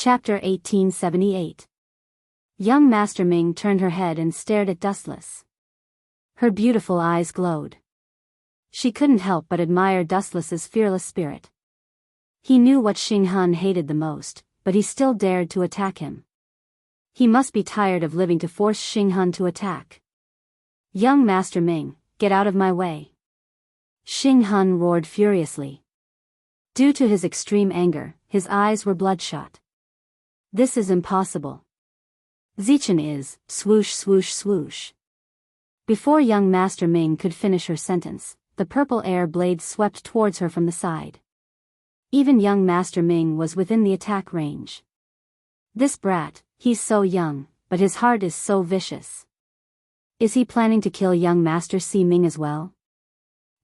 Chapter 1878. Young Master Ming turned her head and stared at Dustless. Her beautiful eyes glowed. She couldn't help but admire Dustless's fearless spirit. He knew what Xing Hun hated the most, but he still dared to attack him. He must be tired of living to force Xing Hun to attack. Young Master Ming, get out of my way. Xing Hun roared furiously. Due to his extreme anger, his eyes were bloodshot. This is impossible. Zichen is, swoosh swoosh swoosh. Before young Master Ming could finish her sentence, the purple air blade swept towards her from the side. Even young Master Ming was within the attack range. This brat, he's so young, but his heart is so vicious. Is he planning to kill young Master Si Ming as well?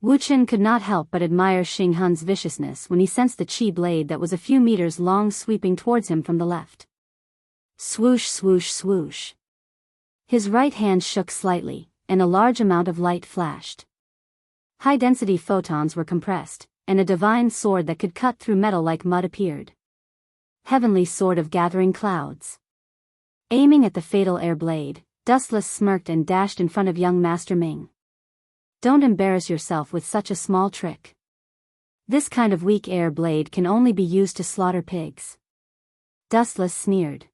Wu Chen could not help but admire Xing Hun's viciousness when he sensed the chi blade that was a few meters long sweeping towards him from the left. Swoosh swoosh swoosh. His right hand shook slightly, and a large amount of light flashed. High-density photons were compressed, and a divine sword that could cut through metal like mud appeared. Heavenly Sword of Gathering Clouds. Aiming at the fatal air blade, Dustless smirked and dashed in front of young Master Ming. Don't embarrass yourself with such a small trick. This kind of weak air blade can only be used to slaughter pigs. Dustless sneered.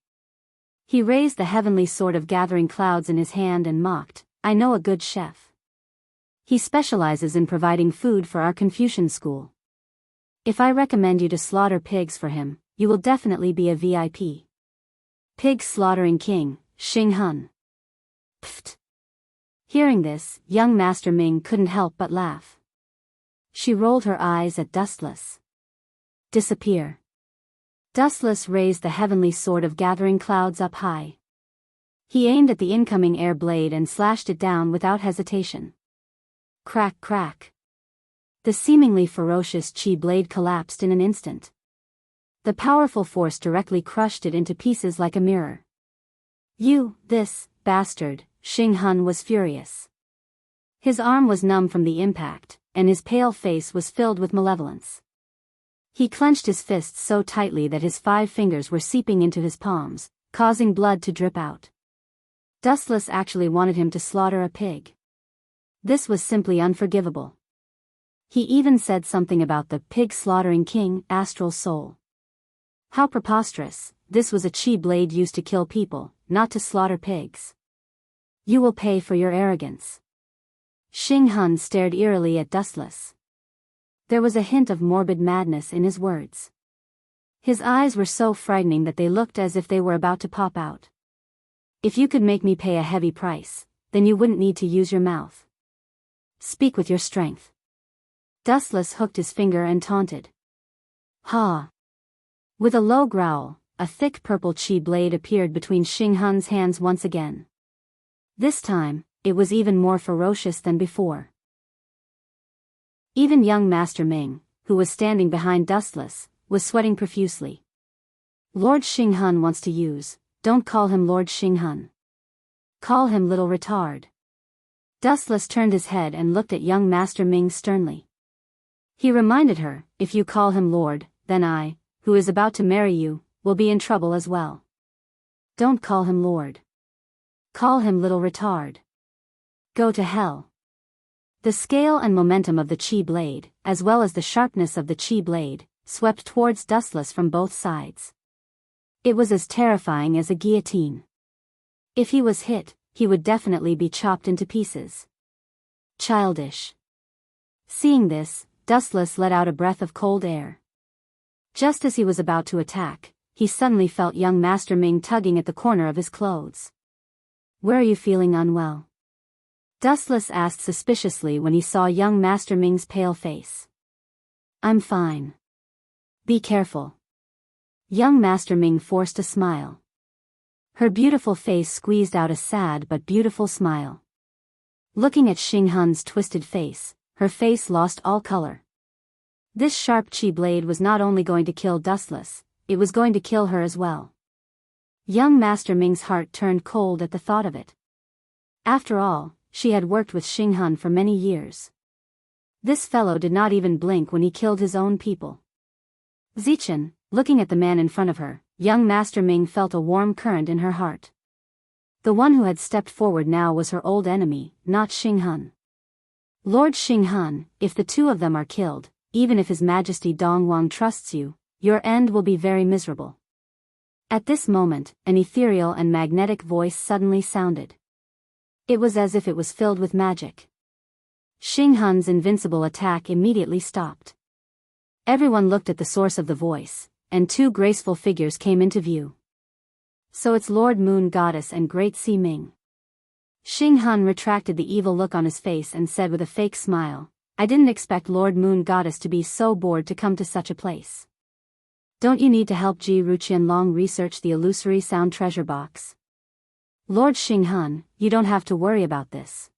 He raised the Heavenly Sword of Gathering Clouds in his hand and mocked, I know a good chef. He specializes in providing food for our Confucian school. If I recommend you to slaughter pigs for him, you will definitely be a VIP. Pig slaughtering king, Xing Hun. Pfft. Hearing this, young Master Ming couldn't help but laugh. She rolled her eyes at Dustless. Disappear. Dustless raised the Heavenly Sword of Gathering Clouds up high. He aimed at the incoming air blade and slashed it down without hesitation. Crack crack. The seemingly ferocious chi blade collapsed in an instant. The powerful force directly crushed it into pieces like a mirror. You, this, bastard, Xing Hun was furious. His arm was numb from the impact, and his pale face was filled with malevolence. He clenched his fists so tightly that his 5 fingers were seeping into his palms, causing blood to drip out. Dustless actually wanted him to slaughter a pig. This was simply unforgivable. He even said something about the pig-slaughtering king, Astral Soul. How preposterous, this was a chi blade used to kill people, not to slaughter pigs. You will pay for your arrogance. Xing Hun stared eerily at Dustless. There was a hint of morbid madness in his words. His eyes were so frightening that they looked as if they were about to pop out. If you could make me pay a heavy price, then you wouldn't need to use your mouth. Speak with your strength. Dustless hooked his finger and taunted. Ha! With a low growl, a thick purple chi blade appeared between Xing Hun's hands once again. This time, it was even more ferocious than before. Even young Master Ming, who was standing behind Dustless, was sweating profusely. Lord Xing Hun wants to use, don't call him Lord Xing Hun. Call him little retard. Dustless turned his head and looked at young Master Ming sternly. He reminded her, if you call him Lord, then I, who is about to marry you, will be in trouble as well. Don't call him Lord. Call him little retard. Go to hell. The scale and momentum of the chi blade, as well as the sharpness of the chi blade, swept towards Dustless from both sides. It was as terrifying as a guillotine. If he was hit, he would definitely be chopped into pieces. Childish. Seeing this, Dustless let out a breath of cold air. Just as he was about to attack, he suddenly felt young Master Ming tugging at the corner of his clothes. Where are you feeling unwell? Dustless asked suspiciously when he saw young Master Ming's pale face. I'm fine. Be careful. Young Master Ming forced a smile. Her beautiful face squeezed out a sad but beautiful smile. Looking at Xing Hun's twisted face, her face lost all color. This sharp chi blade was not only going to kill Dustless, it was going to kill her as well. Young Master Ming's heart turned cold at the thought of it. After all, she had worked with Xing Hun for many years. This fellow did not even blink when he killed his own people. Zichen, looking at the man in front of her, young Master Ming felt a warm current in her heart. The one who had stepped forward now was her old enemy, not Xing Han. Lord Xing Han, if the two of them are killed, even if His Majesty Dongwang trusts you, your end will be very miserable. At this moment, an ethereal and magnetic voice suddenly sounded. It was as if it was filled with magic. Xing Han's invincible attack immediately stopped. Everyone looked at the source of the voice, and two graceful figures came into view. So it's Lord Moon Goddess and Great Sea Ming. Xing Han retracted the evil look on his face and said with a fake smile, I didn't expect Lord Moon Goddess to be so bored to come to such a place. Don't you need to help Ji Ruqianlong research the illusory sound treasure box? Lord Xing Han, you don't have to worry about this.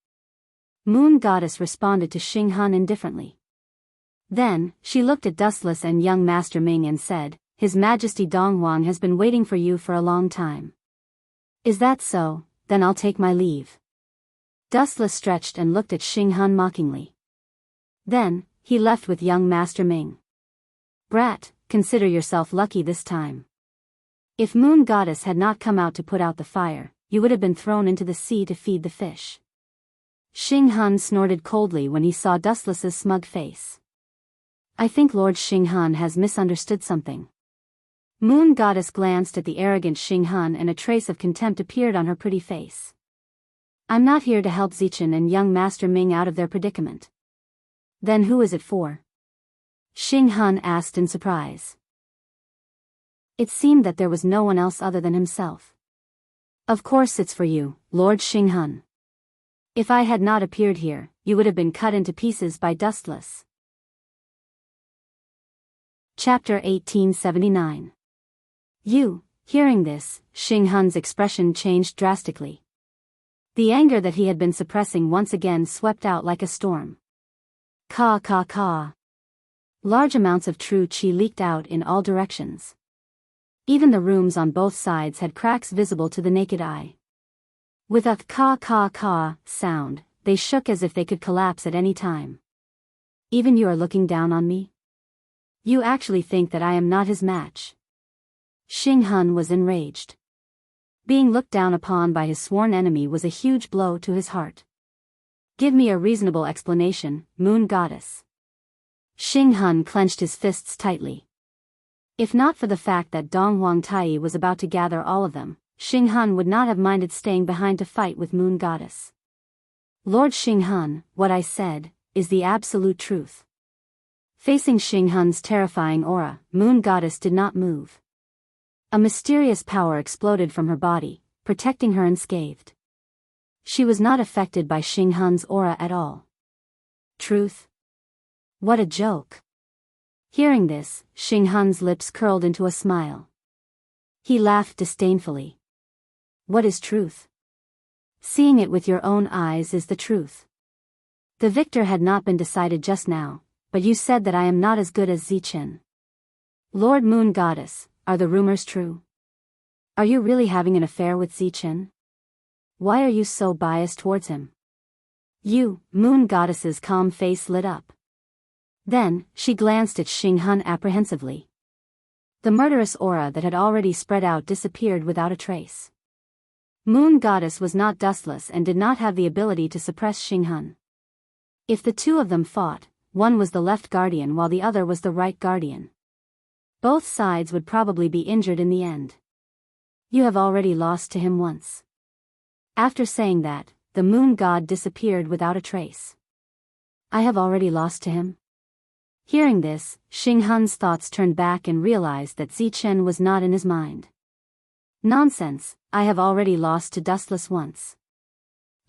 Moon Goddess responded to Xing Han indifferently. Then, she looked at Dustless and young Master Ming and said, His Majesty Dongwang has been waiting for you for a long time. Is that so? Then I'll take my leave. Dustless stretched and looked at Xing Han mockingly. Then, he left with young Master Ming. Brat, consider yourself lucky this time. If Moon Goddess had not come out to put out the fire, you would have been thrown into the sea to feed the fish. Xing Han snorted coldly when he saw Dustless's smug face. I think Lord Xing Han has misunderstood something. Moon Goddess glanced at the arrogant Xing Han and a trace of contempt appeared on her pretty face. I'm not here to help Zichen and young Master Ming out of their predicament. Then who is it for? Xing Han asked in surprise. It seemed that there was no one else other than himself. Of course it's for you, Lord Xing Han. If I had not appeared here, you would have been cut into pieces by Dustless. Chapter 1879. Hearing this, Xing Han's expression changed drastically. The anger that he had been suppressing once again swept out like a storm. Ka ka ka. Large amounts of true qi leaked out in all directions. Even the rooms on both sides had cracks visible to the naked eye. With a ka ka ka sound, they shook as if they could collapse at any time. Even you are looking down on me? You actually think that I am not his match? Xing Han was enraged. Being looked down upon by his sworn enemy was a huge blow to his heart. Give me a reasonable explanation, Moon Goddess. Xing Han clenched his fists tightly. If not for the fact that Dongwang Tai was about to gather all of them, Xing Han would not have minded staying behind to fight with Moon Goddess. Lord Xing Han, what I said, is the absolute truth. Facing Xing Han's terrifying aura, Moon Goddess did not move. A mysterious power exploded from her body, protecting her unscathed. She was not affected by Xing Han's aura at all. Truth? What a joke. Hearing this, Xing Han's lips curled into a smile. He laughed disdainfully. What is truth? Seeing it with your own eyes is the truth. The victor had not been decided just now, but you said that I am not as good as Zichen. Lord Moon Goddess, are the rumors true? Are you really having an affair with Zichen? Why are you so biased towards him? Moon Goddess's calm face lit up. Then, she glanced at Xing Han apprehensively. The murderous aura that had already spread out disappeared without a trace. Moon Goddess was not dustless and did not have the ability to suppress Xing Han. If the two of them fought, one was the left guardian while the other was the right guardian. Both sides would probably be injured in the end. You have already lost to him once. After saying that, the moon god disappeared without a trace. I have already lost to him? Hearing this, Xing Han's thoughts turned back and realized that Zichen was not in his mind. Nonsense, I have already lost to Dustless once.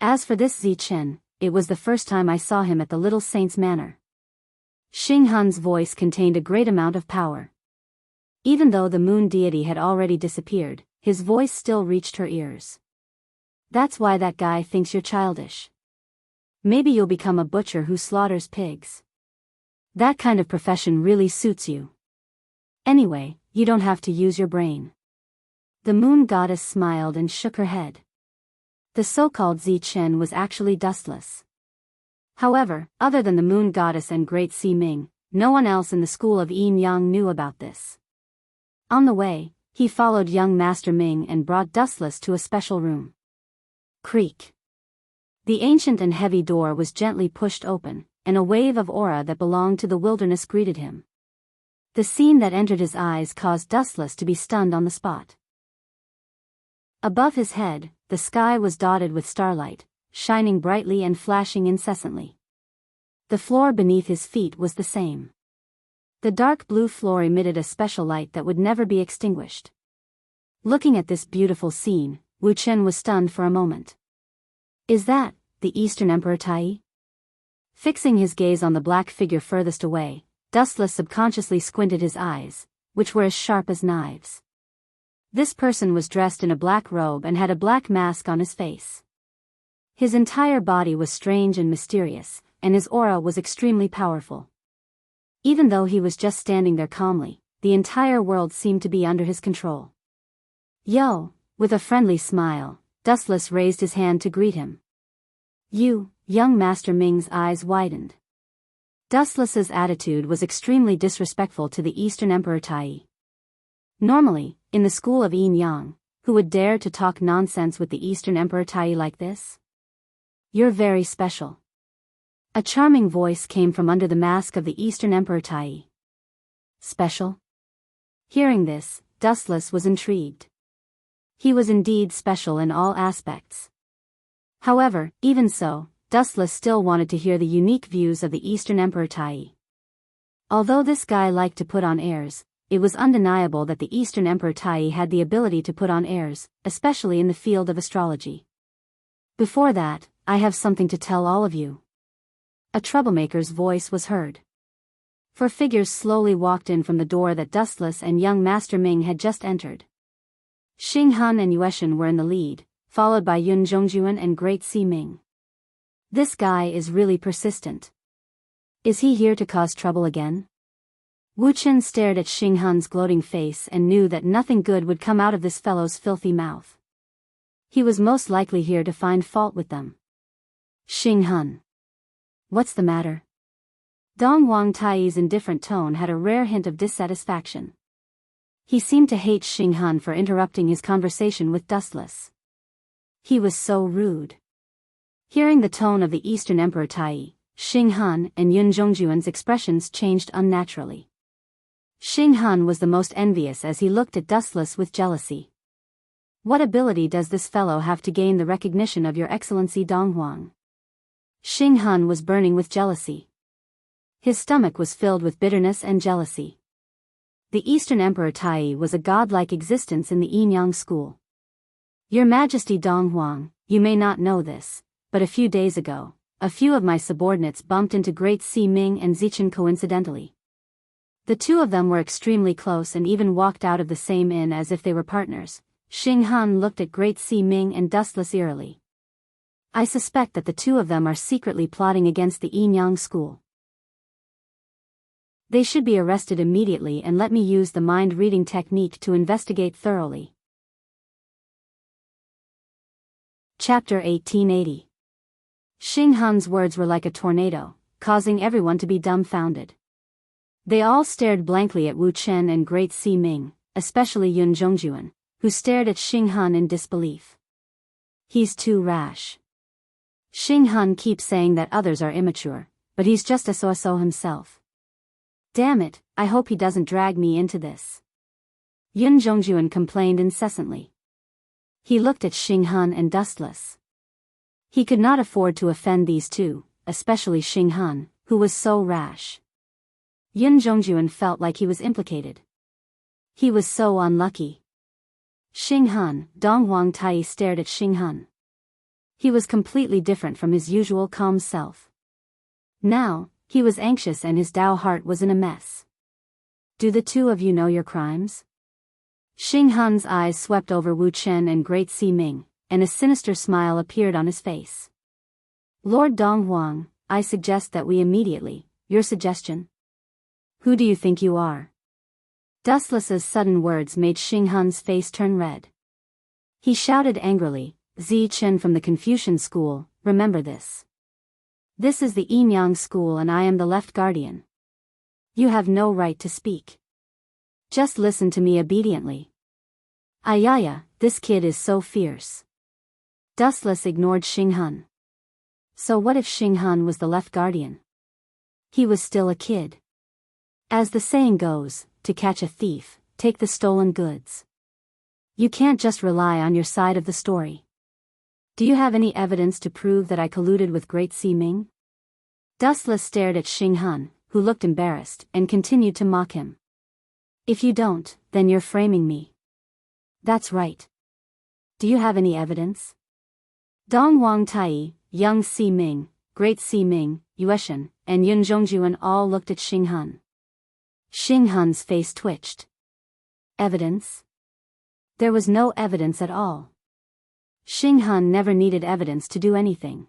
As for this Zichen, it was the first time I saw him at the Little Saint's Manor. Xing Han's voice contained a great amount of power. Even though the moon deity had already disappeared, his voice still reached her ears. That's why that guy thinks you're childish. Maybe you'll become a butcher who slaughters pigs. That kind of profession really suits you. Anyway, you don't have to use your brain. The moon goddess smiled and shook her head. The so-called Zichen was actually dustless. However, other than the moon goddess and Great Sea Ming, no one else in the school of Yin Yang knew about this. On the way, He followed young Master Ming and brought Dustless to a special room. Creak. The ancient and heavy door was gently pushed open, and a wave of aura that belonged to the wilderness greeted him. The scene that entered his eyes caused Dustless to be stunned on the spot. Above his head, the sky was dotted with starlight, shining brightly and flashing incessantly. The floor beneath his feet was the same. The dark blue floor emitted a special light that would never be extinguished. Looking at this beautiful scene, Wu Chen was stunned for a moment. Is that the Eastern Emperor Tai? Fixing his gaze on the black figure furthest away, Dustless subconsciously squinted his eyes, which were as sharp as knives. This person was dressed in a black robe and had a black mask on his face. His entire body was strange and mysterious, and his aura was extremely powerful. Even though he was just standing there calmly, the entire world seemed to be under his control. Yo! With a friendly smile, Dustless raised his hand to greet him. You, young Master Ming's eyes widened. Dustless's attitude was extremely disrespectful to the Eastern Emperor Tai. Normally, in the school of Yin Yang, who would dare to talk nonsense with the Eastern Emperor Tai like this? You're very special. A charming voice came from under the mask of the Eastern Emperor Tai. Special? Hearing this, Dustless was intrigued. He was indeed special in all aspects. However, even so, Dustless still wanted to hear the unique views of the Eastern Emperor Tai. Although this guy liked to put on airs, it was undeniable that the Eastern Emperor Tai had the ability to put on airs, especially in the field of astrology. Before that, I have something to tell all of you. A troublemaker's voice was heard. Four figures slowly walked in from the door that Dustless and young Master Ming had just entered. Xing Han and Yueshan were in the lead, followed by Yun Zhongjuan and Great Si Ming. This guy is really persistent. Is he here to cause trouble again? Wu Chen stared at Xing Han's gloating face and knew that nothing good would come out of this fellow's filthy mouth. He was most likely here to find fault with them. Xing Han. What's the matter? Dong Wang Tai's indifferent tone had a rare hint of dissatisfaction. He seemed to hate Xing Han for interrupting his conversation with Dustless. He was so rude. Hearing the tone of the Eastern Emperor Tai, Xing Han and Yun Zhongjuan's expressions changed unnaturally. Xing Han was the most envious as he looked at Dustless with jealousy. What ability does this fellow have to gain the recognition of Your Excellency Dong Huang? Xing Han was burning with jealousy. His stomach was filled with bitterness and jealousy. The Eastern Emperor Tai was a godlike existence in the Yin Yang school. Your Majesty Dong Huang, you may not know this, but a few days ago, a few of my subordinates bumped into Great Si Ming and Zichen coincidentally. The two of them were extremely close and even walked out of the same inn as if they were partners. Xing Han looked at Great Si Ming and Dustless eerily. I suspect that the two of them are secretly plotting against the Yin Yang school. They should be arrested immediately and let me use the mind-reading technique to investigate thoroughly. Chapter 1880. Xing Han's words were like a tornado, causing everyone to be dumbfounded. They all stared blankly at Wu Chen and Great Si Ming, especially Yun Zhongjuan, who stared at Xing Han in disbelief. He's too rash. Xing Han keeps saying that others are immature, but he's just a so-so himself. Damn it, I hope he doesn't drag me into this. Yun Zhongjuan complained incessantly. He looked at Xing Han and Dustless. He could not afford to offend these two, especially Xing Han, who was so rash. Yun Zhongjuan felt like he was implicated. He was so unlucky. Xing Han, Dong Wang Tai stared at Xing Han. He was completely different from his usual calm self. Now, he was anxious and his Dao heart was in a mess. Do the two of you know your crimes? Xing Han's eyes swept over Wu Chen and Great Si Ming, and a sinister smile appeared on his face. Lord Dong Huang, I suggest that we immediately, your suggestion? Who do you think you are? Dustless's sudden words made Xing Han's face turn red. He shouted angrily, Zi Chen from the Confucian school, remember this. This is the Yin Yang school and I am the left guardian. You have no right to speak. Just listen to me obediently. Ayaya, this kid is so fierce. Dustless ignored Xing. So what if Xing was the left guardian? He was still a kid. As the saying goes, to catch a thief, take the stolen goods. You can't just rely on your side of the story. Do you have any evidence to prove that I colluded with Great Ming? Dustless stared at Xing, who looked embarrassed, and continued to mock him. If you don't, then you're framing me. That's right. Do you have any evidence? Dong Wang Tai, Young Ming, Great Ming, Yueshan, and Yun Zhongjuan all looked at Xing. Xing face twitched. Evidence? There was no evidence at all. Xing never needed evidence to do anything.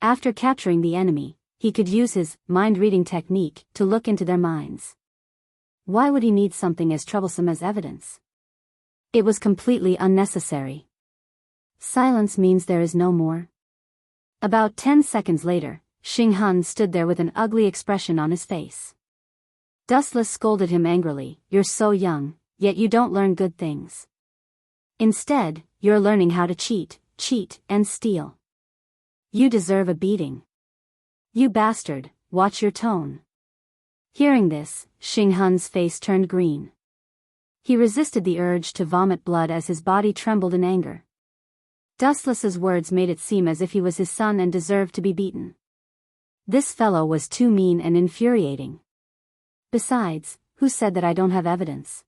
After capturing the enemy, he could use his mind-reading technique to look into their minds. Why would he need something as troublesome as evidence? It was completely unnecessary. Silence means there is no more. About 10 seconds later, Xing stood there with an ugly expression on his face. Dustless scolded him angrily, "You're so young, yet you don't learn good things. Instead, you're learning how to cheat, and steal. You deserve a beating. You bastard, watch your tone." Hearing this, Xing face turned green. He resisted the urge to vomit blood as his body trembled in anger. Dustless's words made it seem as if he was his son and deserved to be beaten. This fellow was too mean and infuriating. Besides, who said that I don't have evidence?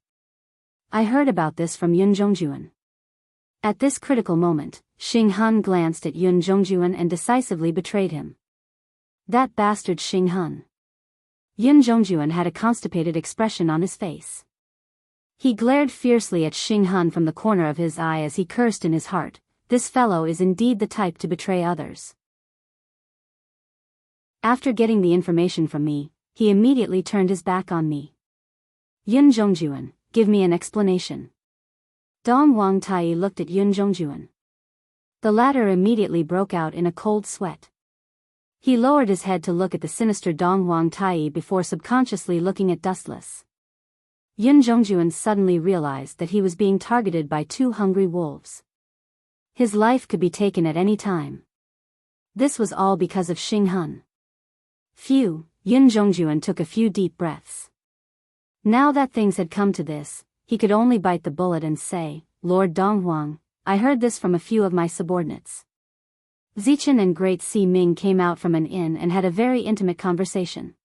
I heard about this from Yun Zhongjuan. At this critical moment, Xing glanced at Yun Zhongjuan and decisively betrayed him. That bastard Xing. Yun Zhongjuan had a constipated expression on his face. He glared fiercely at Xing from the corner of his eye as he cursed in his heart, "This fellow is indeed the type to betray others." After getting the information from me, he immediately turned his back on me. "Yun Zhongjuan, give me an explanation." Dong Wang Tai looked at Yun Zhongjuan. The latter immediately broke out in a cold sweat. He lowered his head to look at the sinister Dong Wang Tai before subconsciously looking at Dustless. Yun Zhongjuan suddenly realized that he was being targeted by two hungry wolves. His life could be taken at any time. This was all because of Xing. Phew, Yun Zhongjuan took a few deep breaths. Now that things had come to this, he could only bite the bullet and say, "Lord Donghuang, I heard this from a few of my subordinates." Zichen and Great Ming came out from an inn and had a very intimate conversation.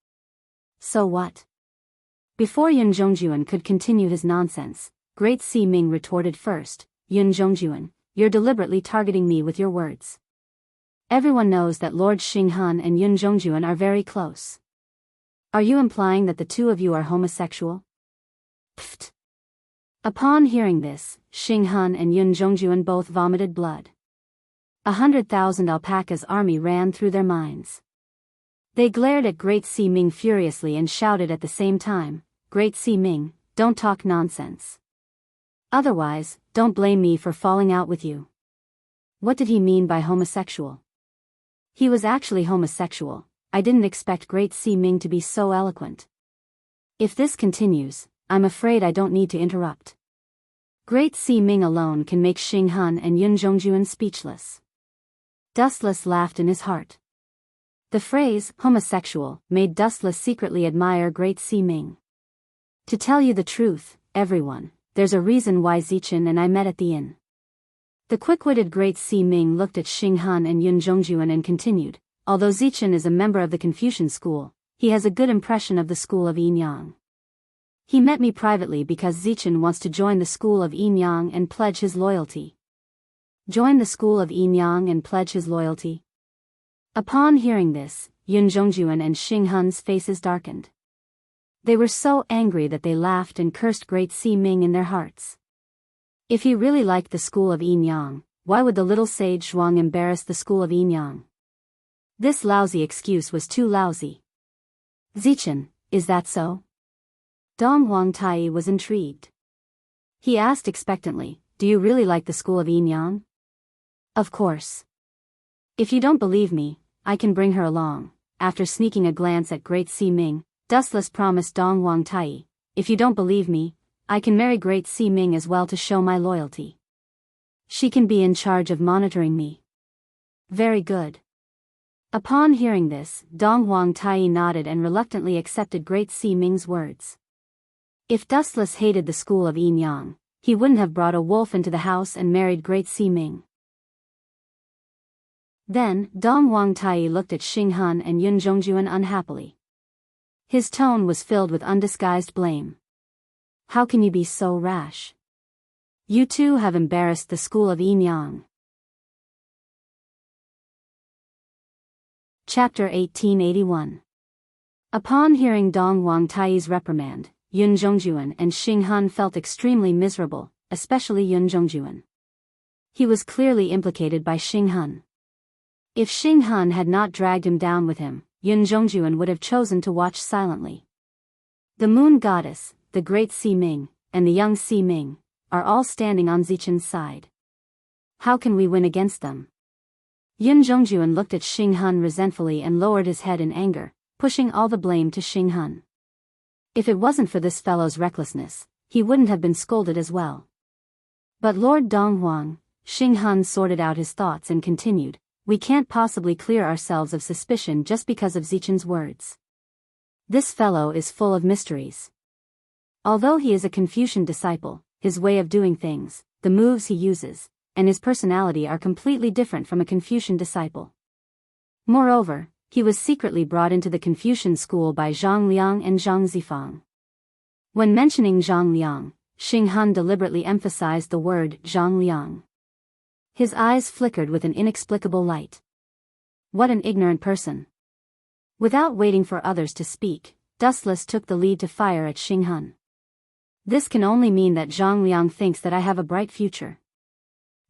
So what? Before Yun Zhongjuan could continue his nonsense, Great Ming retorted first, "Yun Zhongjuan, you're deliberately targeting me with your words. Everyone knows that Lord Xing and Yun Zhongjuan are very close. Are you implying that the two of you are homosexual?" Pfft. Upon hearing this, Xing and Yun Zhongjuan both vomited blood. 100,000 alpacas' army ran through their minds. They glared at Great Ming furiously and shouted at the same time, "Great Ming, don't talk nonsense. Otherwise, don't blame me for falling out with you." What did he mean by homosexual? He was actually homosexual. I didn't expect Great Ming to be so eloquent. If this continues, I'm afraid I don't need to interrupt. Great Ming alone can make Xing and Yun Zhongjuan speechless. Dustless laughed in his heart. The phrase, homosexual, made Dustless secretly admire Great Ming. To tell you the truth, everyone, there's a reason why Zichen and I met at the inn. The quick-witted Great Ming looked at Xing and Yun Zhongjuan and continued, "Although Zichen is a member of the Confucian school, he has a good impression of the school of Yinyang. He met me privately because Zichen wants to join the school of Yinyang and pledge his loyalty." Join the school of Yinyang and pledge his loyalty? Upon hearing this, Yun Zhongjuan and Xing faces darkened. They were so angry that they laughed and cursed Great Ming in their hearts. If he really liked the school of Yinyang, why would the little sage Zhuang embarrass the school of Yinyang? This lousy excuse was too lousy. "Zichen, is that so?" Dong Wang Tai was intrigued. He asked expectantly, "Do you really like the school of Yinyang?" "Of course. If you don't believe me, I can bring her along." After sneaking a glance at Great Ming, Dustless promised Dong Wang Tai, "If you don't believe me, I can marry Great Si Ming as well to show my loyalty. She can be in charge of monitoring me. Very good. Upon hearing this, Dong Huang Tai nodded and reluctantly accepted Great Si Ming's words. If Dustless hated the school of Yin Yang, he wouldn't have brought a wolf into the house and married Great Si Ming. Then, Dong Huang Tai looked at Xing Han and Yun Zhongjuan unhappily. His tone was filled with undisguised blame. How can you be so rash? You two have embarrassed the school of Yin Yang. Chapter 1881. Upon hearing Dong Huang Tai's reprimand, Yun Zhongjuan and Xing Han felt extremely miserable, especially Yun Zhongjuan. He was clearly implicated by Xing Han. If Xing Han had not dragged him down with him, Yun Zhongjuan would have chosen to watch silently. The moon goddess, the great Si Ming, and the young Si Ming, are all standing on Zichen's side. How can we win against them? Yun Zhongjuan looked at Xing Han resentfully and lowered his head in anger, pushing all the blame to Xing Han. If it wasn't for this fellow's recklessness, he wouldn't have been scolded as well. But Lord Dong Huang, Xing Han sorted out his thoughts and continued, we can't possibly clear ourselves of suspicion just because of Zichen's words. This fellow is full of mysteries. Although he is a Confucian disciple, his way of doing things, the moves he uses, and his personality are completely different from a Confucian disciple. Moreover, he was secretly brought into the Confucian school by Zhang Liang and Zhang Zifang. When mentioning Zhang Liang, Xing Han deliberately emphasized the word Zhang Liang. His eyes flickered with an inexplicable light. What an ignorant person. Without waiting for others to speak, Dustless took the lead to fire at Xing Han. This can only mean that Zhang Liang thinks that I have a bright future.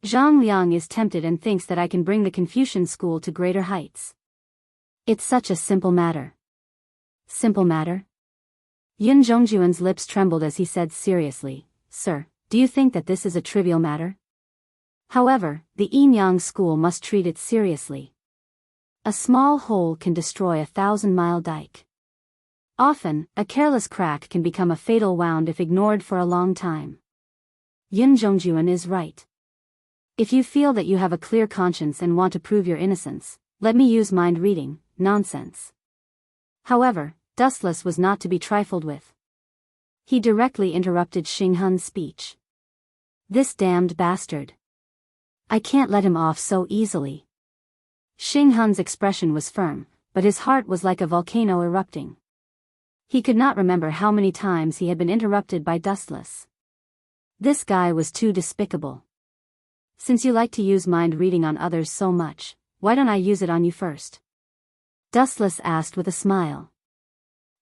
Zhang Liang is tempted and thinks that I can bring the Confucian school to greater heights. It's such a simple matter. Simple matter? Yun Zhongjuan's lips trembled as he said seriously, Sir, do you think that this is a trivial matter? However, the Yin Yang school must treat it seriously. A small hole can destroy a 1,000-mile dike. Often, a careless crack can become a fatal wound if ignored for a long time. Yun Zhongjuan is right. If you feel that you have a clear conscience and want to prove your innocence, let me use mind reading, nonsense. However, Dustless was not to be trifled with. He directly interrupted Xing Han's speech. This damned bastard. I can't let him off so easily. Xing Han's expression was firm, but his heart was like a volcano erupting. He could not remember how many times he had been interrupted by Dustless. This guy was too despicable. Since you like to use mind reading on others so much, why don't I use it on you first? Dustless asked with a smile.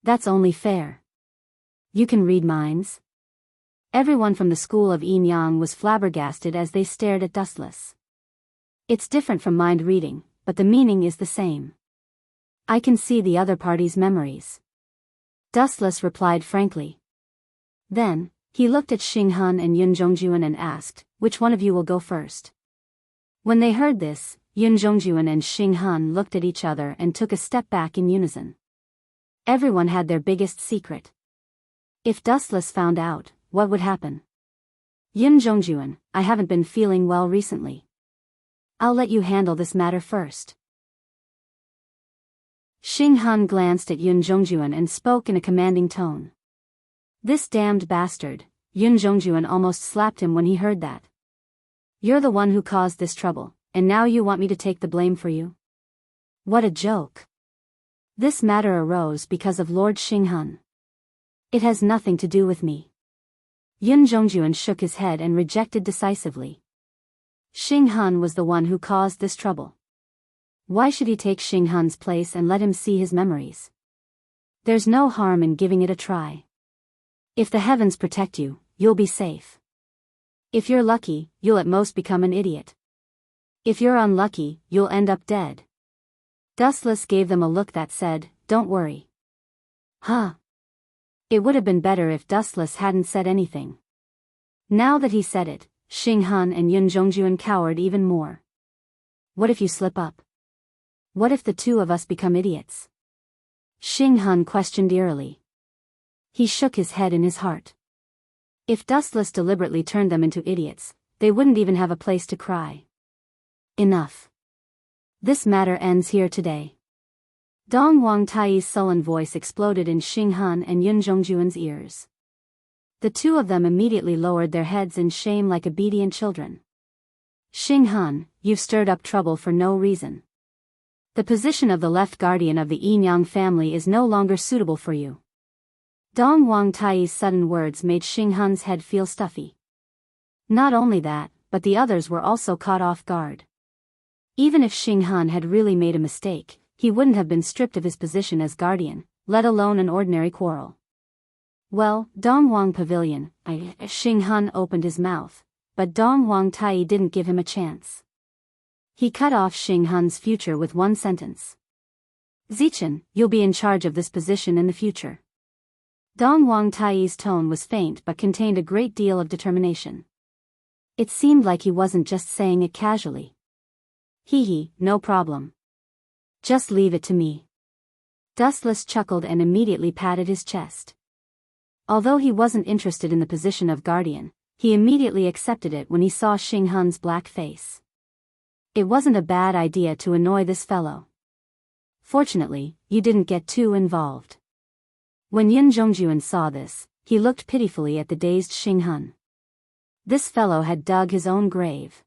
That's only fair. You can read minds? Everyone from the school of Yin Yang was flabbergasted as they stared at Dustless. It's different from mind reading, but the meaning is the same. I can see the other party's memories. Dustless replied frankly. Then, he looked at Xing Han and Yun Zhongjuan and asked, which one of you will go first? When they heard this, Yun Zhongjuan and Xing Han looked at each other and took a step back in unison. Everyone had their biggest secret. If Dustless found out, what would happen? Yun Zhongjuan, I haven't been feeling well recently. I'll let you handle this matter first. Xing Han glanced at Yun Zhongjuan and spoke in a commanding tone. This damned bastard, Yun Zhongjuan almost slapped him when he heard that. You're the one who caused this trouble, and now you want me to take the blame for you? What a joke. This matter arose because of Lord Xing Han. It has nothing to do with me. Yun Zhongjuan shook his head and rejected decisively. Xing Han was the one who caused this trouble. Why should he take Xing Han's place and let him see his memories? There's no harm in giving it a try. If the heavens protect you, you'll be safe. If you're lucky, you'll at most become an idiot. If you're unlucky, you'll end up dead. Dustless gave them a look that said, don't worry. Huh. It would have been better if Dustless hadn't said anything. Now that he said it, Xing Han and Yun Zhongjuan cowered even more. What if you slip up? What if the two of us become idiots? Xing Han questioned eerily. He shook his head in his heart. If Dustless deliberately turned them into idiots, they wouldn't even have a place to cry. Enough. This matter ends here today. Dong Wang Tai's sullen voice exploded in Xing Han and Yun Zhongjuan's ears. The two of them immediately lowered their heads in shame like obedient children. Xing Han, you've stirred up trouble for no reason. The position of the left guardian of the Yinyang family is no longer suitable for you. Dong Wang Tai's sudden words made Xing Han's head feel stuffy. Not only that, but the others were also caught off guard. Even if Xing Han had really made a mistake, he wouldn't have been stripped of his position as guardian, let alone an ordinary quarrel. Well, Dong Wang Pavilion, Xing Han opened his mouth, but Dong Wang Tai didn't give him a chance. He cut off Xing Han's future with one sentence. Zichen, you'll be in charge of this position in the future. Dong Wang Tai's tone was faint but contained a great deal of determination. It seemed like he wasn't just saying it casually. Hee, no problem. Just leave it to me. Dustless chuckled and immediately patted his chest. Although he wasn't interested in the position of guardian, he immediately accepted it when he saw Xing Han's black face. It wasn't a bad idea to annoy this fellow. Fortunately, you didn't get too involved. When Yun Zhongjuan saw this, he looked pitifully at the dazed Xing Han. This fellow had dug his own grave.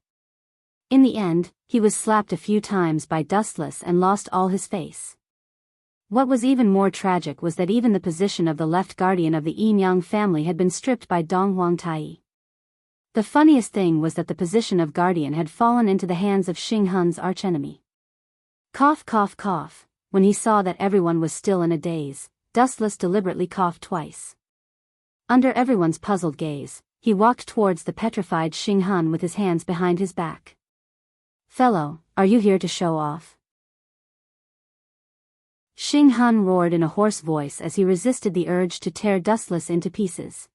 In the end, he was slapped a few times by Dustless and lost all his face. What was even more tragic was that even the position of the left guardian of the Yinyang family had been stripped by Dong Wang Tai. The funniest thing was that the position of guardian had fallen into the hands of Xing Han's archenemy. Cough cough cough, when he saw that everyone was still in a daze, Dustless deliberately coughed twice. Under everyone's puzzled gaze, he walked towards the petrified Xing Han with his hands behind his back. Fellow, are you here to show off? Xing Han roared in a hoarse voice as he resisted the urge to tear Dustless into pieces.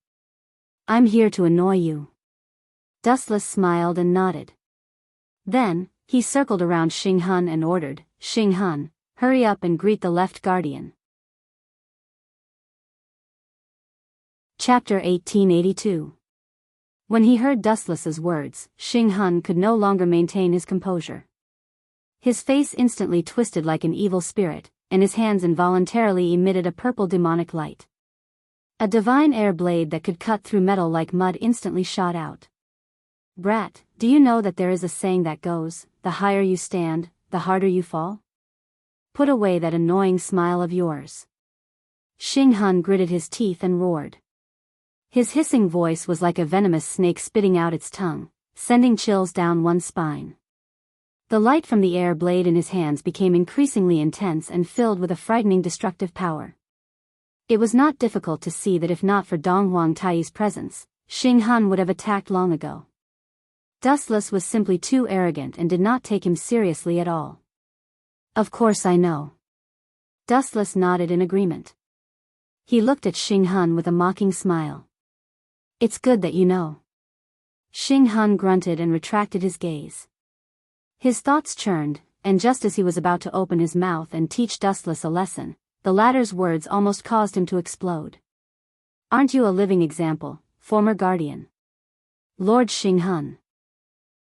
I'm here to annoy you. Dustless smiled and nodded. Then, he circled around Xing Han and ordered, Xing Han, hurry up and greet the left guardian. Chapter 1882. When he heard Dustless's words, Xing Han could no longer maintain his composure. His face instantly twisted like an evil spirit, and his hands involuntarily emitted a purple demonic light. A divine air blade that could cut through metal like mud instantly shot out. Brat, do you know that there is a saying that goes, the higher you stand, the harder you fall? Put away that annoying smile of yours. Xing Han gritted his teeth and roared. His hissing voice was like a venomous snake spitting out its tongue, sending chills down one's spine. The light from the air blade in his hands became increasingly intense and filled with a frightening destructive power. It was not difficult to see that if not for Dong Wang Tai's presence, Xing Han would have attacked long ago. Dustless was simply too arrogant and did not take him seriously at all. Of course I know. Dustless nodded in agreement. He looked at Xing Han with a mocking smile. It's good that you know. Xing Han grunted and retracted his gaze. His thoughts churned, and just as he was about to open his mouth and teach Dustless a lesson, the latter's words almost caused him to explode. Aren't you a living example, former guardian? Lord Xing Han.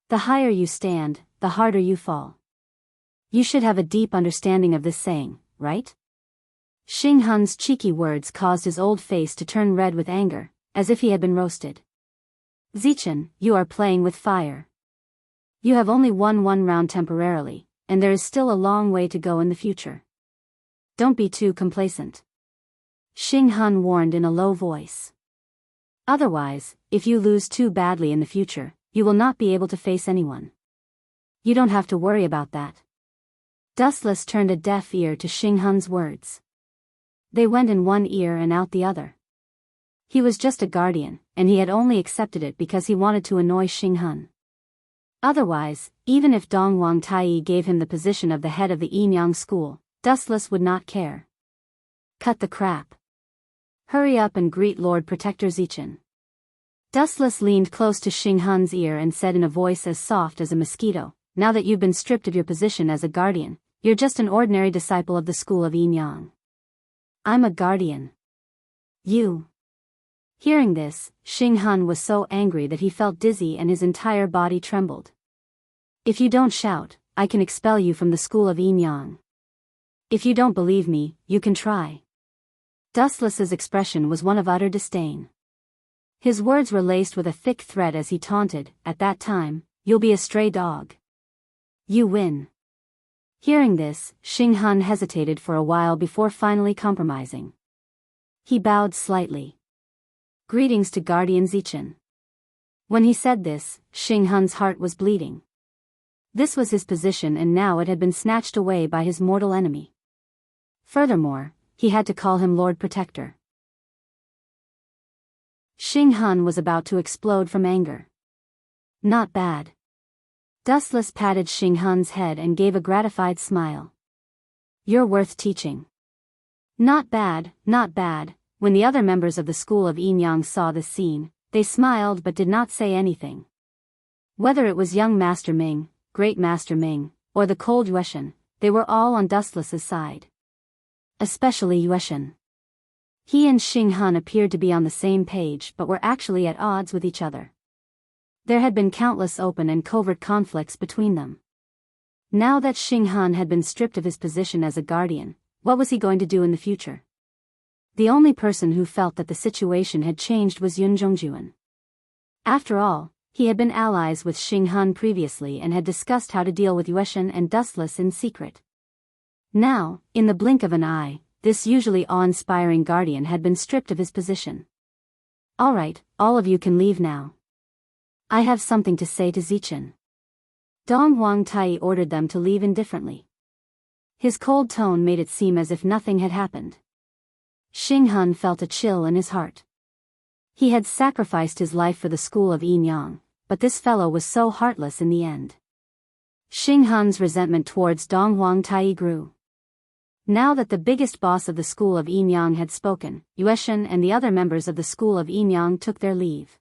The higher you stand, the harder you fall. You should have a deep understanding of this saying, right? Xing Han's cheeky words caused his old face to turn red with anger, as if he had been roasted. Zichen, you are playing with fire. You have only won one round temporarily, and there is still a long way to go in the future. Don't be too complacent. Xing Han warned in a low voice. Otherwise, if you lose too badly in the future, you will not be able to face anyone. You don't have to worry about that. Dustless turned a deaf ear to Xing Han's words. They went in one ear and out the other. He was just a guardian, and he had only accepted it because he wanted to annoy Xing Han. Otherwise, even if Dong Wang Tai gave him the position of the head of the Yinyang school, Dustless would not care. Cut the crap. Hurry up and greet Lord Protector Zichen. Dustless leaned close to Xing Han's ear and said in a voice as soft as a mosquito, now that you've been stripped of your position as a guardian, you're just an ordinary disciple of the school of Yinyang. I'm a guardian. You. Hearing this, Xing Han was so angry that he felt dizzy and his entire body trembled. If you don't shout, I can expel you from the school of Yin Yang. If you don't believe me, you can try. Dustless's expression was one of utter disdain. His words were laced with a thick threat as he taunted, at that time, you'll be a stray dog. You win. Hearing this, Xing Han hesitated for a while before finally compromising. He bowed slightly. Greetings to Guardian Zichen. When he said this, Xing Han's heart was bleeding. This was his position and now it had been snatched away by his mortal enemy. Furthermore, he had to call him Lord Protector. Xing Han was about to explode from anger. Not bad. Dustless patted Xing Han's head and gave a gratified smile. You're worth teaching. Not bad, not bad. When the other members of the school of Yin Yang saw this scene, they smiled but did not say anything. Whether it was young Master Ming, Great Master Ming, or the cold Yueshan, they were all on Dustless's side. Especially Yueshan. He and Xing Han appeared to be on the same page but were actually at odds with each other. There had been countless open and covert conflicts between them. Now that Xing Han had been stripped of his position as a guardian, what was he going to do in the future? The only person who felt that the situation had changed was Yun Zhongjuan. After all, he had been allies with Xing Han previously and had discussed how to deal with Yueshan and Dustless in secret. Now, in the blink of an eye, this usually awe-inspiring guardian had been stripped of his position. Alright, all of you can leave now. I have something to say to Zichen. Dong Huang Tai ordered them to leave indifferently. His cold tone made it seem as if nothing had happened. Xing Han felt a chill in his heart. He had sacrificed his life for the school of Yin Yang, but this fellow was so heartless in the end. Xing Han's resentment towards Dong Huang Tai grew. Now that the biggest boss of the school of Yin Yang had spoken, Yueshan and the other members of the school of Yin Yang took their leave.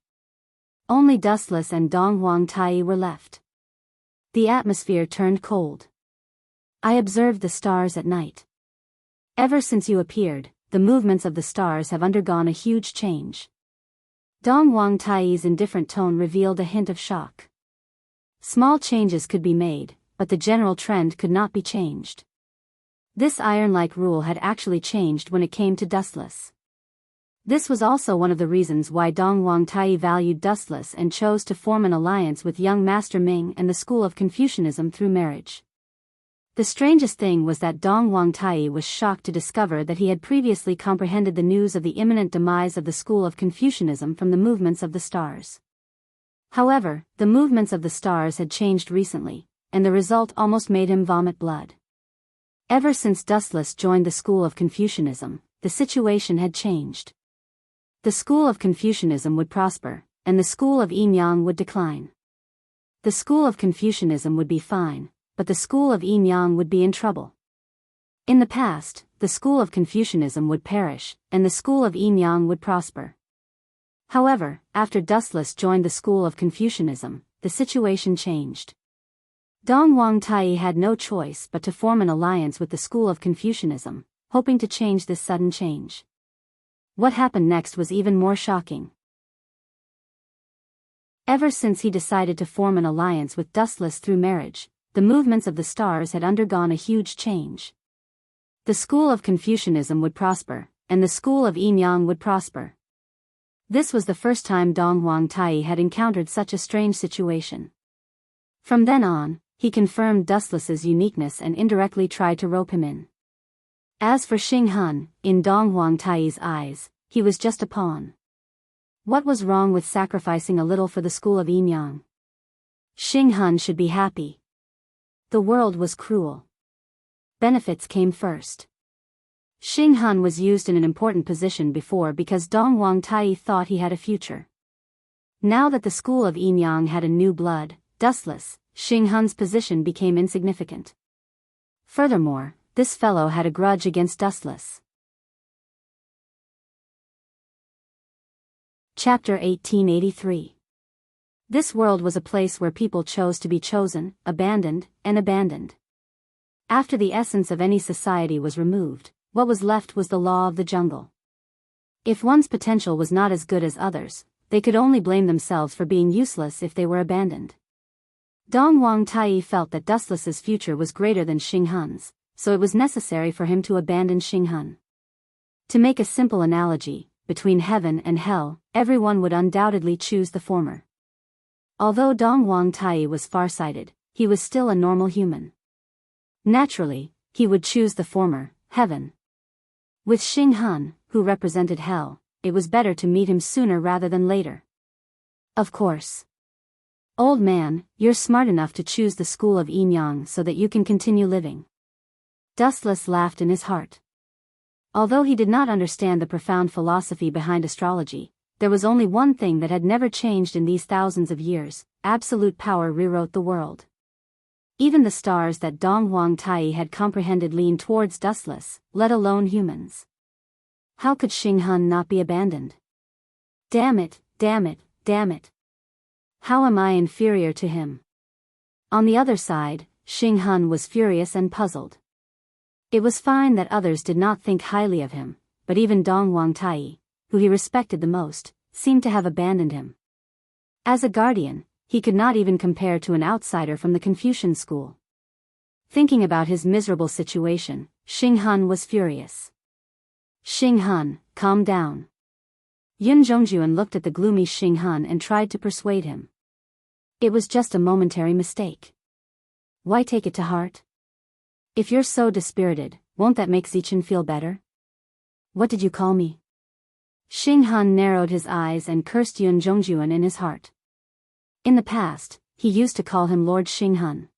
Only Dustless and Dong Huang Tai were left. The atmosphere turned cold. I observed the stars at night. Ever since you appeared, the movements of the stars have undergone a huge change. Dong Huang Tai's indifferent tone revealed a hint of shock. Small changes could be made, but the general trend could not be changed. This iron-like rule had actually changed when it came to Dustless. This was also one of the reasons why Dong Huang Tai valued Dustless and chose to form an alliance with young Master Ming and the school of Confucianism through marriage. The strangest thing was that Dong Huang Tai was shocked to discover that he had previously comprehended the news of the imminent demise of the school of Confucianism from the movements of the stars. However, the movements of the stars had changed recently, and the result almost made him vomit blood. Ever since Dustless joined the school of Confucianism, the situation had changed. The school of Confucianism would prosper, and the school of Yin Yang would decline. The school of Confucianism would be fine, but the school of Yin Yang would be in trouble. In the past, the school of Confucianism would perish, and the school of Yin Yang would prosper. However, after Dustless joined the school of Confucianism, the situation changed. Dong Huang Tai had no choice but to form an alliance with the school of Confucianism, hoping to change this sudden change. What happened next was even more shocking. Ever since he decided to form an alliance with Dustless through marriage, the movements of the stars had undergone a huge change. The school of Confucianism would prosper, and the school of Yin Yang would prosper. This was the first time Dong Huang Tai had encountered such a strange situation. From then on, he confirmed Dustless's uniqueness and indirectly tried to rope him in. As for Xing Han, in Dong Huang Tai's eyes, he was just a pawn. What was wrong with sacrificing a little for the school of Yin Yang? Xing Han should be happy. The world was cruel. Benefits came first. Xing Han was used in an important position before because Dong Huang Tai thought he had a future. Now that the school of Yin Yang had a new blood, Dustless, Xing Han's position became insignificant. Furthermore, this fellow had a grudge against Dustless. Chapter 1883. This world was a place where people chose to be chosen, abandoned, and abandoned. After the essence of any society was removed, what was left was the law of the jungle. If one's potential was not as good as others, they could only blame themselves for being useless if they were abandoned. Dong Wang Tai felt that Dustless's future was greater than Xing Hun's, so it was necessary for him to abandon Xing Hun. To make a simple analogy, between heaven and hell, everyone would undoubtedly choose the former. Although Dong Wang Tai was far-sighted, he was still a normal human. Naturally, he would choose the former, heaven. With Xing Hun, who represented hell, it was better to meet him sooner rather than later. Of course. Old man, you're smart enough to choose the school of Yin Yang so that you can continue living. Dustless laughed in his heart. Although he did not understand the profound philosophy behind astrology, there was only one thing that had never changed in these thousands of years: absolute power rewrote the world. Even the stars that Dong Wang Tai had comprehended leaned towards Dustless, let alone humans. How could Xing Hun not be abandoned? Damn it, damn it, damn it. How am I inferior to him? On the other side, Xing Hun was furious and puzzled. It was fine that others did not think highly of him, but even Dong Wang Tai, who he respected the most, seemed to have abandoned him. As a guardian, he could not even compare to an outsider from the Confucian school. Thinking about his miserable situation, Xing Hun was furious. Xing Hun, calm down. Yun Zhongjuan looked at the gloomy Xing Hun and tried to persuade him. It was just a momentary mistake. Why take it to heart? If you're so dispirited, won't that make Zichen feel better? What did you call me? Xing Hun narrowed his eyes and cursed Yun Zhongjuan in his heart. In the past, he used to call him Lord Xing Hun.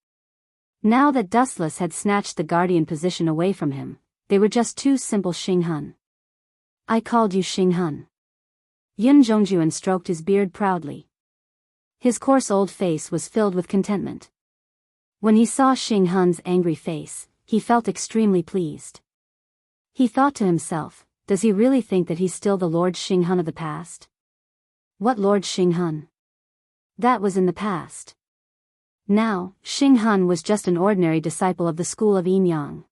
Now that Dustless had snatched the guardian position away from him, they were just two simple Xing Hun. I called you Xing Hun. Yun Zhongjuan stroked his beard proudly. His coarse old face was filled with contentment. When he saw Xing Hun's angry face, he felt extremely pleased. He thought to himself, does he really think that he's still the Lord Xing Hun of the past? What Lord Xing Hun? That was in the past. Now, Xing Hun was just an ordinary disciple of the school of Yin Yang.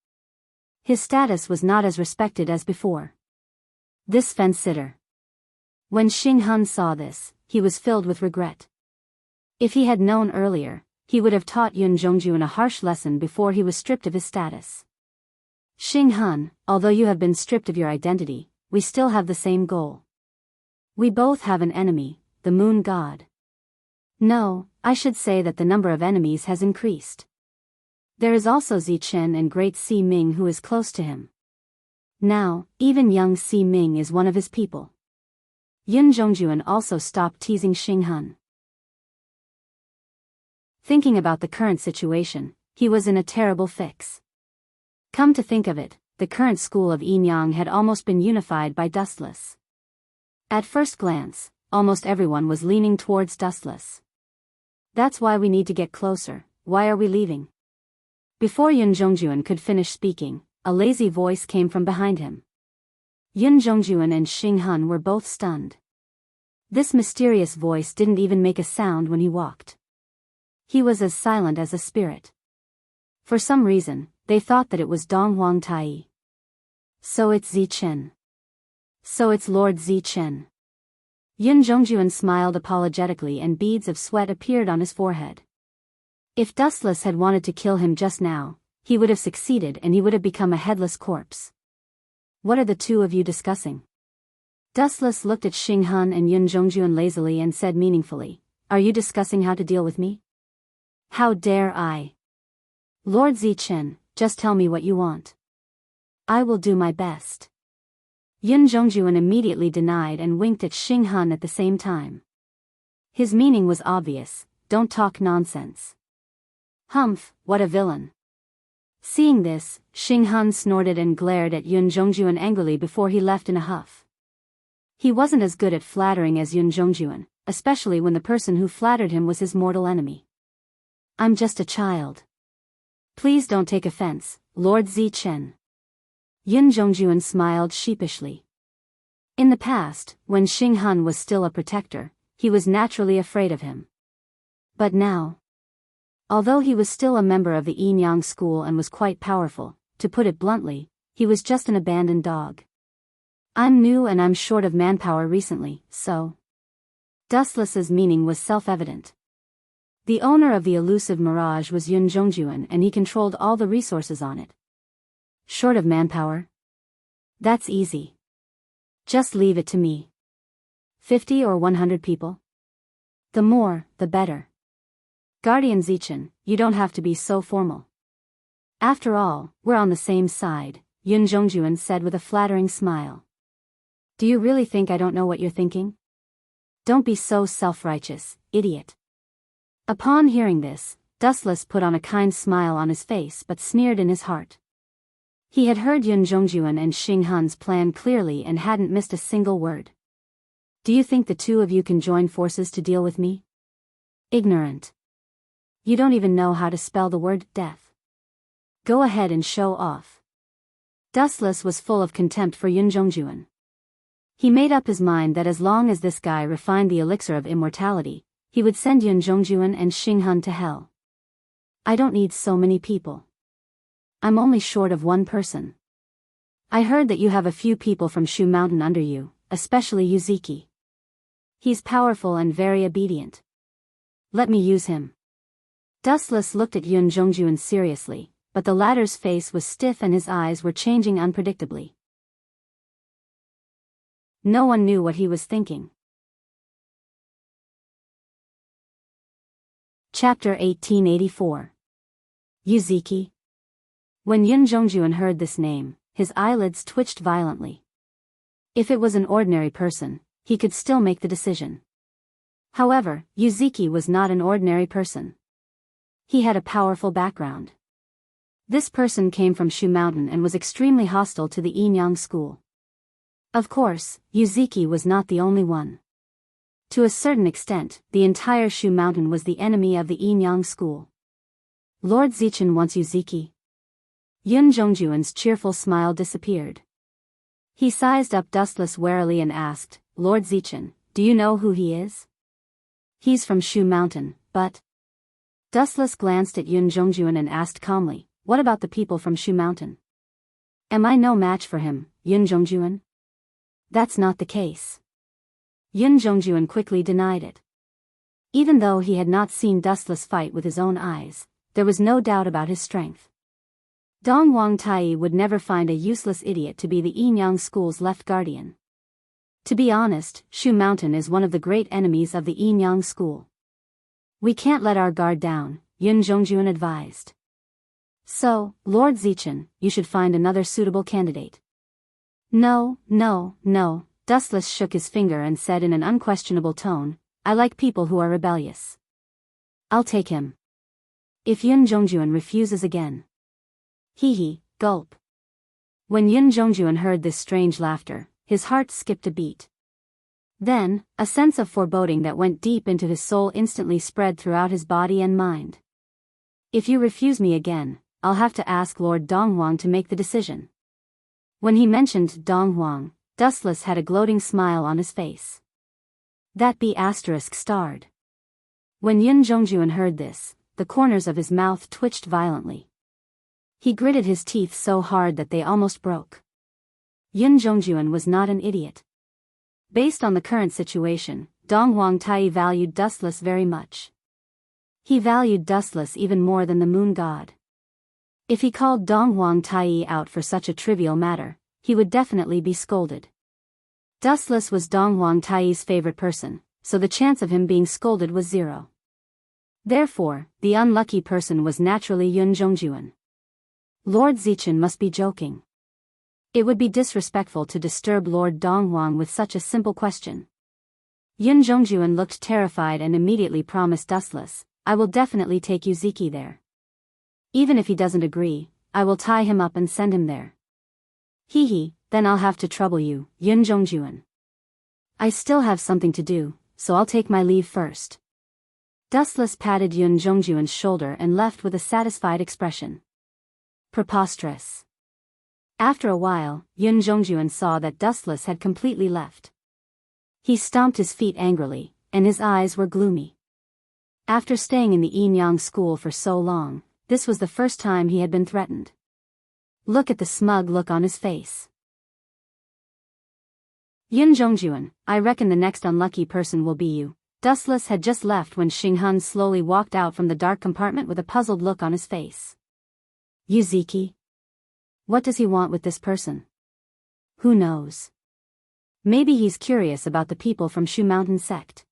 His status was not as respected as before. This fence-sitter. When Xing Hun saw this, he was filled with regret. If he had known earlier, he would have taught Yun Zhongjuan a harsh lesson before he was stripped of his status. Xing Hun, although you have been stripped of your identity, we still have the same goal. We both have an enemy, the moon god. No, I should say that the number of enemies has increased. There is also Zichen and Great Si Ming who is close to him. Now, even young Si Ming is one of his people. Yun Zhongjuan also stopped teasing Xing Hun. Thinking about the current situation, he was in a terrible fix. Come to think of it, the current school of Yin Yang had almost been unified by Dustless. At first glance, almost everyone was leaning towards Dustless. That's why we need to get closer. Why are we leaving? Before Yun Zhongjuan could finish speaking, a lazy voice came from behind him. Yun Zhongjuan and Xing Hun were both stunned. This mysterious voice didn't even make a sound when he walked. He was as silent as a spirit. For some reason, they thought that it was Dong Wang Tai. So it's Zichen. So it's Lord Zichen. Yun Zhongjuan smiled apologetically and beads of sweat appeared on his forehead. If Dustless had wanted to kill him just now, he would have succeeded and he would have become a headless corpse. What are the two of you discussing? Dustless looked at Xing Hun and Yun Zhongjuan lazily and said meaningfully, are you discussing how to deal with me? How dare I? Lord Zichen, just tell me what you want. I will do my best. Yun Zhongjuan immediately denied and winked at Xing Hun at the same time. His meaning was obvious, don't talk nonsense. Humph, what a villain. Seeing this, Xing Hun snorted and glared at Yun Zhongjuan angrily before he left in a huff. He wasn't as good at flattering as Yun Zhongjuan, especially when the person who flattered him was his mortal enemy. I'm just a child. Please don't take offense, Lord Zichen. Yun Zhongjuan smiled sheepishly. In the past, when Xing Hun was still a protector, he was naturally afraid of him. But now, although he was still a member of the Yin Yang school and was quite powerful, to put it bluntly, he was just an abandoned dog. I'm new and I'm short of manpower recently, so. Dustless's meaning was self-evident. The owner of the elusive mirage was Yun Zhongjuan and he controlled all the resources on it. Short of manpower? That's easy. Just leave it to me. 50 or 100 people? The more, the better. Guardian Zichen, you don't have to be so formal. After all, we're on the same side, Yun Zhongjuan said with a flattering smile. Do you really think I don't know what you're thinking? Don't be so self-righteous, idiot. Upon hearing this, Dustless put on a kind smile on his face but sneered in his heart. He had heard Yun Zhongjuan and Xing Hun's plan clearly and hadn't missed a single word. Do you think the two of you can join forces to deal with me? Ignorant. You don't even know how to spell the word death. Go ahead and show off. Dustless was full of contempt for Yun Zhongjuan. He made up his mind that as long as this guy refined the elixir of immortality, he would send Yun Zhongjuan and Xing Hun to hell. I don't need so many people. I'm only short of one person. I heard that you have a few people from Shu Mountain under you, especially Yuziki. He's powerful and very obedient. Let me use him. Dustless looked at Yun Zhongjuan seriously, but the latter's face was stiff and his eyes were changing unpredictably. No one knew what he was thinking. Chapter 1884. Yuziki. When Yun Zhongjuan heard this name, his eyelids twitched violently. If it was an ordinary person, he could still make the decision. However, Yuziki was not an ordinary person. He had a powerful background. This person came from Shu Mountain and was extremely hostile to the Yinyang school. Of course, Yuziki was not the only one. To a certain extent, the entire Shu Mountain was the enemy of the Yinyang school. Lord Zichen wants Yuziki. Yun Zhongjuan's cheerful smile disappeared. He sized up Dustless warily and asked, Lord Zichen, do you know who he is? He's from Shu Mountain, but... Dustless glanced at Yun Zhongjuan and asked calmly, what about the people from Shu Mountain? Am I no match for him, Yun Zhongjuan? That's not the case. Yun Zhongjuan quickly denied it. Even though he had not seen Dustless fight with his own eyes, there was no doubt about his strength. Dong Wang Tai would never find a useless idiot to be the Yinyang school's left guardian. To be honest, Shu Mountain is one of the great enemies of the Yinyang school. We can't let our guard down, Yun Zhongjuan advised. So, Lord Zichen, you should find another suitable candidate. No, Dustless shook his finger and said in an unquestionable tone, I like people who are rebellious. I'll take him. If Yun Zhongjuan refuses again. Hee, gulp. When Yun Zhongjuan heard this strange laughter, his heart skipped a beat. Then, a sense of foreboding that went deep into his soul instantly spread throughout his body and mind. If you refuse me again, I'll have to ask Lord Donghuang to make the decision. When he mentioned Donghuang, Dustless had a gloating smile on his face. That be asterisk starred. When Yun Zhongjuan heard this, the corners of his mouth twitched violently. He gritted his teeth so hard that they almost broke. Yun Zhongjuan was not an idiot. Based on the current situation, Donghuang Tai valued Dustless very much. He valued Dustless even more than the moon god. If he called Donghuang Tai out for such a trivial matter, he would definitely be scolded. Dustless was Donghuang Tai's favorite person, so the chance of him being scolded was zero. Therefore, the unlucky person was naturally Yun Zhongjuan. Lord Zichen must be joking. It would be disrespectful to disturb Lord Donghuang with such a simple question. Yun Zhongjuan looked terrified and immediately promised Dustless, I will definitely take Yuziki there. Even if he doesn't agree, I will tie him up and send him there. Hee, then I'll have to trouble you, Yun Zhongjuan. I still have something to do, so I'll take my leave first. Dustless patted Yun Zhongjuan's shoulder and left with a satisfied expression. Preposterous. After a while, Yun Zhongjuan saw that Dustless had completely left. He stomped his feet angrily, and his eyes were gloomy. After staying in the Yinyang school for so long, this was the first time he had been threatened. Look at the smug look on his face. Yun Zhongjuan, I reckon the next unlucky person will be you. Dustless had just left when Xinghan slowly walked out from the dark compartment with a puzzled look on his face. Yuziki? What does he want with this person? Who knows? Maybe he's curious about the people from Shu Mountain sect.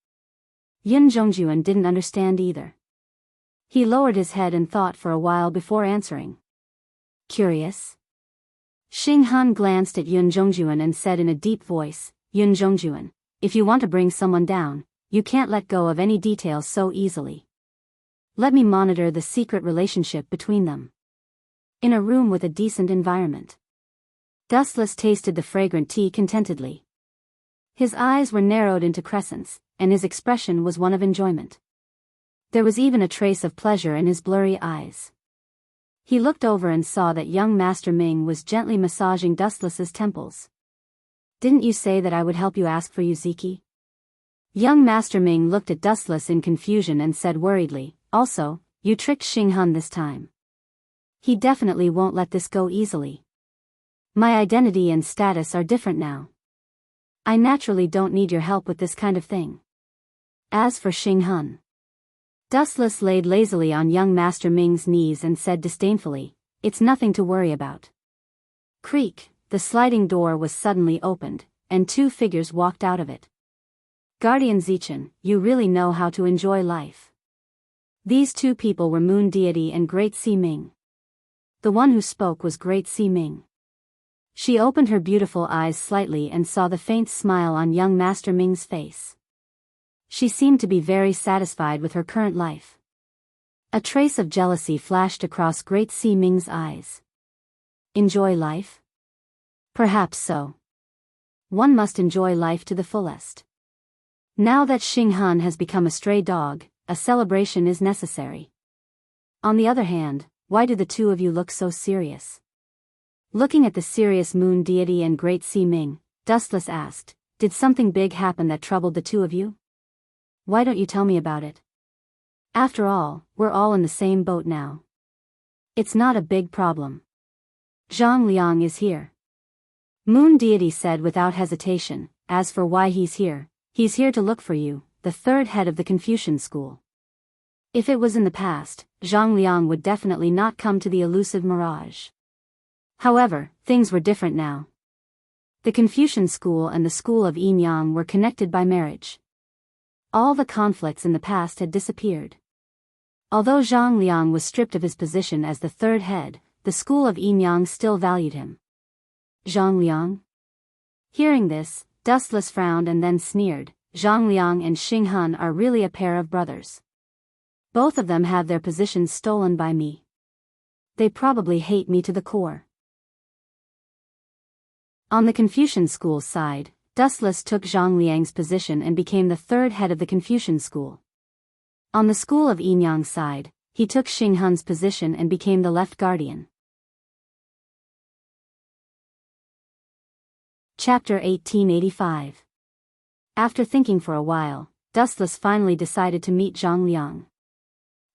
Yun Zhongjuan didn't understand either. He lowered his head and thought for a while before answering. Curious? Xinghan glanced at Yun Zhongjuan and said in a deep voice, Yun Zhongjuan, if you want to bring someone down, you can't let go of any details so easily. Let me monitor the secret relationship between them. In a room with a decent environment. Dustless tasted the fragrant tea contentedly. His eyes were narrowed into crescents, and his expression was one of enjoyment. There was even a trace of pleasure in his blurry eyes. He looked over and saw that young Master Ming was gently massaging Dustless's temples. Didn't you say that I would help you ask for Yuziki? Young Master Ming looked at Dustless in confusion and said worriedly, also, you tricked Xinghan this time. He definitely won't let this go easily. My identity and status are different now. I naturally don't need your help with this kind of thing. As for Xinghan. Dustless laid lazily on young Master Ming's knees and said disdainfully, it's nothing to worry about. Creak, the sliding door was suddenly opened, and two figures walked out of it. Guardian Zichen, you really know how to enjoy life. These two people were Moon Deity and Great Sea Ming. The one who spoke was Great Sea Ming. She opened her beautiful eyes slightly and saw the faint smile on young Master Ming's face. She seemed to be very satisfied with her current life. A trace of jealousy flashed across Great Sea Ming's eyes. Enjoy life? Perhaps so. One must enjoy life to the fullest. Now that Xinghan has become a stray dog, a celebration is necessary. On the other hand, why do the two of you look so serious? Looking at the serious Moon Deity and Great Sea Ming, Dustless asked, did something big happen that troubled the two of you? Why don't you tell me about it? After all, we're all in the same boat now. It's not a big problem. Zhang Liang is here. Moon Deity said without hesitation, as for why he's here to look for you, the third head of the Confucian school. If it was in the past, Zhang Liang would definitely not come to the elusive mirage. However, things were different now. The Confucian school and the school of Yin Yang were connected by marriage. All the conflicts in the past had disappeared. Although Zhang Liang was stripped of his position as the third head, the school of Yin Yang still valued him. Zhang Liang? Hearing this, Dustless frowned and then sneered, Zhang Liang and Xinghan are really a pair of brothers. Both of them have their positions stolen by me. They probably hate me to the core. On the Confucian school's side, Dustless took Zhang Liang's position and became the third head of the Confucian school. On the school of Yin Yang's side, he took Xinghan's position and became the left guardian. Chapter 1885. After thinking for a while, Dustless finally decided to meet Zhang Liang.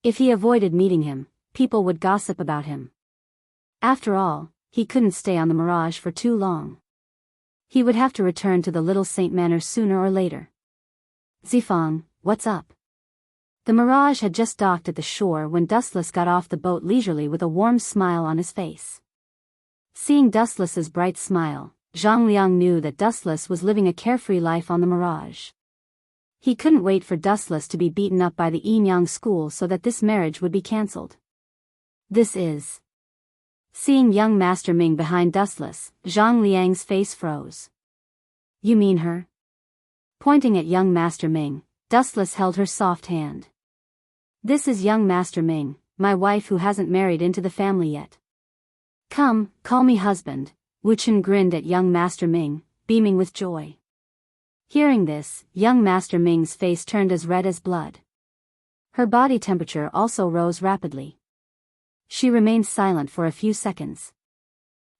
If he avoided meeting him, people would gossip about him. After all, he couldn't stay on the Mirage for too long. He would have to return to the Little Saint Manor sooner or later. Zifang, what's up? The Mirage had just docked at the shore when Dustless got off the boat leisurely with a warm smile on his face. Seeing Dustless's bright smile, Zhang Liang knew that Dustless was living a carefree life on the Mirage. He couldn't wait for Dustless to be beaten up by the Yin Yang school so that this marriage would be cancelled. This is... Seeing young Master Ming behind Dustless, Zhang Liang's face froze. You mean her? Pointing at young Master Ming, Dustless held her soft hand. This is young Master Ming, my wife who hasn't married into the family yet. Come, call me husband, Wu Chen grinned at young Master Ming, beaming with joy. Hearing this, young Master Ming's face turned as red as blood. Her body temperature also rose rapidly. She remained silent for a few seconds.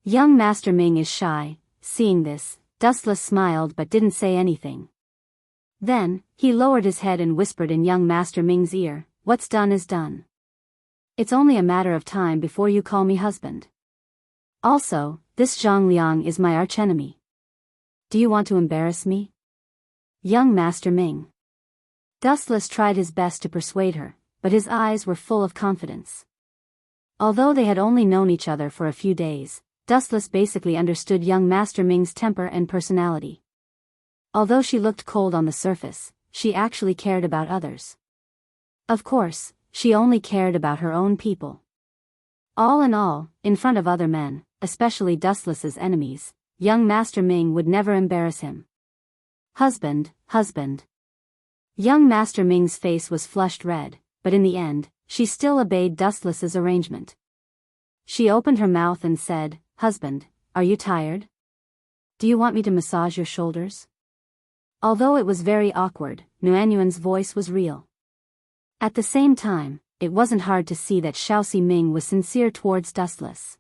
Young Master Ming is shy. Seeing this, Dustless smiled but didn't say anything. Then, he lowered his head and whispered in young Master Ming's ear, what's done is done. It's only a matter of time before you call me husband. Also, this Zhang Liang is my archenemy. Do you want to embarrass me? Young Master Ming. Dustless tried his best to persuade her, but his eyes were full of confidence. Although they had only known each other for a few days, Dustless basically understood young Master Ming's temper and personality. Although she looked cold on the surface, she actually cared about others. Of course, she only cared about her own people. All in all, in front of other men, especially Dustless's enemies, young Master Ming would never embarrass him. Husband, husband. Young Master Ming's face was flushed red, but in the end, she still obeyed Dustless's arrangement. She opened her mouth and said, "Husband, are you tired? Do you want me to massage your shoulders?" Although it was very awkward, Nuanyuan's voice was real. At the same time, it wasn't hard to see that Xiaoxi Ming was sincere towards Dustless.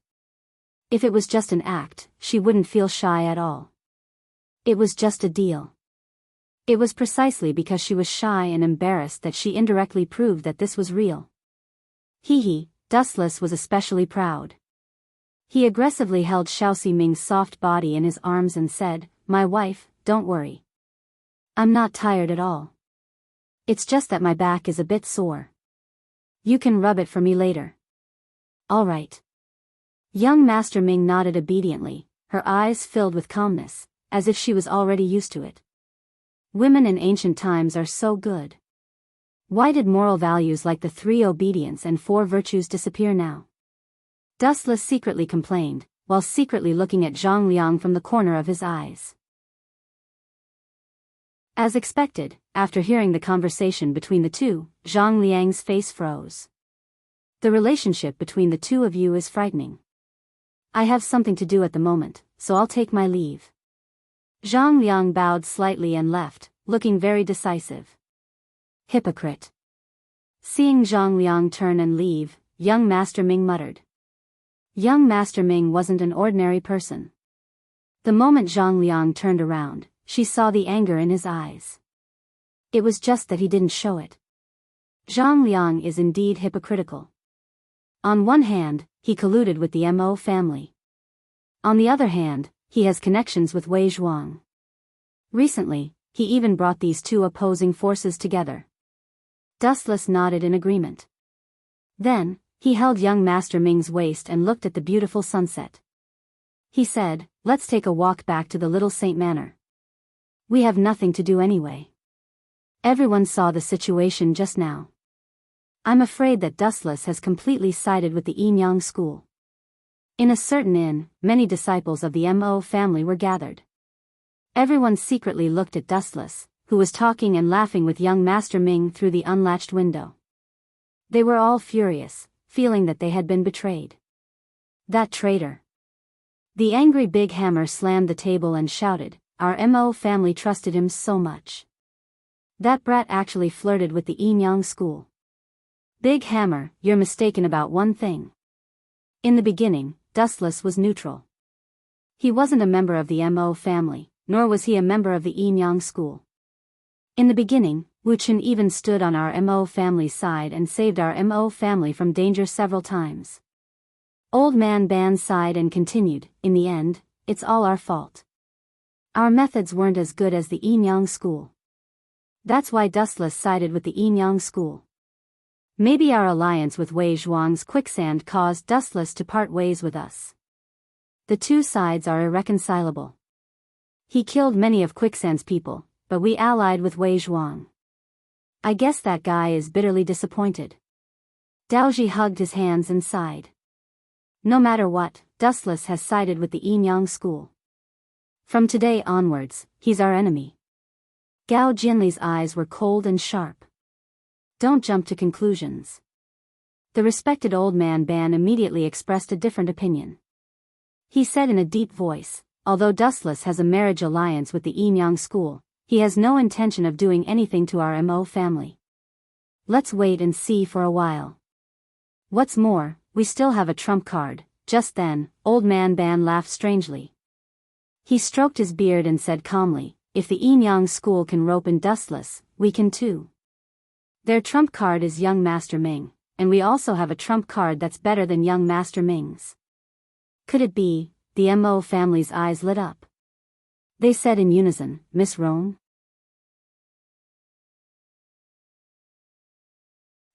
If it was just an act, she wouldn't feel shy at all. It was just a deal. It was precisely because she was shy and embarrassed that she indirectly proved that this was real. Hee, Dustless was especially proud. He aggressively held Xiaoxi Ming's soft body in his arms and said, "My wife, don't worry. I'm not tired at all. It's just that my back is a bit sore. You can rub it for me later." "All right." Young Master Ming nodded obediently, her eyes filled with calmness, as if she was already used to it. Women in ancient times are so good. Why did moral values like the 3 obedience and 4 virtues disappear now? Dustless secretly complained, while secretly looking at Zhang Liang from the corner of his eyes. As expected, after hearing the conversation between the two, Zhang Liang's face froze. The relationship between the two of you is frightening. I have something to do at the moment, so I'll take my leave. Zhang Liang bowed slightly and left, looking very decisive. Hypocrite. Seeing Zhang Liang turn and leave, young Master Ming muttered. Young Master Ming wasn't an ordinary person. The moment Zhang Liang turned around, she saw the anger in his eyes. It was just that he didn't show it. Zhang Liang is indeed hypocritical. On one hand, he colluded with the Mo family. On the other hand, he has connections with Wei Zhuang. Recently, he even brought these two opposing forces together. Dustless nodded in agreement. Then, he held young Master Ming's waist and looked at the beautiful sunset. He said, "Let's take a walk back to the Little Saint Manor. We have nothing to do anyway." Everyone saw the situation just now. I'm afraid that Dustless has completely sided with the Yinyang school. In a certain inn, many disciples of the Mo family were gathered. Everyone secretly looked at Dustless, who was talking and laughing with young Master Ming through the unlatched window. They were all furious, feeling that they had been betrayed. That traitor. The angry Big Hammer slammed the table and shouted, "Our Mo family trusted him so much. That brat actually flirted with the Yinyang school. Big Hammer, you're mistaken about one thing." In the beginning, Dustless was neutral. He wasn't a member of the Mo family, nor was he a member of the Yinyang school. In the beginning, Wu Chen even stood on our Mo family's side and saved our Mo family from danger several times. Old Man Ban sighed and continued, "In the end, it's all our fault. Our methods weren't as good as the Yinyang school. That's why Dustless sided with the Yinyang school. Maybe our alliance with Wei Zhuang's quicksand caused Dustless to part ways with us. The two sides are irreconcilable. He killed many of Quicksand's people, but we allied with Wei Zhuang. I guess that guy is bitterly disappointed." Daoji hugged his hands and sighed. No matter what, Dustless has sided with the Yinyang school. From today onwards, he's our enemy. Gao Jinli's eyes were cold and sharp. Don't jump to conclusions. The respected old man Ban immediately expressed a different opinion. He said in a deep voice, "Although Dustless has a marriage alliance with the Yinyang school, he has no intention of doing anything to our Mo family. Let's wait and see for a while. What's more, we still have a trump card." Just then, old man Ban laughed strangely. He stroked his beard and said calmly, "If the Yinyang school can rope in Dustless, we can too. Their trump card is young Master Ming, and we also have a trump card that's better than young Master Ming's." Could it be? The Mo family's eyes lit up. they said in unison, Miss Roan.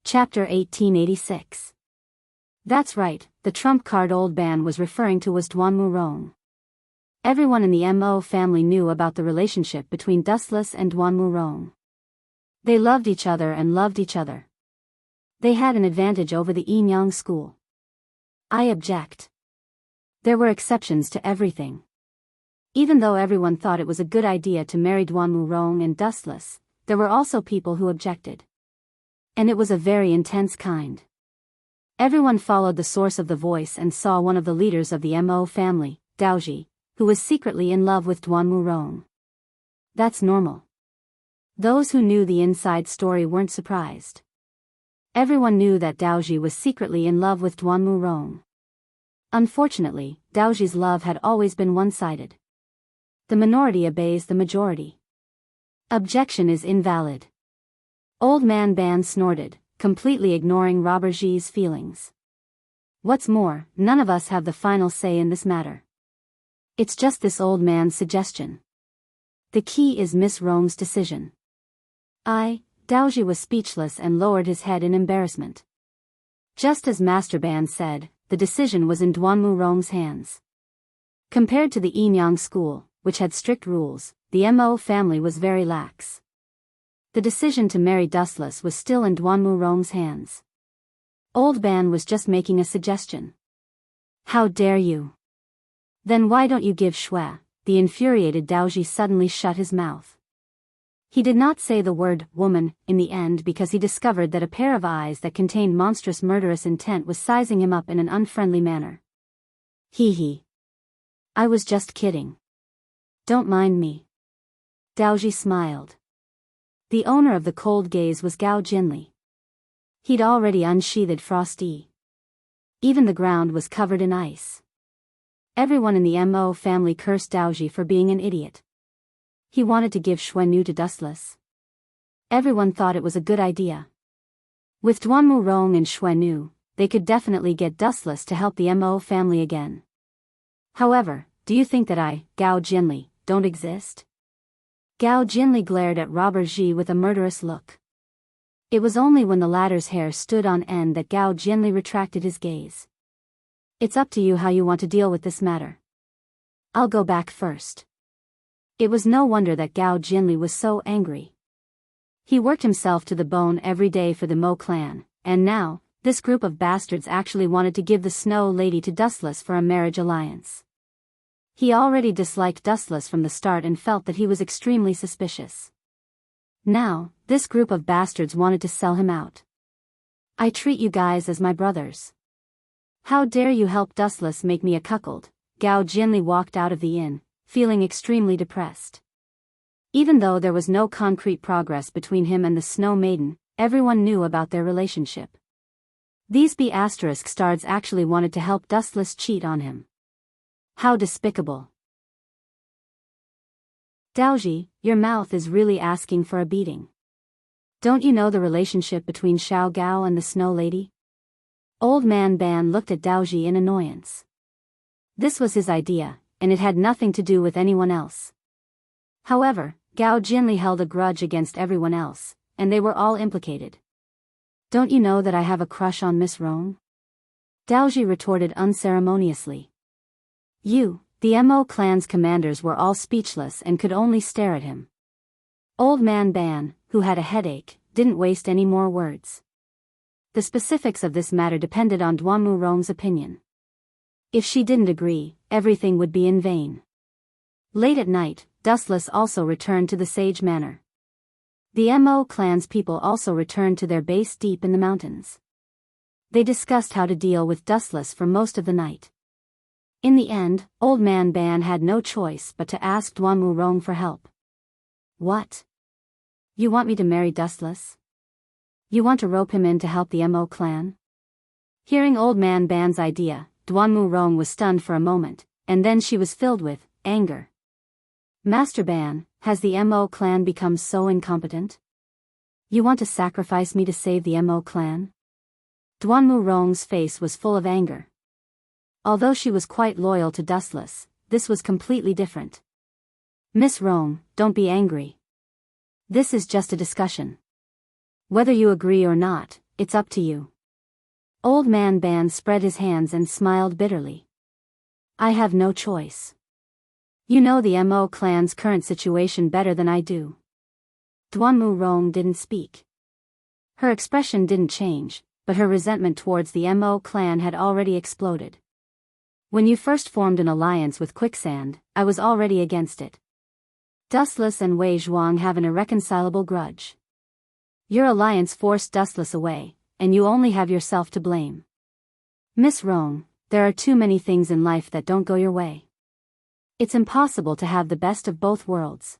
Chapter 1886. That's right, the trump card old man was referring to was Duanmu Rong. Everyone in the Mo family knew about the relationship between Dustless and Duanmu Rong. They loved each other and loved each other. They had an advantage over the Enyang school. I object. There were exceptions to everything. Even though everyone thought it was a good idea to marry Duanmu Rong and Dustless, there were also people who objected. And it was a very intense kind. Everyone followed the source of the voice and saw one of the leaders of the Mo family, Daoji, who was secretly in love with Duanmu Rong. That's normal. Those who knew the inside story weren't surprised. Everyone knew that Daoji was secretly in love with Duanmu Rong. Unfortunately, Daoji's love had always been one-sided. The minority obeys the majority. Objection is invalid. Old man Ban snorted, completely ignoring Robber Ji's feelings. What's more, none of us have the final say in this matter. It's just this old man's suggestion. The key is Miss Rong's decision. Daoji was speechless and lowered his head in embarrassment. Just as Master Ban said, the decision was in Duanmu Rong's hands. Compared to the Enyang school, which had strict rules, the Mo family was very lax. The decision to marry Dustless was still in Duanmu Rong's hands. Old Ban was just making a suggestion. How dare you? Then why don't you give Shui? The infuriated Daoji suddenly shut his mouth. He did not say the word woman in the end because he discovered that a pair of eyes that contained monstrous murderous intent was sizing him up in an unfriendly manner. Hee. I was just kidding. Don't mind me. Daoji smiled. The owner of the cold gaze was Gao Jinli. He'd already unsheathed Frosty. Even the ground was covered in ice. Everyone in the Mo family cursed Daoji for being an idiot. He wanted to give Xuanyu to Dustless. Everyone thought it was a good idea. With Duanmu Rong and Xuanyu, they could definitely get Dustless to help the Mo family again. However, do you think that I, Gao Jinli, don't exist? Gao Jinli glared at Robber Ji with a murderous look. It was only when the latter's hair stood on end that Gao Jinli retracted his gaze. It's up to you how you want to deal with this matter. I'll go back first. It was no wonder that Gao Jinli was so angry. He worked himself to the bone every day for the Mo clan, and now, this group of bastards actually wanted to give the Snow Lady to Dustless for a marriage alliance. He already disliked Dustless from the start and felt that he was extremely suspicious. Now, this group of bastards wanted to sell him out. I treat you guys as my brothers. How dare you help Dustless make me a cuckold? Gao Jinli walked out of the inn, feeling extremely depressed. Even though there was no concrete progress between him and the Snow Maiden, everyone knew about their relationship. These B***stards actually wanted to help Dustless cheat on him. How despicable. Daoji, your mouth is really asking for a beating. Don't you know the relationship between Xiao Gao and the Snow Lady? Old man Ban looked at Daoji in annoyance. This was his idea, and it had nothing to do with anyone else. However, Gao Jinli held a grudge against everyone else, and they were all implicated. Don't you know that I have a crush on Miss Rong? Daoji retorted unceremoniously. The Mo clan's commanders were all speechless and could only stare at him. Old man Ban, who had a headache, didn't waste any more words. The specifics of this matter depended on Duanmu Rong's opinion. If she didn't agree, everything would be in vain. Late at night, Dustless also returned to the Sage Manor. The Mo clan's people also returned to their base deep in the mountains. They discussed how to deal with Dustless for most of the night. In the end, Old Man Ban had no choice but to ask Duanmu Rong for help. What? You want me to marry Dustless? You want to rope him in to help the Mo clan? Hearing Old Man Ban's idea, Duanmu Rong was stunned for a moment, and then she was filled with anger. Master Ban, has the Mo clan become so incompetent? You want to sacrifice me to save the Mo clan? Duanmu Rong's face was full of anger. Although she was quite loyal to Dustless, this was completely different. Miss Rome, don't be angry. This is just a discussion. Whether you agree or not, it's up to you. Old Man Ban spread his hands and smiled bitterly. I have no choice. You know the Mo clan's current situation better than I do. Duanmu Rong didn't speak. Her expression didn't change, but her resentment towards the Mo clan had already exploded. When you first formed an alliance with Quicksand, I was already against it. Dustless and Wei Zhuang have an irreconcilable grudge. Your alliance forced Dustless away, and you only have yourself to blame. Miss Rong, there are too many things in life that don't go your way. It's impossible to have the best of both worlds.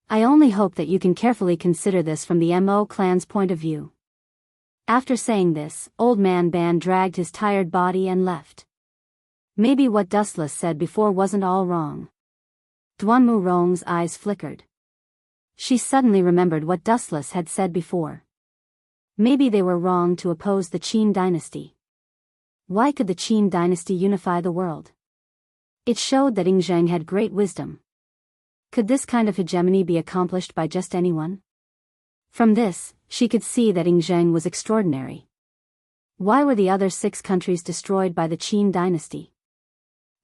I only hope that you can carefully consider this from the Mo clan's point of view. After saying this, Old Man Ban dragged his tired body and left. Maybe what Dustless said before wasn't all wrong. Duanmu Rong's eyes flickered. She suddenly remembered what Dustless had said before. Maybe they were wrong to oppose the Qin dynasty. Why could the Qin dynasty unify the world? It showed that Yingzheng had great wisdom. Could this kind of hegemony be accomplished by just anyone? From this, she could see that Yingzheng was extraordinary. Why were the other 6 countries destroyed by the Qin dynasty?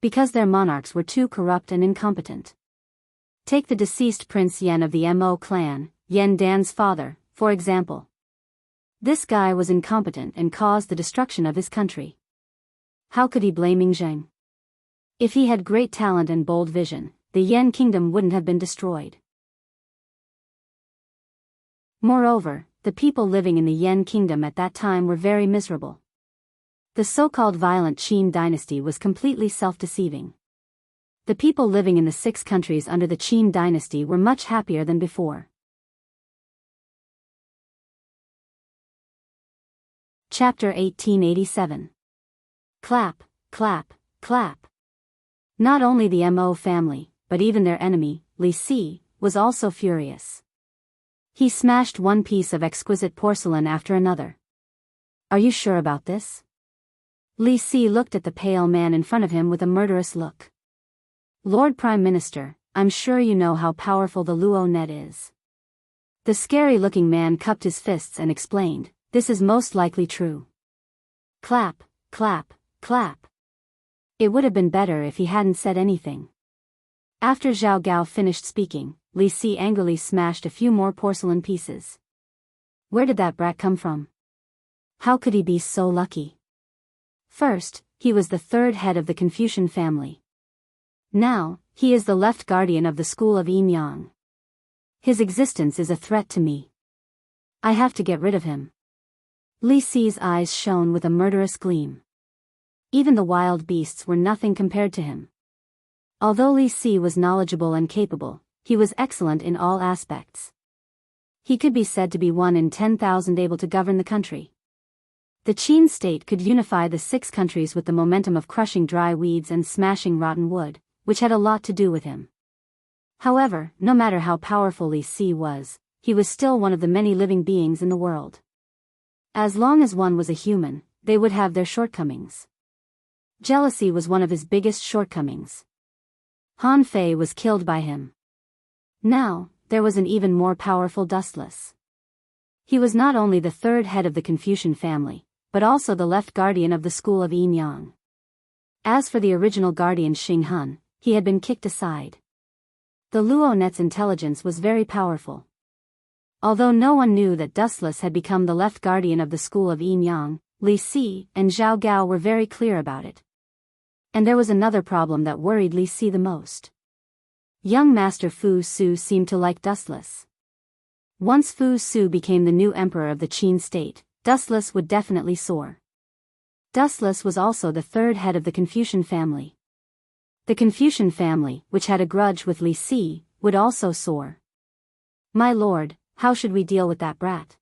Because their monarchs were too corrupt and incompetent. Take the deceased Prince Yan of the Mo clan, Yan Dan's father, for example. This guy was incompetent and caused the destruction of his country. How could he blame Yingzheng? If he had great talent and bold vision, the Yan kingdom wouldn't have been destroyed. Moreover, the people living in the Yan kingdom at that time were very miserable. The so-called violent Qin dynasty was completely self-deceiving. The people living in the 6 countries under the Qin dynasty were much happier than before. Chapter 1887. Clap, clap, clap. Not only the Mo family, but even their enemy, Li Si, was also furious. He smashed one piece of exquisite porcelain after another. Are you sure about this? Li Si looked at the pale man in front of him with a murderous look. Lord Prime Minister, I'm sure you know how powerful the Luo net is. The scary-looking man cupped his fists and explained, this is most likely true. Clap, clap, clap. It would have been better if he hadn't said anything. After Zhao Gao finished speaking, Li Si angrily smashed a few more porcelain pieces. Where did that brat come from? How could he be so lucky? First, he was the 3rd head of the Confucian family. Now, he is the left guardian of the school of Yin Yang. His existence is a threat to me. I have to get rid of him. Li Si's eyes shone with a murderous gleam. Even the wild beasts were nothing compared to him. Although Li Si was knowledgeable and capable, he was excellent in all aspects. He could be said to be 1 in 10,000 able to govern the country. The Qin state could unify the 6 countries with the momentum of crushing dry weeds and smashing rotten wood, which had a lot to do with him. However, no matter how powerful Li Si was, he was still one of the many living beings in the world. As long as one was a human, they would have their shortcomings. Jealousy was one of his biggest shortcomings. Han Fei was killed by him. Now, there was an even more powerful Dustless. He was not only the 3rd head of the Confucian family, but also the left guardian of the school of Yin Yang. As for the original guardian Xing Hun, he had been kicked aside. The Luo net's intelligence was very powerful. Although no one knew that Dustless had become the left guardian of the school of Yin Yang, Li Si and Zhao Gao were very clear about it. And there was another problem that worried Li Si the most. Young Master Fu Su seemed to like Dustless. Once Fu Su became the new emperor of the Qin state, Dustless would definitely soar. Dustless was also the 3rd head of the Confucian family. The Confucian family, which had a grudge with Li Si, would also soar. My lord, how should we deal with that brat?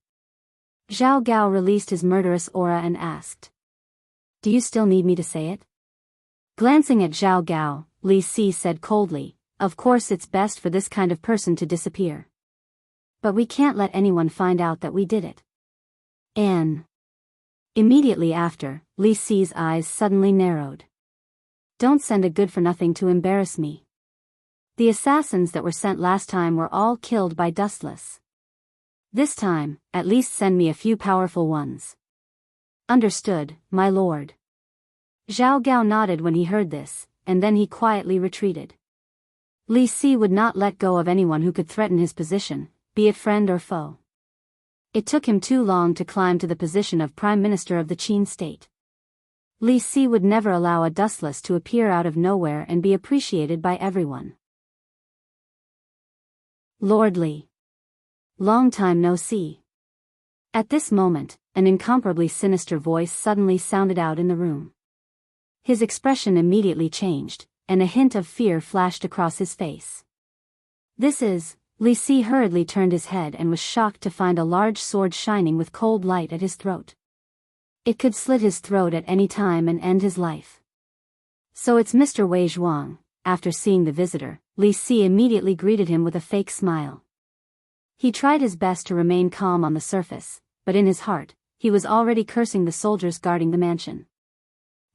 Zhao Gao released his murderous aura and asked. Do you still need me to say it? Glancing at Zhao Gao, Li Si said coldly, of course it's best for this kind of person to disappear. But we can't let anyone find out that we did it. Immediately after, Li Si's eyes suddenly narrowed. Don't send a good-for-nothing to embarrass me. The assassins that were sent last time were all killed by Dustless. This time, at least send me a few powerful ones. Understood, my lord. Zhao Gao nodded when he heard this, and then he quietly retreated. Li Si would not let go of anyone who could threaten his position, be it friend or foe. It took him too long to climb to the position of Prime Minister of the Qin state. Li Si would never allow a Dustless to appear out of nowhere and be appreciated by everyone. Lord Li. Long time no see. At this moment, an incomparably sinister voice suddenly sounded out in the room. His expression immediately changed, and a hint of fear flashed across his face. This is... Li Si hurriedly turned his head and was shocked to find a large sword shining with cold light at his throat. It could slit his throat at any time and end his life. So it's Mr. Wei Zhuang. After seeing the visitor, Li Si immediately greeted him with a fake smile. He tried his best to remain calm on the surface, but in his heart, he was already cursing the soldiers guarding the mansion.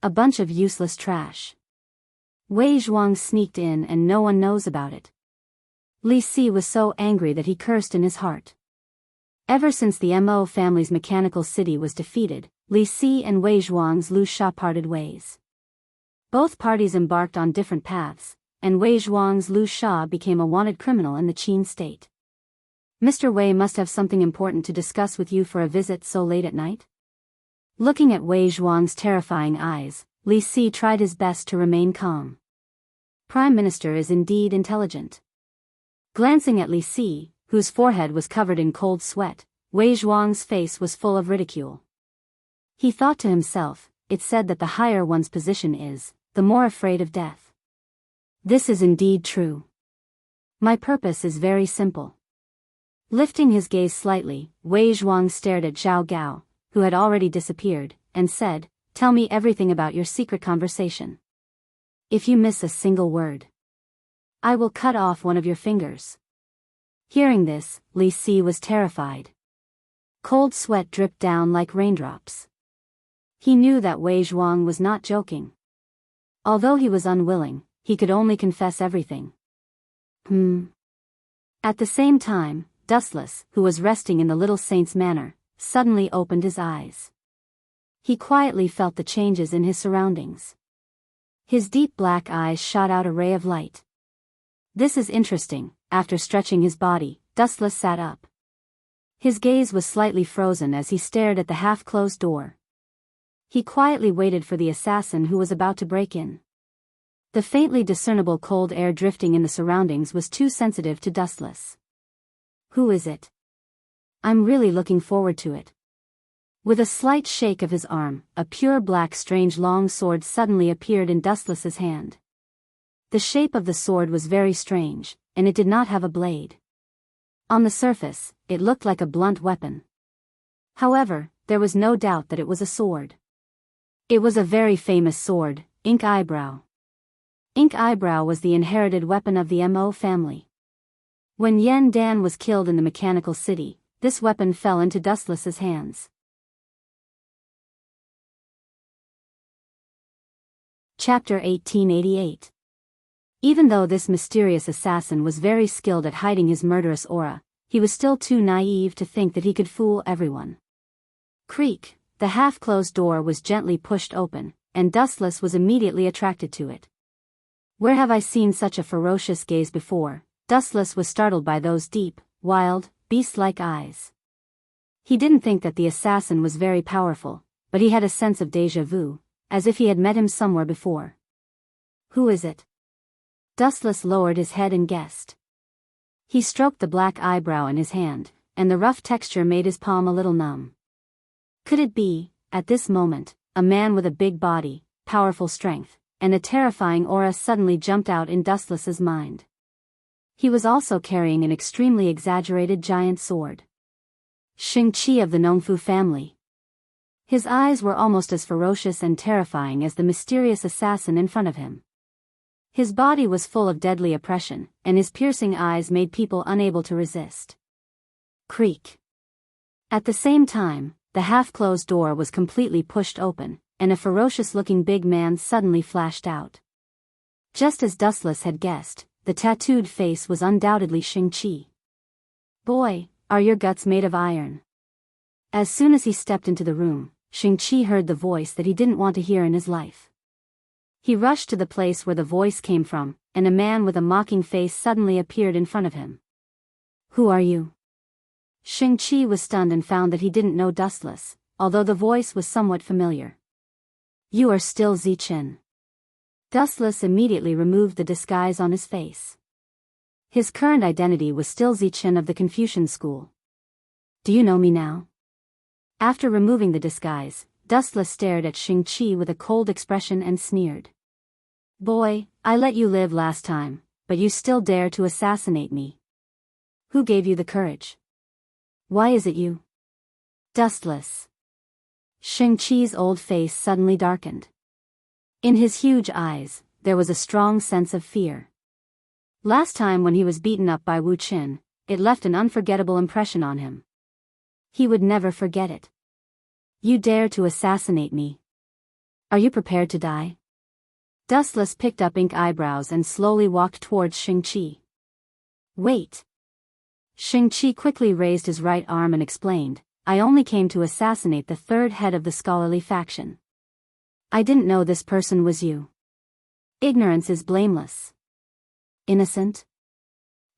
A bunch of useless trash. Wei Zhuang sneaked in and no one knows about it. Li Si was so angry that he cursed in his heart. Ever since the Mo family's mechanical city was defeated, Li Si and Wei Zhuang's Lu Sha parted ways. Both parties embarked on different paths, and Wei Zhuang's Lu Sha became a wanted criminal in the Qin state. Mr. Wei must have something important to discuss with you for a visit so late at night? Looking at Wei Zhuang's terrifying eyes, Li Si tried his best to remain calm. Prime Minister is indeed intelligent. Glancing at Li Si, whose forehead was covered in cold sweat, Wei Zhuang's face was full of ridicule. He thought to himself, it's said that the higher one's position is, the more afraid of death. This is indeed true. My purpose is very simple. Lifting his gaze slightly, Wei Zhuang stared at Zhao Gao, who had already disappeared, and said, tell me everything about your secret conversation. If you miss a single word, I will cut off one of your fingers. Hearing this, Li Si was terrified. Cold sweat dripped down like raindrops. He knew that Wei Zhuang was not joking. Although he was unwilling, he could only confess everything. At the same time, Dustless, who was resting in the little saint's manor, suddenly opened his eyes. He quietly felt the changes in his surroundings. His deep black eyes shot out a ray of light. This is interesting. After stretching his body, Dustless sat up. His gaze was slightly frozen as he stared at the half-closed door. He quietly waited for the assassin who was about to break in. The faintly discernible cold air drifting in the surroundings was too sensitive to Dustless. Who is it? I'm really looking forward to it. With a slight shake of his arm, a pure black strange long sword suddenly appeared in Dustless's hand. The shape of the sword was very strange, and it did not have a blade. On the surface, it looked like a blunt weapon. However, there was no doubt that it was a sword. It was a very famous sword, Ink Eyebrow. Ink Eyebrow was the inherited weapon of the Mo family. When Yen Dan was killed in the mechanical city, this weapon fell into Dustless's hands. Chapter 1888. Even though this mysterious assassin was very skilled at hiding his murderous aura, he was still too naive to think that he could fool everyone. Creak, the half-closed door was gently pushed open, and Dustless was immediately attracted to it. Where have I seen such a ferocious gaze before? Dustless was startled by those deep, wild, beast-like eyes. He didn't think that the assassin was very powerful, but he had a sense of déjà vu, as if he had met him somewhere before. Who is it? Dustless lowered his head and guessed. He stroked the black eyebrow in his hand, and the rough texture made his palm a little numb. Could it be, at this moment, a man with a big body, powerful strength, and a terrifying aura suddenly jumped out in Dustless's mind. He was also carrying an extremely exaggerated giant sword. Xing-Chi of the Nongfu family. His eyes were almost as ferocious and terrifying as the mysterious assassin in front of him. His body was full of deadly oppression, and his piercing eyes made people unable to resist. Creak. At the same time, the half-closed door was completely pushed open, and a ferocious-looking big man suddenly flashed out. Just as Dustless had guessed, the tattooed face was undoubtedly Shang-Chi. Boy, are your guts made of iron. As soon as he stepped into the room, Shang-Chi heard the voice that he didn't want to hear in his life. He rushed to the place where the voice came from, and a man with a mocking face suddenly appeared in front of him. Who are you? Shang-Chi was stunned and found that he didn't know Dustless, although the voice was somewhat familiar. You are still Zichen. Dustless immediately removed the disguise on his face. His current identity was still Zichen of the Confucian school. Do you know me now? After removing the disguise, Dustless stared at Shang-Chi with a cold expression and sneered. Boy, I let you live last time, but you still dare to assassinate me. Who gave you the courage? Why is it you? Dustless. Shang-Chi's old face suddenly darkened. In his huge eyes, there was a strong sense of fear. Last time when he was beaten up by Wu Qin, it left an unforgettable impression on him. He would never forget it. You dare to assassinate me. Are you prepared to die? Dustless picked up ink eyebrows and slowly walked towards Shang-Chi. Wait. Shang-Chi quickly raised his right arm and explained, I only came to assassinate the third head of the scholarly faction. I didn't know this person was you. Ignorance is blameless. Innocent?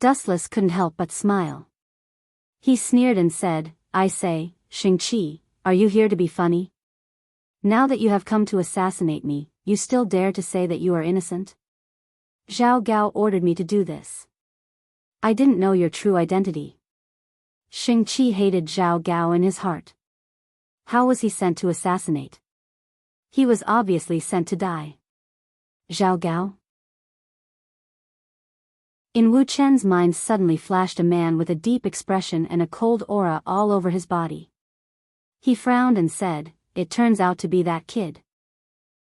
Dustless couldn't help but smile. He sneered and said, I say, Shang-Chi, are you here to be funny? Now that you have come to assassinate me, you still dare to say that you are innocent? Zhao Gao ordered me to do this. I didn't know your true identity. Shang-Chi hated Zhao Gao in his heart. How was he sent to assassinate? He was obviously sent to die. Zhao Gao? In Wu Chen's mind suddenly flashed a man with a deep expression and a cold aura all over his body. He frowned and said, it turns out to be that kid.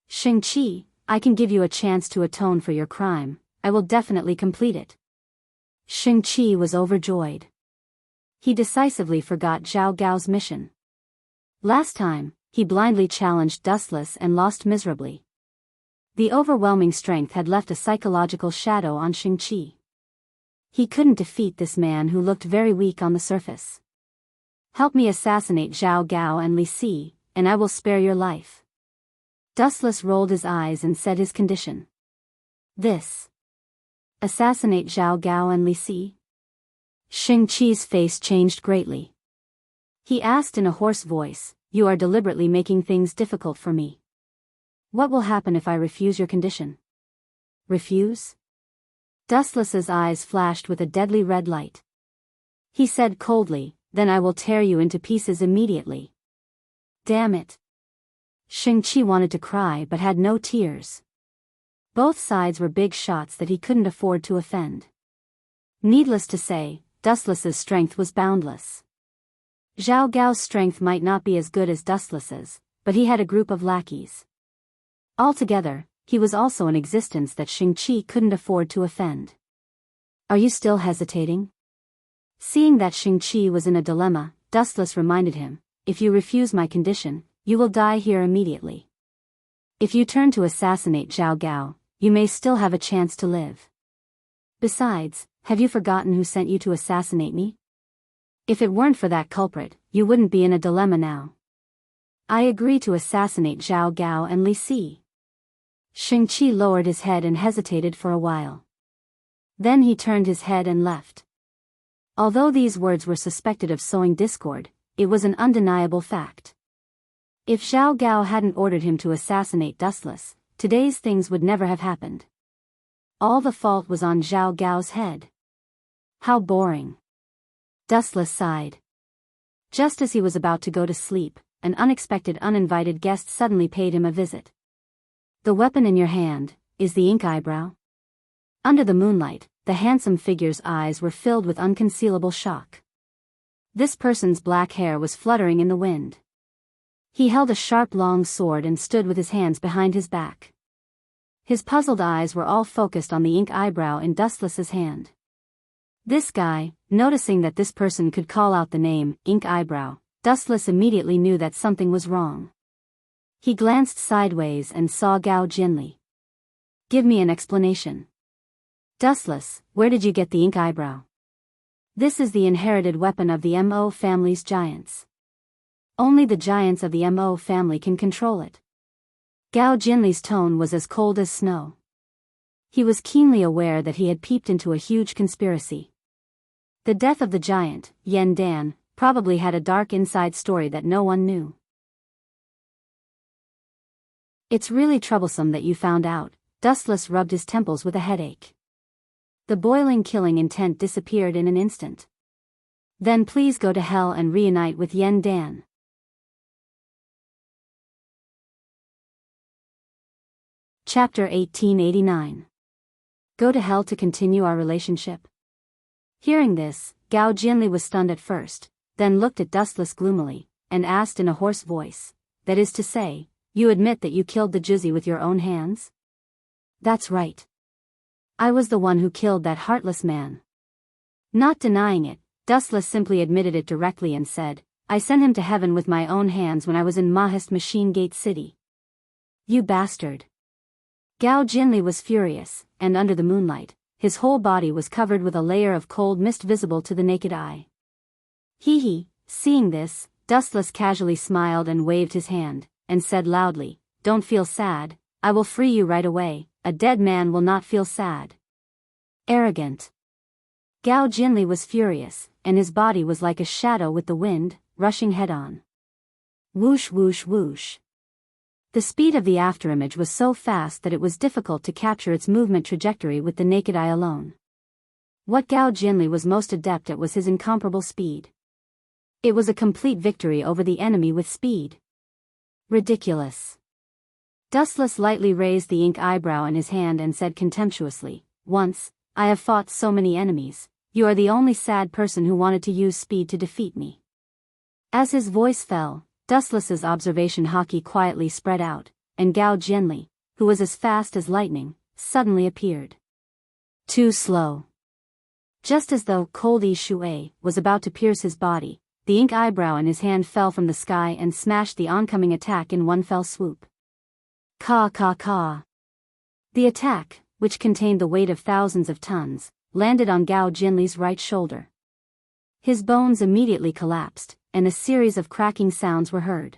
Shang-Chi, I can give you a chance to atone for your crime, I will definitely complete it. Shang-Chi was overjoyed. He decisively forgot Zhao Gao's mission. Last time, he blindly challenged Dustless and lost miserably. The overwhelming strength had left a psychological shadow on Shang-Chi. He couldn't defeat this man who looked very weak on the surface. Help me assassinate Zhao Gao and Li Si, and I will spare your life. Dustless rolled his eyes and said his condition. This. Assassinate Zhao Gao and Li Si? Shang-Chi's face changed greatly. He asked in a hoarse voice, you are deliberately making things difficult for me. What will happen if I refuse your condition? Refuse? Dustless's eyes flashed with a deadly red light. He said coldly, then I will tear you into pieces immediately. Damn it. Shang-Chi wanted to cry but had no tears. Both sides were big shots that he couldn't afford to offend. Needless to say, Dustless's strength was boundless. Zhao Gao's strength might not be as good as Dustless's, but he had a group of lackeys. Altogether, he was also an existence that Shang-Chi couldn't afford to offend. Are you still hesitating? Seeing that Shang-Chi was in a dilemma, Dustless reminded him, if you refuse my condition, you will die here immediately. If you turn to assassinate Zhao Gao, you may still have a chance to live. Besides, have you forgotten who sent you to assassinate me? If it weren't for that culprit, you wouldn't be in a dilemma now. I agree to assassinate Zhao Gao and Li Si. Shang-Chi lowered his head and hesitated for a while. Then he turned his head and left. Although these words were suspected of sowing discord, it was an undeniable fact. If Zhao Gao hadn't ordered him to assassinate Dustless, today's things would never have happened. All the fault was on Zhao Gao's head. How boring. Dustless sighed. Just as he was about to go to sleep, an unexpected uninvited guest suddenly paid him a visit. The weapon in your hand, is the ink eyebrow? Under the moonlight, the handsome figure's eyes were filled with unconcealable shock. This person's black hair was fluttering in the wind. He held a sharp long sword and stood with his hands behind his back. His puzzled eyes were all focused on the ink eyebrow in Dustless's hand. This guy, noticing that this person could call out the name, ink eyebrow, Dustless immediately knew that something was wrong. He glanced sideways and saw Gao Jinli. Give me an explanation. Dustless, where did you get the ink eyebrow? This is the inherited weapon of the Mo family's giants. Only the giants of the Mo family can control it. Gao Jinli's tone was as cold as snow. He was keenly aware that he had peeped into a huge conspiracy. The death of the giant, Yan Dan, probably had a dark inside story that no one knew. It's really troublesome that you found out. Dustless rubbed his temples with a headache. The boiling killing intent disappeared in an instant. Then please go to hell and reunite with Yan Dan. Chapter 1889. Go to hell to continue our relationship? Hearing this, Gao Jinli was stunned at first, then looked at Dustless gloomily, and asked in a hoarse voice, that is to say, you admit that you killed the Juzi with your own hands? That's right. I was the one who killed that heartless man. Not denying it, Dustless simply admitted it directly and said, I sent him to heaven with my own hands when I was in Mahist Machine Gate City. You bastard. Gao Jinli was furious, and under the moonlight, his whole body was covered with a layer of cold mist visible to the naked eye. Hee. Seeing this, Dustless casually smiled and waved his hand, and said loudly, Don't feel sad, I will free you right away, a dead man will not feel sad. Arrogant. Gao Jinli was furious, and his body was like a shadow with the wind, rushing head-on. Whoosh whoosh whoosh. The speed of the afterimage was so fast that it was difficult to capture its movement trajectory with the naked eye alone. What Gao Jinli was most adept at was his incomparable speed. It was a complete victory over the enemy with speed. Ridiculous. Dustless lightly raised the ink eyebrow in his hand and said contemptuously, Once, I have fought so many enemies, you are the only sad person who wanted to use speed to defeat me. As his voice fell, Dustless's observation haki quietly spread out, and Gao Jinli, who was as fast as lightning, suddenly appeared. Too slow. Just as though cold shui was about to pierce his body, the ink eyebrow in his hand fell from the sky and smashed the oncoming attack in one fell swoop. Ka ka ka. The attack, which contained the weight of thousands of tons, landed on Gao Jinli's right shoulder. His bones immediately collapsed, and a series of cracking sounds were heard.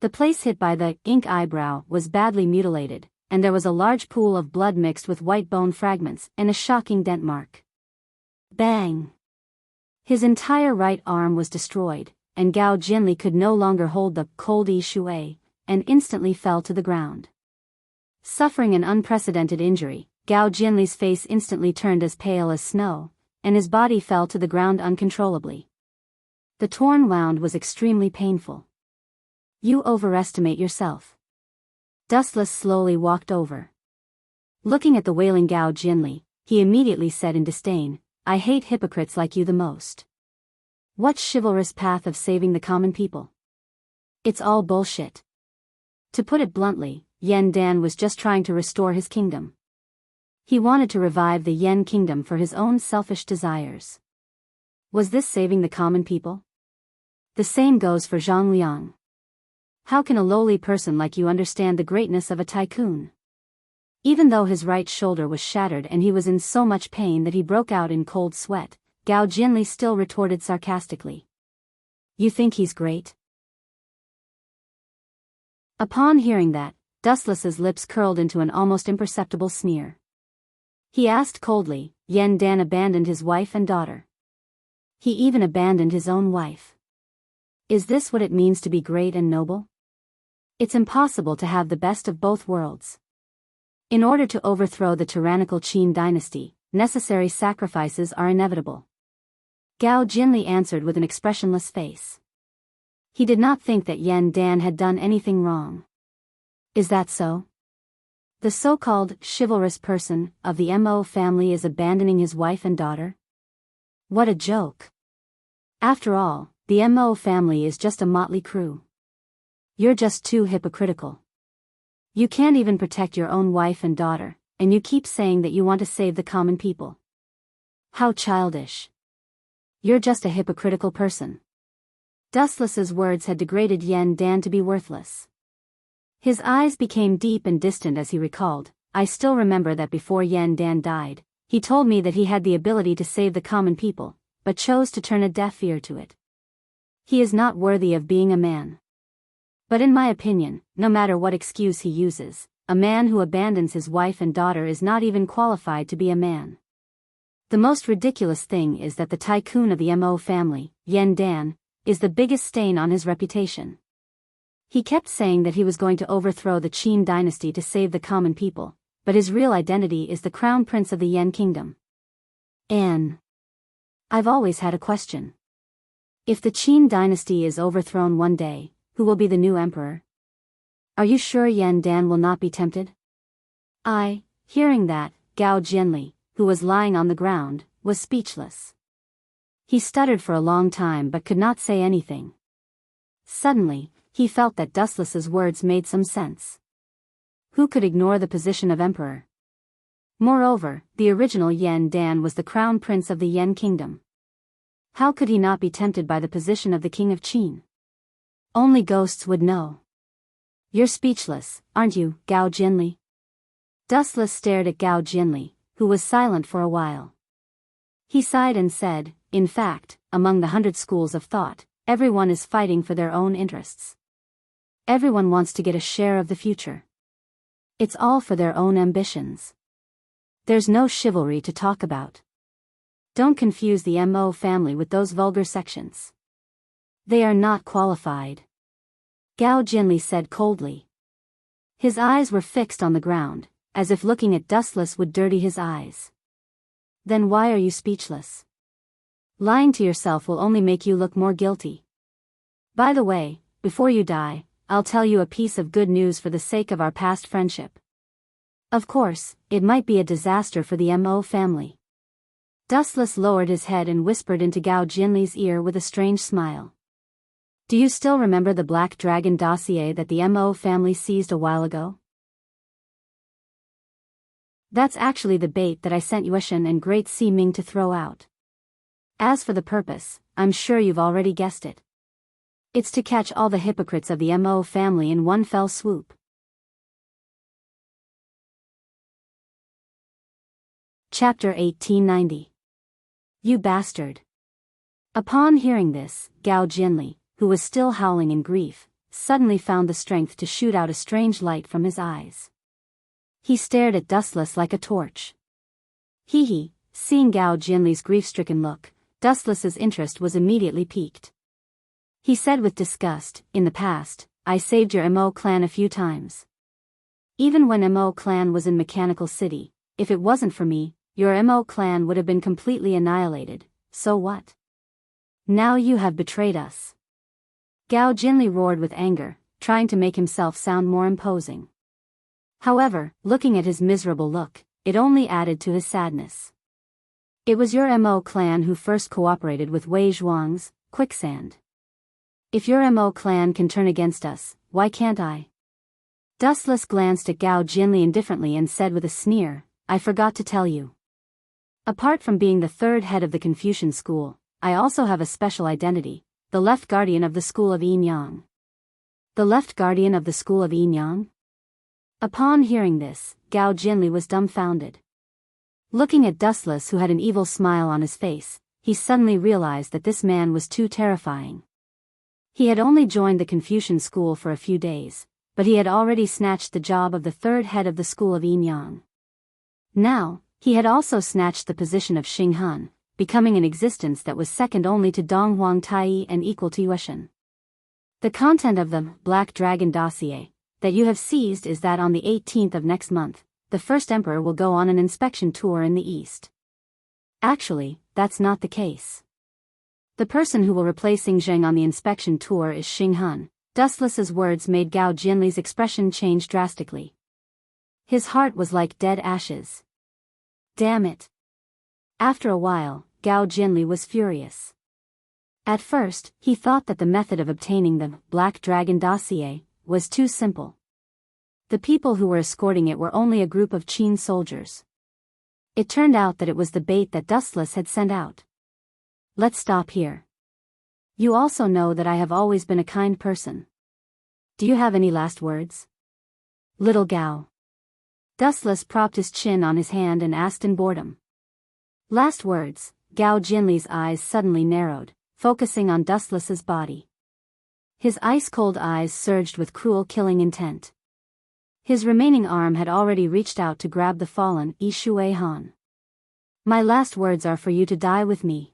The place hit by the ink eyebrow was badly mutilated, and there was a large pool of blood mixed with white bone fragments and a shocking dent mark. Bang! His entire right arm was destroyed, and Gao Jinli could no longer hold the cold shui, and instantly fell to the ground. Suffering an unprecedented injury, Gao Jinli's face instantly turned as pale as snow, and his body fell to the ground uncontrollably. The torn wound was extremely painful. You overestimate yourself. Dustless slowly walked over. Looking at the wailing Gao Jinli, he immediately said in disdain, I hate hypocrites like you the most. What chivalrous path of saving the common people? It's all bullshit. To put it bluntly, Yan Dan was just trying to restore his kingdom. He wanted to revive the Yan kingdom for his own selfish desires. Was this saving the common people? The same goes for Zhang Liang. How can a lowly person like you understand the greatness of a tycoon? Even though his right shoulder was shattered and he was in so much pain that he broke out in cold sweat, Gao Jinli still retorted sarcastically. You think he's great? Upon hearing that, Dustless's lips curled into an almost imperceptible sneer. He asked coldly, Yan Dan abandoned his wife and daughter. He even abandoned his own wife. Is this what it means to be great and noble? It's impossible to have the best of both worlds. In order to overthrow the tyrannical Qin dynasty, necessary sacrifices are inevitable. Gao Jinli answered with an expressionless face. He did not think that Yan Dan had done anything wrong. Is that so? The so-called chivalrous person of the Mo family is abandoning his wife and daughter? What a joke. After all, the Mo family is just a motley crew. You're just too hypocritical. You can't even protect your own wife and daughter, and you keep saying that you want to save the common people. How childish. You're just a hypocritical person. Dustless's words had degraded Yan Dan to be worthless. His eyes became deep and distant as he recalled, I still remember that before Yan Dan died, He told me that he had the ability to save the common people, but chose to turn a deaf ear to it. He is not worthy of being a man. But in my opinion, no matter what excuse he uses, a man who abandons his wife and daughter is not even qualified to be a man. The most ridiculous thing is that the tycoon of the Mo family, Yen Dan, is the biggest stain on his reputation. He kept saying that he was going to overthrow the Qin dynasty to save the common people, but his real identity is the crown prince of the Yen kingdom. I've always had a question. If the Qin dynasty is overthrown one day, who will be the new emperor? Are you sure Yen Dan will not be tempted? Hearing that, Gao Jianli, who was lying on the ground, was speechless. He stuttered for a long time but could not say anything. Suddenly, he felt that Dustless's words made some sense. Who could ignore the position of emperor? Moreover, the original Yen Dan was the crown prince of the Yen kingdom. How could he not be tempted by the position of the king of Qin? Only ghosts would know. You're speechless, aren't you, Gao Jianli? Dustless stared at Gao Jianli, who was silent for a while. He sighed and said, in fact, among the 100 schools of thought, everyone is fighting for their own interests. Everyone wants to get a share of the future. It's all for their own ambitions. There's no chivalry to talk about. Don't confuse the Mo family with those vulgar sections. They are not qualified. Gao Jianli said coldly. His eyes were fixed on the ground, as if looking at Dustless would dirty his eyes. Then why are you speechless? Lying to yourself will only make you look more guilty. By the way, before you die, I'll tell you a piece of good news for the sake of our past friendship. Of course, it might be a disaster for the Mo family. Dustless lowered his head and whispered into Gao Jianli's ear with a strange smile. Do you still remember the Black Dragon dossier that the Mo family seized a while ago? That's actually the bait that I sent Yueshan and Great Si Ming to throw out. As for the purpose, I'm sure you've already guessed it. It's to catch all the hypocrites of the Mo family in one fell swoop. Chapter 1890. You bastard. Upon hearing this, Gao Jianli, who was still howling in grief, suddenly found the strength to shoot out a strange light from his eyes. He stared at Dustless like a torch. Seeing Gao Jianli's grief-stricken look, Dustless's interest was immediately piqued. He said with disgust, in the past, I saved your Mo clan a few times. Even when Mo clan was in Mechanical City, if it wasn't for me, your Mo clan would have been completely annihilated, so what? Now you have betrayed us. Gao Jianli roared with anger, trying to make himself sound more imposing. However, looking at his miserable look, it only added to his sadness. It was your Mo clan who first cooperated with Wei Zhuang's quicksand. If your Mo clan can turn against us, why can't I? Dustless glanced at Gao Jianli indifferently and said with a sneer, I forgot to tell you. Apart from being the third head of the Confucian school, I also have a special identity, the left guardian of the school of Yinyang. The left guardian of the school of Yinyang? Upon hearing this, Gao Jianli was dumbfounded. Looking at Dustless, who had an evil smile on his face, he suddenly realized that this man was too terrifying. He had only joined the Confucian school for a few days, but he had already snatched the job of the third head of the school of Yinyang. Now, he had also snatched the position of Xinghan, becoming an existence that was second only to Dong Huangtai and equal to Yueshan. The content of the Black Dragon dossier that you have seized is that on the 18th of next month, the first emperor will go on an inspection tour in the east. Actually, that's not the case. The person who will replace Xingzheng on the inspection tour is Xinghan. Dustless's words made Gao Jianli's expression change drastically. His heart was like dead ashes. Damn it. After a while, Gao Jianli was furious. At first, he thought that the method of obtaining the Black Dragon dossier was too simple. The people who were escorting it were only a group of Qin soldiers. It turned out that it was the bait that Dustless had sent out. Let's stop here. You also know that I have always been a kind person. Do you have any last words? Little Gao. Dustless propped his chin on his hand and asked in boredom. Last words. Gao Jinli's eyes suddenly narrowed, focusing on Dustless's body. His ice-cold eyes surged with cruel killing intent. His remaining arm had already reached out to grab the fallen Yi Shui Han. My last words are for you to die with me.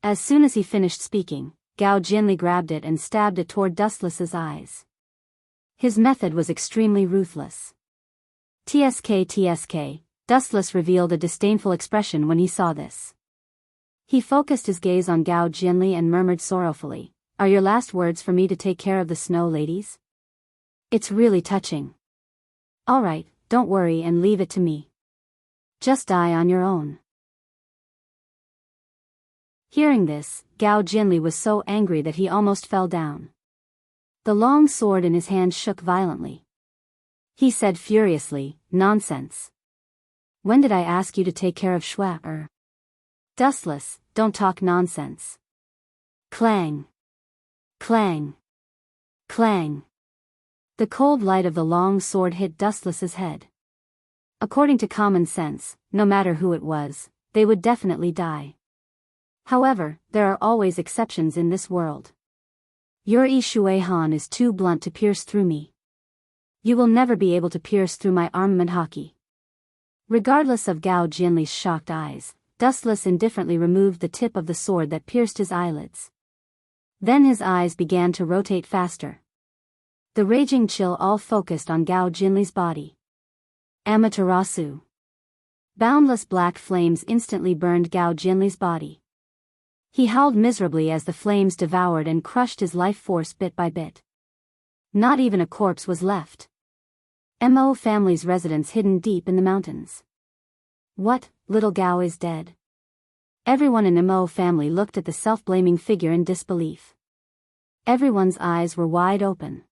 As soon as he finished speaking, Gao Jinli grabbed it and stabbed it toward Dustless's eyes. His method was extremely ruthless. TSK. Dustless revealed a disdainful expression when he saw this. He focused his gaze on Gao Jinli and murmured sorrowfully, "Are your last words for me to take care of the snow ladies? It's really touching. Alright, don't worry and leave it to me. Just die on your own." Hearing this, Gao Jinli was so angry that he almost fell down. The long sword in his hand shook violently. He said furiously, "Nonsense. When did I ask you to take care of Heir? Dustless, don't talk nonsense." Clang. Clang. Clang. The cold light of the long sword hit Dustless's head. According to common sense, no matter who it was, they would definitely die. However, there are always exceptions in this world. Your Yi Shui Han is too blunt to pierce through me. You will never be able to pierce through my armament hockey. Regardless of Gao Jinli's shocked eyes, Dustless indifferently removed the tip of the sword that pierced his eyelids. Then his eyes began to rotate faster. The raging chill all focused on Gao Jinli's body. Amaterasu. Boundless black flames instantly burned Gao Jinli's body. He howled miserably as the flames devoured and crushed his life force bit by bit. Not even a corpse was left. Mo family's residence hidden deep in the mountains. What, little Gao is dead? Everyone in Mo family looked at the self-blaming figure in disbelief. Everyone's eyes were wide open.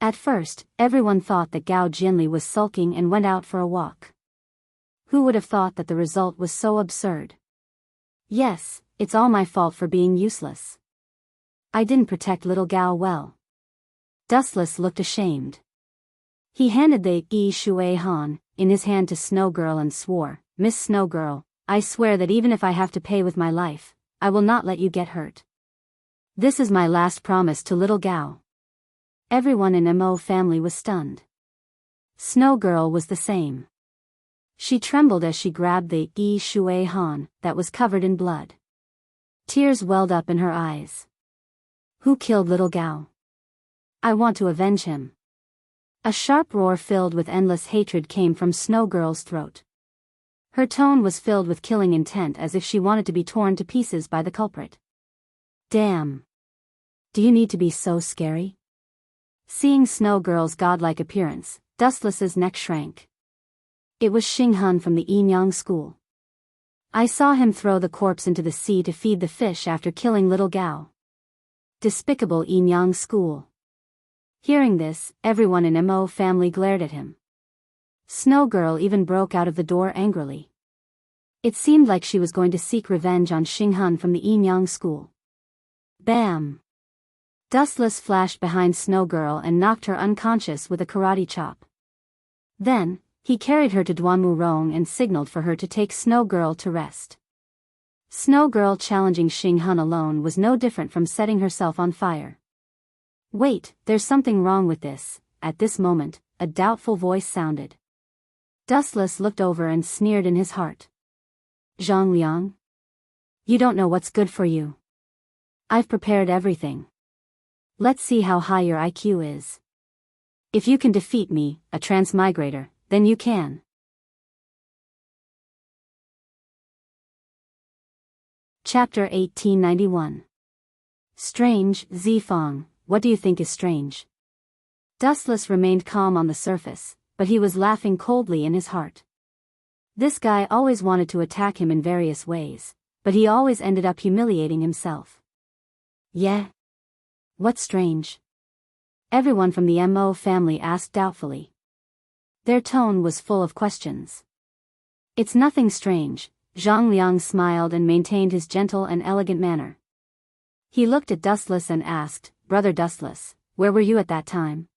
At first, everyone thought that Gao Jinli was sulking and went out for a walk. Who would have thought that the result was so absurd? Yes, it's all my fault for being useless. I didn't protect little Gao well. Dustless looked ashamed. He handed the Yi Shui Han in his hand to Snow Girl and swore, "Miss Snow Girl, I swear that even if I have to pay with my life, I will not let you get hurt. This is my last promise to little Gao." Everyone in Mo family was stunned. Snow Girl was the same. She trembled as she grabbed the Yi Shui Han that was covered in blood. Tears welled up in her eyes. Who killed little Gao? I want to avenge him. A sharp roar filled with endless hatred came from Snow Girl's throat. Her tone was filled with killing intent as if she wanted to be torn to pieces by the culprit. Damn. Do you need to be so scary? Seeing Snow Girl's godlike appearance, Dustless's neck shrank. It was Xing Han from the Yinyang school. I saw him throw the corpse into the sea to feed the fish after killing little Gao. Despicable Yinyang school. Hearing this, everyone in Mo family glared at him. Snow Girl even broke out of the door angrily. It seemed like she was going to seek revenge on Xing Han from the Yinyang school. Bam! Dustless flashed behind Snow Girl and knocked her unconscious with a karate chop. Then, he carried her to Duanmu Rong and signaled for her to take Snow Girl to rest. Snow Girl challenging Xing Han alone was no different from setting herself on fire. Wait, there's something wrong with this. At this moment, a doubtful voice sounded. Dustless looked over and sneered in his heart. Zhang Liang? You don't know what's good for you. I've prepared everything. Let's see how high your IQ is. If you can defeat me, a transmigrator, then you can. Chapter 1891. Strange, Zifang. What do you think is strange? Dustless remained calm on the surface, but he was laughing coldly in his heart. This guy always wanted to attack him in various ways, but he always ended up humiliating himself. Yeah? What's strange? Everyone from the Mo family asked doubtfully. Their tone was full of questions. It's nothing strange. Zhang Liang smiled and maintained his gentle and elegant manner. He looked at Dustless and asked, "Brother Dustless, where were you at that time?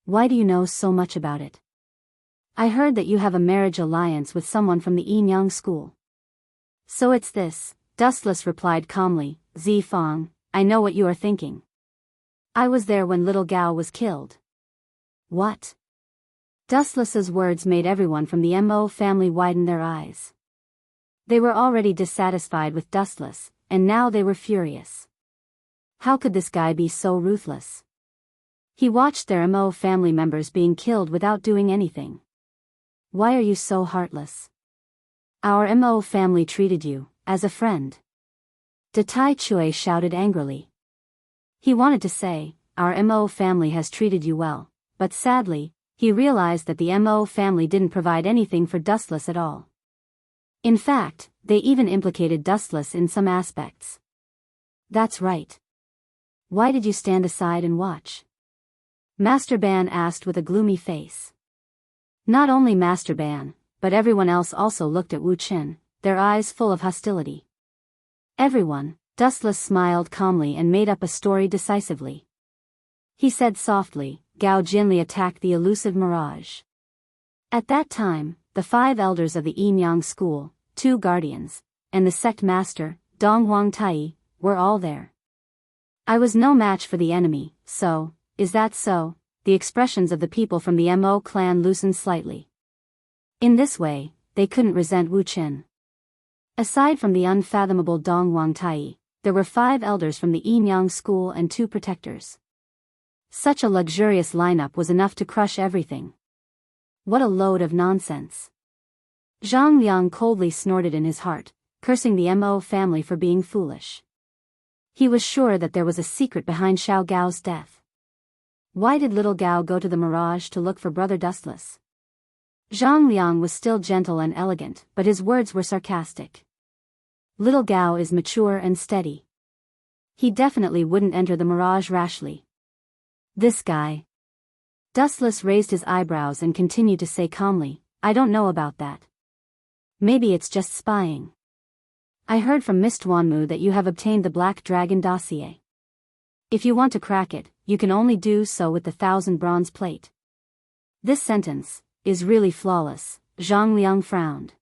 Why do you know so much about it? I heard that you have a marriage alliance with someone from the Yinyang school. So it's this, Dustless replied calmly. Zifang, I know what you are thinking. I was there when little Gao was killed. What? Dustless's words made everyone from the Mo family widen their eyes. They were already dissatisfied with Dustless, and now they were furious. How could this guy be so ruthless? He watched their Mo family members being killed without doing anything. Why are you so heartless? Our Mo family treated you as a friend. De Tai Chui shouted angrily. He wanted to say, our Mo family has treated you well, but sadly, he realized that the Mo family didn't provide anything for Dustless at all. In fact, they even implicated Dustless in some aspects. That's right. Why did you stand aside and watch? Master Ban asked with a gloomy face. Not only Master Ban, but everyone else also looked at Wu Qin, their eyes full of hostility. Everyone, Dustless smiled calmly and made up a story decisively. He said softly, Gao Jinli attacked the elusive mirage. At that time, the 5 elders of the Yinyang school, 2 guardians, and the sect master, Dong Huang Tai, were all there. I was no match for the enemy, so, is that so? The expressions of the people from the Mo clan loosened slightly. In this way, they couldn't resent Wu Qin. Aside from the unfathomable Dong Huang Tai, there were 5 elders from the Yinyang school and 2 protectors. Such a luxurious lineup was enough to crush everything. What a load of nonsense. Zhang Liang coldly snorted in his heart, cursing the Mo family for being foolish. He was sure that there was a secret behind Xiao Gao's death. Why did little Gao go to the mirage to look for Brother Dustless? Zhang Liang was still gentle and elegant, but his words were sarcastic. Little Gao is mature and steady. He definitely wouldn't enter the mirage rashly. This guy. Dustless raised his eyebrows and continued to say calmly, I don't know about that. Maybe it's just spying. I heard from Miss Tuanmu that you have obtained the Black Dragon dossier. If you want to crack it, you can only do so with the 1,000 bronze plate. This sentence is really flawless, Zhang Liang frowned.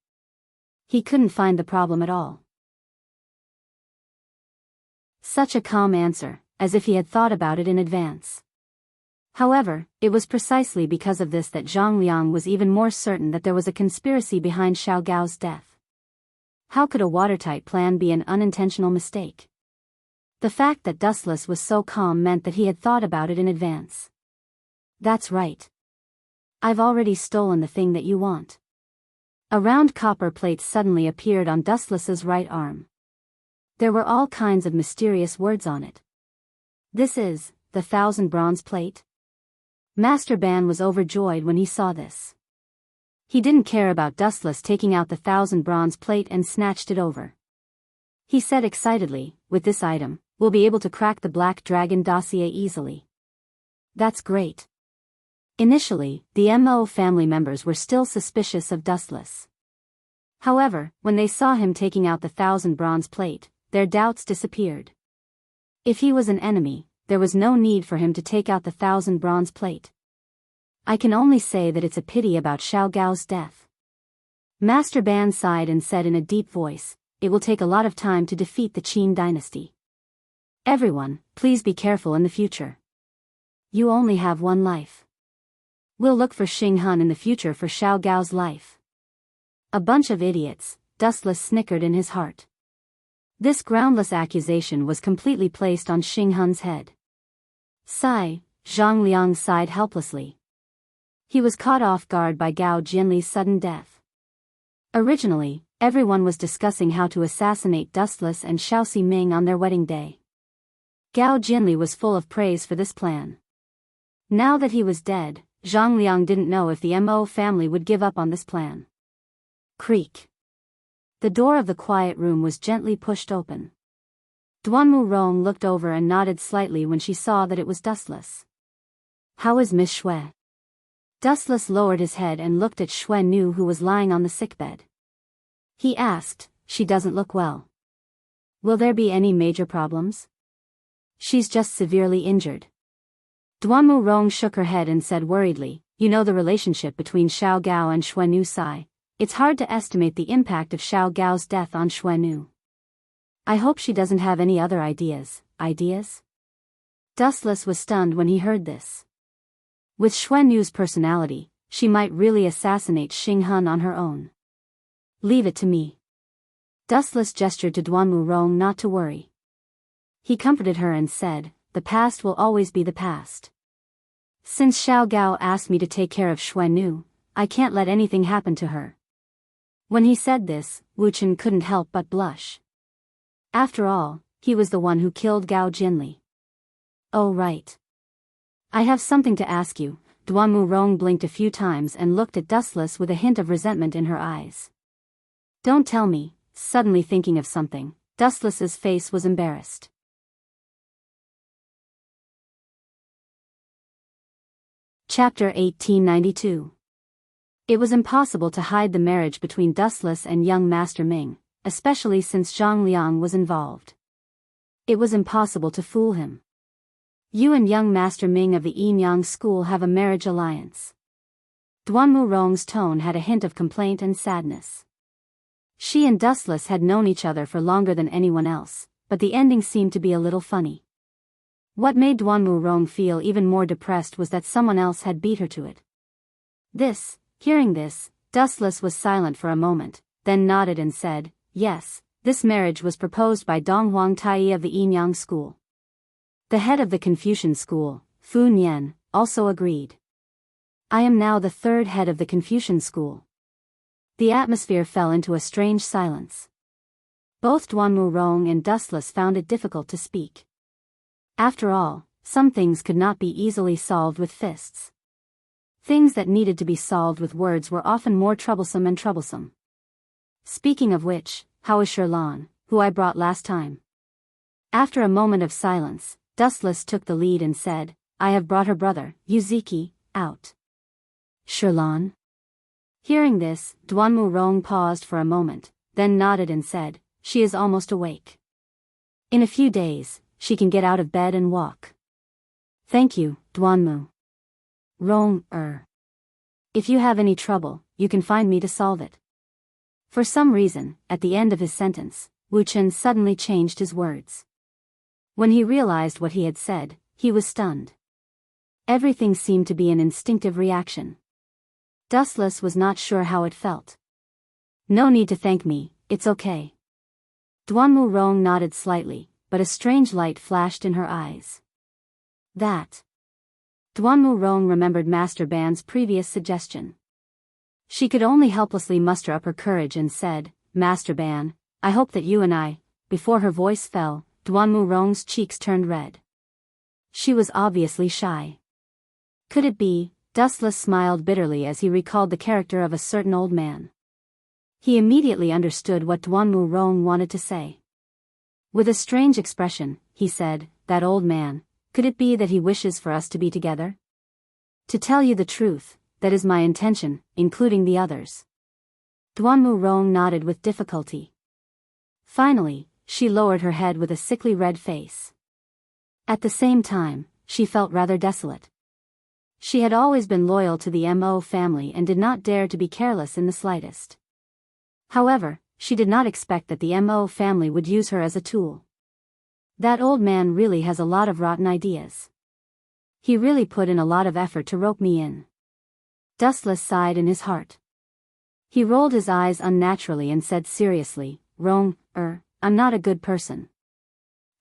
He couldn't find the problem at all. Such a calm answer, as if he had thought about it in advance. However, it was precisely because of this that Zhang Liang was even more certain that there was a conspiracy behind Xiao Gao's death. How could a watertight plan be an unintentional mistake? The fact that Dustless was so calm meant that he had thought about it in advance. That's right. I've already stolen the thing that you want. A round copper plate suddenly appeared on Dustless's right arm. There were all kinds of mysterious words on it. This is the 1,000 bronze plate? Master Ban was overjoyed when he saw this. He didn't care about Dustless taking out the 1,000 bronze plate and snatched it over. He said excitedly, with this item, we'll be able to crack the Black Dragon dossier easily. That's great. Initially, the Mo family members were still suspicious of Dustless. However, when they saw him taking out the 1,000 bronze plate, their doubts disappeared. If he was an enemy, there was no need for him to take out the 1,000 bronze plate. I can only say that it's a pity about Xiao Gao's death. Master Ban sighed and said in a deep voice, it will take a lot of time to defeat the Qin dynasty. Everyone, please be careful in the future. You only have one life. We'll look for Xing Han in the future for Xiao Gao's life. A bunch of idiots, Dustless snickered in his heart. This groundless accusation was completely placed on Xing Han's head. Sigh, Zhang Liang sighed helplessly. He was caught off guard by Gao Jinli's sudden death. Originally, everyone was discussing how to assassinate Dustless and Xiaoxi Ming on their wedding day. Gao Jinli was full of praise for this plan. Now that he was dead, Zhang Liang didn't know if the Mo family would give up on this plan. Creak. The door of the quiet room was gently pushed open. Duanmu Rong looked over and nodded slightly when she saw that it was Dustless. How is Miss Xue? Dustless lowered his head and looked at Xue Nu, who was lying on the sickbed. He asked, she doesn't look well. Will there be any major problems? She's just severely injured. Duanmu Rong shook her head and said worriedly, you know the relationship between Xiao Gao and Xue Nu Sai, It's hard to estimate the impact of Xiao Gao's death on Xuanu. I hope she doesn't have any other ideas. Ideas? Dustless was stunned when he heard this. With Xuanu's personality, she might really assassinate Xinghun on her own. Leave it to me. Dustless gestured to Duanmu Rong not to worry. He comforted her and said, the past will always be the past. Since Xiao Gao asked me to take care of Xuanu, I can't let anything happen to her. When he said this, Wu Chen couldn't help but blush. After all, he was the one who killed Gao Jinli. Oh right. I have something to ask you. Duanmu Rong blinked a few times and looked at Dustless with a hint of resentment in her eyes. Don't tell me. Suddenly thinking of something, Dustless's face was embarrassed. Chapter 1892. It was impossible to hide the marriage between Dustless and young Master Ming, especially since Zhang Liang was involved. It was impossible to fool him. You and young Master Ming of the Yinyang school have a marriage alliance. Duanmu Rong's tone had a hint of complaint and sadness. She and Dustless had known each other for longer than anyone else, but the ending seemed to be a little funny. What made Duanmu Rong feel even more depressed was that someone else had beat her to it. Hearing this, Dustless was silent for a moment, then nodded and said, yes, this marriage was proposed by Donghuang Tai of the Yinyang school. The head of the Confucian school, Fu Nian, also agreed. I am now the third head of the Confucian school. The atmosphere fell into a strange silence. Both Duanmu Rong and Dustless found it difficult to speak. After all, some things could not be easily solved with fists. Things that needed to be solved with words were often more troublesome. Speaking of which, how is Sherlan, who I brought last time? After a moment of silence, Dustless took the lead and said, I have brought her brother, Yuziki, out. Sherlan? Hearing this, Duanmu Rong paused for a moment, then nodded and said, she is almost awake. In a few days, she can get out of bed and walk. Thank you, Duanmu Rong. If you have any trouble, you can find me to solve it. For some reason, at the end of his sentence, Wu Chen suddenly changed his words. When he realized what he had said, he was stunned. Everything seemed to be an instinctive reaction. Dustless was not sure how it felt. No need to thank me, it's okay. Duanmu Rong nodded slightly, but a strange light flashed in her eyes. That. Duanmu Rong remembered Master Ban's previous suggestion. She could only helplessly muster up her courage and said, Master Ban, I hope that you and I. Before her voice fell, Duanmu Rong's cheeks turned red. She was obviously shy. Could it be? Dustless smiled bitterly as he recalled the character of a certain old man. He immediately understood what Duanmu Rong wanted to say. With a strange expression, he said, that old man, could it be that he wishes for us to be together? To tell you the truth, that is my intention, including the others. Duanmu Rong nodded with difficulty. Finally, she lowered her head with a sickly red face. At the same time, she felt rather desolate. She had always been loyal to the Mo family and did not dare to be careless in the slightest. However, she did not expect that the Mo family would use her as a tool. That old man really has a lot of rotten ideas. He really put in a lot of effort to rope me in. Dustless sighed in his heart. He rolled his eyes unnaturally and said seriously, Rong, I'm not a good person.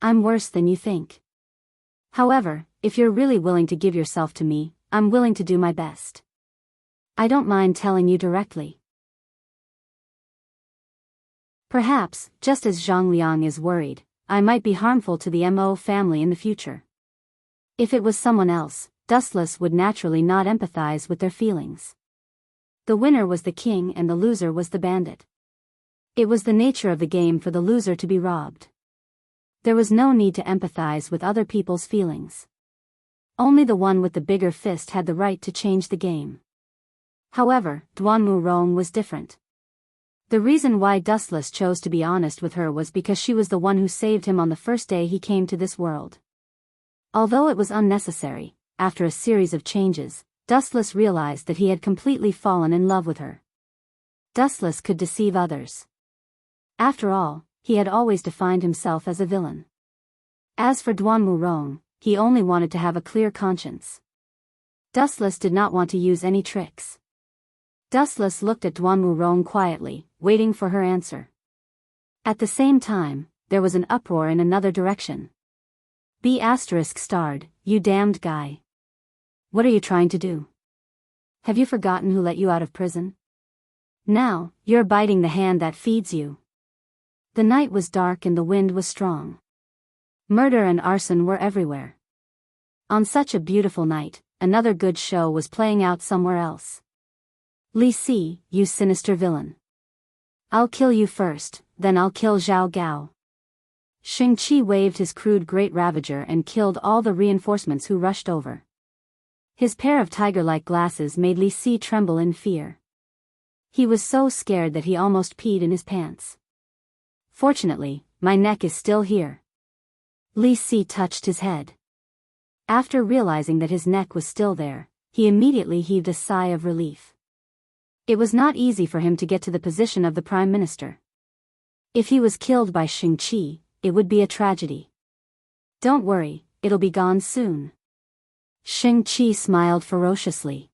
I'm worse than you think. However, if you're really willing to give yourself to me, I'm willing to do my best. I don't mind telling you directly. Perhaps, just as Zhang Liang is worried, I might be harmful to the Mo family in the future. If it was someone else, Dustless would naturally not empathize with their feelings. The winner was the king and the loser was the bandit. It was the nature of the game for the loser to be robbed. There was no need to empathize with other people's feelings. Only the one with the bigger fist had the right to change the game. However, Duanmu Rong was different. The reason why Dustless chose to be honest with her was because she was the one who saved him on the first day he came to this world. Although it was unnecessary, after a series of changes, Dustless realized that he had completely fallen in love with her. Dustless could deceive others. After all, he had always defined himself as a villain. As for Duanmurong, he only wanted to have a clear conscience. Dustless did not want to use any tricks. Dustless looked at Duanmurong quietly, waiting for her answer. At the same time, there was an uproar in another direction. B** starred, "You damned guy. What are you trying to do? Have you forgotten who let you out of prison? Now, you're biting the hand that feeds you." The night was dark and the wind was strong. Murder and arson were everywhere. On such a beautiful night, another good show was playing out somewhere else. "Li Si, you sinister villain. I'll kill you first, then I'll kill Zhao Gao." Shang-Chi waved his crude great ravager and killed all the reinforcements who rushed over. His pair of tiger-like glasses made Li Si tremble in fear. He was so scared that he almost peed in his pants. "Fortunately, my neck is still here." Li Si touched his head. After realizing that his neck was still there, he immediately heaved a sigh of relief. It was not easy for him to get to the position of the Prime Minister. If he was killed by Shang-Chi, it would be a tragedy. "Don't worry, it'll be gone soon." Shang-Chi smiled ferociously.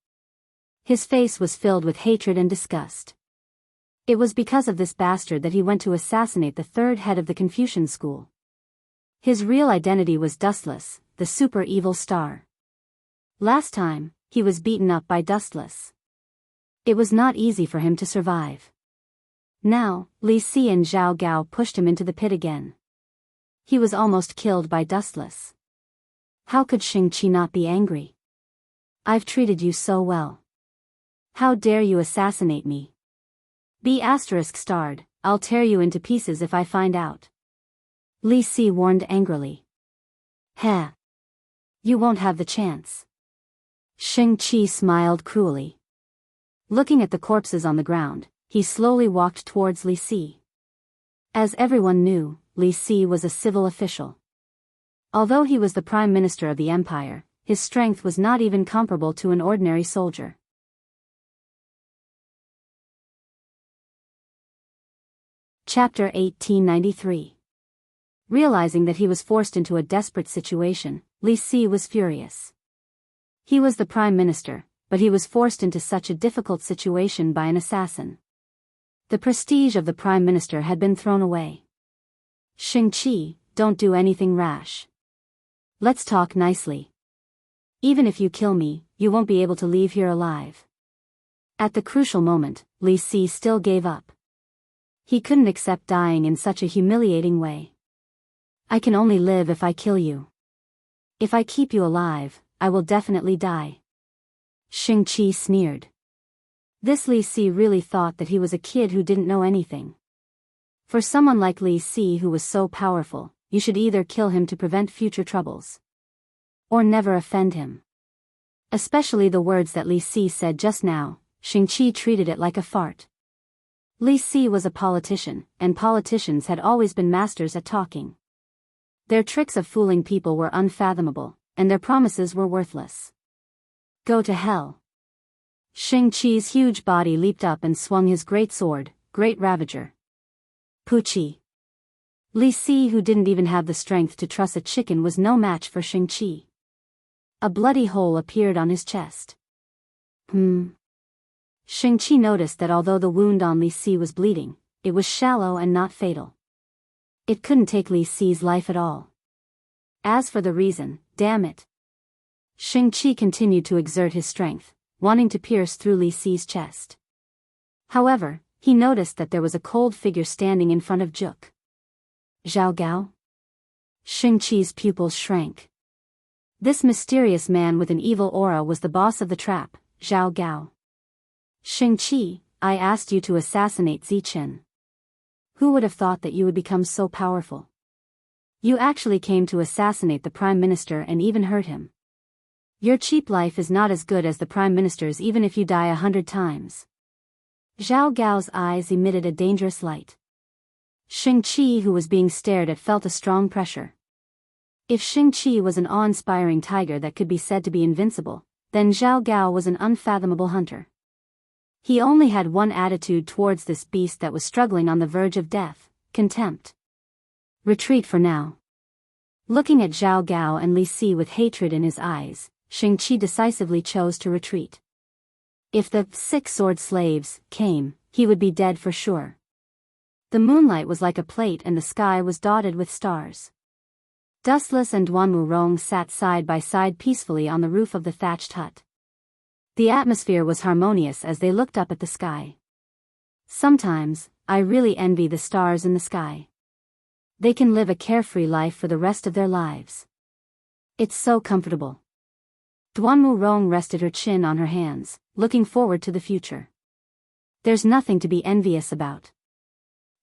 His face was filled with hatred and disgust. It was because of this bastard that he went to assassinate the third head of the Confucian school. His real identity was Dustless, the super evil star. Last time, he was beaten up by Dustless. It was not easy for him to survive. Now, Li Si and Zhao Gao pushed him into the pit again. He was almost killed by Dustless. How could Shang-Chi not be angry? "I've treated you so well. How dare you assassinate me? B** starred, I'll tear you into pieces if I find out." Li Si warned angrily. "Heh. You won't have the chance." Shang-Chi smiled cruelly. Looking at the corpses on the ground, he slowly walked towards Li Si. As everyone knew, Li Si was a civil official. Although he was the Prime Minister of the Empire, his strength was not even comparable to an ordinary soldier. Chapter 1893. Realizing that he was forced into a desperate situation, Li Si was furious. He was the Prime Minister, but he was forced into such a difficult situation by an assassin. The prestige of the Prime Minister had been thrown away. "Shang-Chi, don't do anything rash. Let's talk nicely. Even if you kill me, you won't be able to leave here alive." At the crucial moment, Li Si still gave up. He couldn't accept dying in such a humiliating way. "I can only live if I kill you. If I keep you alive, I will definitely die." Shang-Chi sneered. This Li Si really thought that he was a kid who didn't know anything. For someone like Li Si who was so powerful, you should either kill him to prevent future troubles, or never offend him. Especially the words that Li Si said just now, Shang-Chi treated it like a fart. Li Si was a politician, and politicians had always been masters at talking. Their tricks of fooling people were unfathomable, and their promises were worthless. "Go to hell." Shang-Chi's huge body leaped up and swung his great sword, Great Ravager. Poochie. Li Si, who didn't even have the strength to truss a chicken, was no match for Shang-Chi. A bloody hole appeared on his chest. Shang-Chi noticed that although the wound on Li Si was bleeding, it was shallow and not fatal. It couldn't take Li Si's life at all. As for the reason, damn it. Shang-Chi continued to exert his strength, wanting to pierce through Li Si's chest. However, he noticed that there was a cold figure standing in front of Juk. Zhao Gao? Shang-Chi's pupils shrank. This mysterious man with an evil aura was the boss of the trap, Zhao Gao. "Shang-Chi, I asked you to assassinate Zichen. Who would have thought that you would become so powerful? You actually came to assassinate the Prime Minister and even hurt him. Your cheap life is not as good as the Prime Minister's even if you die 100 times. Zhao Gao's eyes emitted a dangerous light. Shang-Chi, who was being stared at, felt a strong pressure. If Shang-Chi was an awe-inspiring tiger that could be said to be invincible, then Zhao Gao was an unfathomable hunter. He only had one attitude towards this beast that was struggling on the verge of death: contempt. Retreat for now. Looking at Zhao Gao and Li Si with hatred in his eyes, Shang-Chi decisively chose to retreat. If the 6 sword slaves came, he would be dead for sure. The moonlight was like a plate and the sky was dotted with stars. Dustless and Duan Wurong sat side by side peacefully on the roof of the thatched hut. The atmosphere was harmonious as they looked up at the sky. Sometimes, I really envy the stars in the sky. They can live a carefree life for the rest of their lives. It's so comfortable. Duan Wurong rested her chin on her hands, looking forward to the future. There's nothing to be envious about.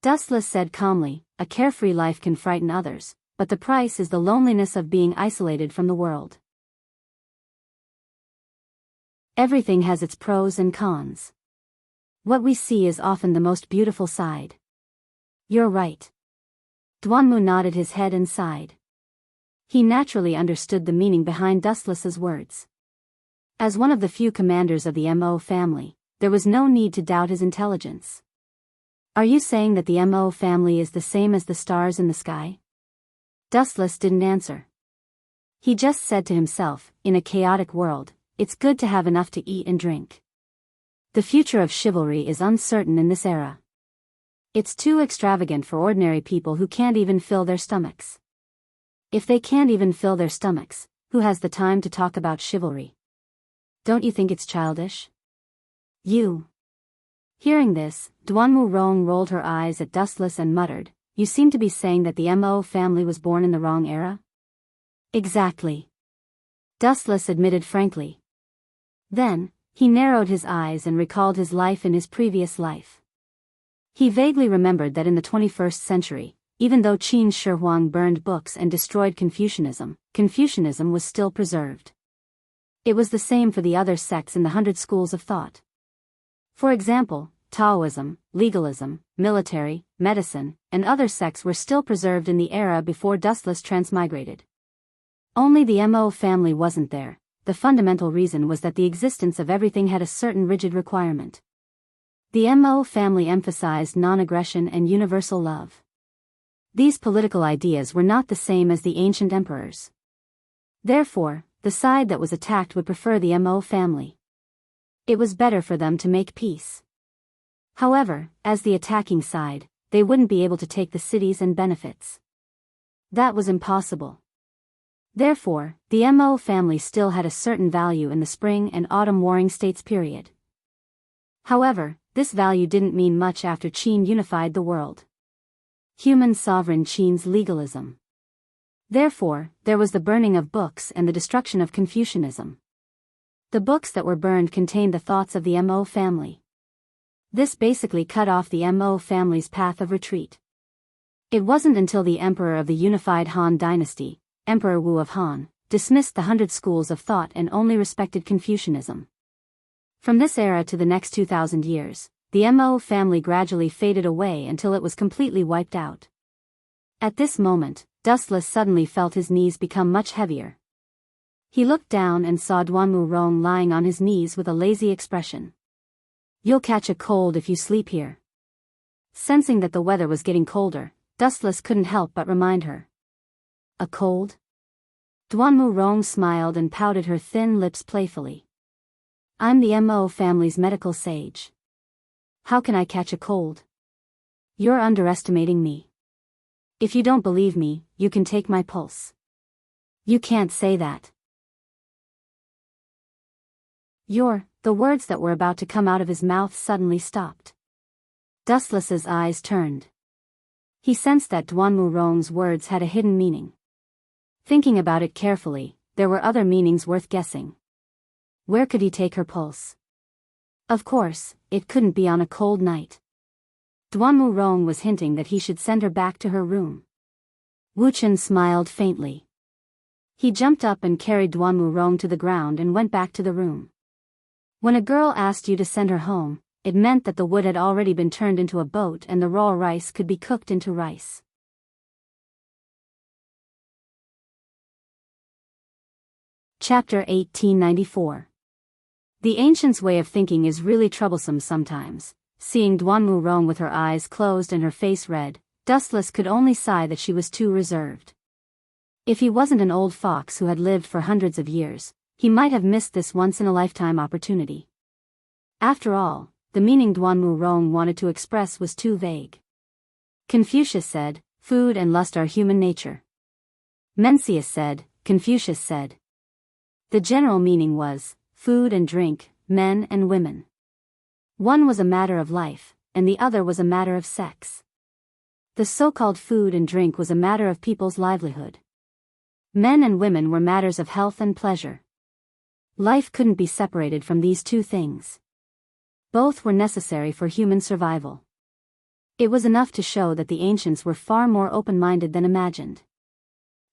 Dustless said calmly, a carefree life can frighten others, but the price is the loneliness of being isolated from the world. Everything has its pros and cons. What we see is often the most beautiful side. You're right. Duanmu nodded his head and sighed. He naturally understood the meaning behind Dustless's words. As one of the few commanders of the Mo family, there was no need to doubt his intelligence. Are you saying that the Mo family is the same as the stars in the sky? Dustless didn't answer. He just said to himself, in a chaotic world, it's good to have enough to eat and drink. The future of chivalry is uncertain in this era. It's too extravagant for ordinary people who can't even fill their stomachs. If they can't even fill their stomachs, who has the time to talk about chivalry? Don't you think it's childish? You. Hearing this, Duan Wurong rolled her eyes at Dustless and muttered, you seem to be saying that the Mo family was born in the wrong era? Exactly. Dustless admitted frankly. Then, he narrowed his eyes and recalled his life in his previous life. He vaguely remembered that in the 21st century, even though Qin Shi Huang burned books and destroyed Confucianism, Confucianism was still preserved. It was the same for the other sects in the 100 schools of thought. For example, Taoism, legalism, military, medicine, and other sects were still preserved in the era before Dustless transmigrated. Only the Mo family wasn't there. The fundamental reason was that the existence of everything had a certain rigid requirement. The Mo family emphasized non-aggression and universal love. These political ideas were not the same as the ancient emperors. Therefore, the side that was attacked would prefer the Mo family. It was better for them to make peace. However, as the attacking side, they wouldn't be able to take the cities and benefits. That was impossible. Therefore, the Mo family still had a certain value in the spring and autumn warring states period. However, this value didn't mean much after Qin unified the world. Human sovereign Qin's legalism. Therefore, there was the burning of books and the destruction of Confucianism. The books that were burned contained the thoughts of the Mo family. This basically cut off the Mo family's path of retreat. It wasn't until the emperor of the unified Han dynasty, Emperor Wu of Han, dismissed the 100 schools of thought and only respected Confucianism. From this era to the next 2,000 years, the Mo family gradually faded away until it was completely wiped out. At this moment, Dustless suddenly felt his knees become much heavier. He looked down and saw Duan Wurong lying on his knees with a lazy expression. You'll catch a cold if you sleep here. Sensing that the weather was getting colder, Dustless couldn't help but remind her. A cold? Duan Wurong smiled and pouted her thin lips playfully. I'm the Mo family's medical sage. How can I catch a cold? You're underestimating me. If you don't believe me, you can take my pulse. You can't say that. The words that were about to come out of his mouth suddenly stopped. Dustless's eyes turned. He sensed that Duan Wurong's words had a hidden meaning. Thinking about it carefully, there were other meanings worth guessing. Where could he take her pulse? Of course, it couldn't be on a cold night. Duan Wurong was hinting that he should send her back to her room. Wu Chen smiled faintly. He jumped up and carried Duan Wurong to the ground and went back to the room. When a girl asked you to send her home, it meant that the wood had already been turned into a boat and the raw rice could be cooked into rice. Chapter 1894. The ancients' way of thinking is really troublesome sometimes. Seeing Duanmu Rong with her eyes closed and her face red, Dustless could only sigh that she was too reserved. If he wasn't an old fox who had lived for hundreds of years, he might have missed this once-in-a-lifetime opportunity. After all, the meaning Duanmu Rong wanted to express was too vague. Confucius said, "Food and lust are human nature." Mencius said, Confucius said. The general meaning was, food and drink, men and women. One was a matter of life, and the other was a matter of sex. The so-called food and drink was a matter of people's livelihood. Men and women were matters of health and pleasure. Life couldn't be separated from these two things. Both were necessary for human survival. It was enough to show that the ancients were far more open-minded than imagined.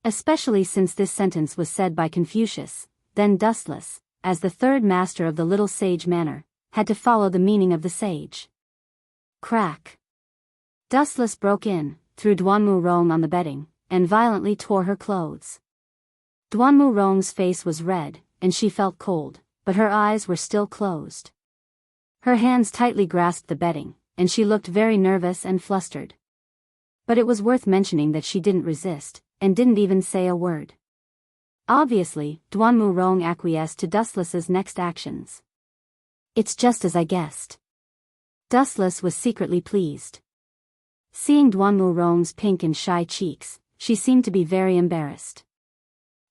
Especially since this sentence was said by Confucius, then Dustless, as the third master of the little sage manor, had to follow the meaning of the sage. Crack. Dustless broke in, threw Duanmu Rong on the bedding, and violently tore her clothes. Duanmu Rong's face was red, and she felt cold, but her eyes were still closed. Her hands tightly grasped the bedding, and she looked very nervous and flustered. But it was worth mentioning that she didn't resist, and didn't even say a word. Obviously, Duanmu Rong acquiesced to Dustless's next actions. It's just as I guessed. Dustless was secretly pleased. Seeing Duanmu Rong's pink and shy cheeks, she seemed to be very embarrassed.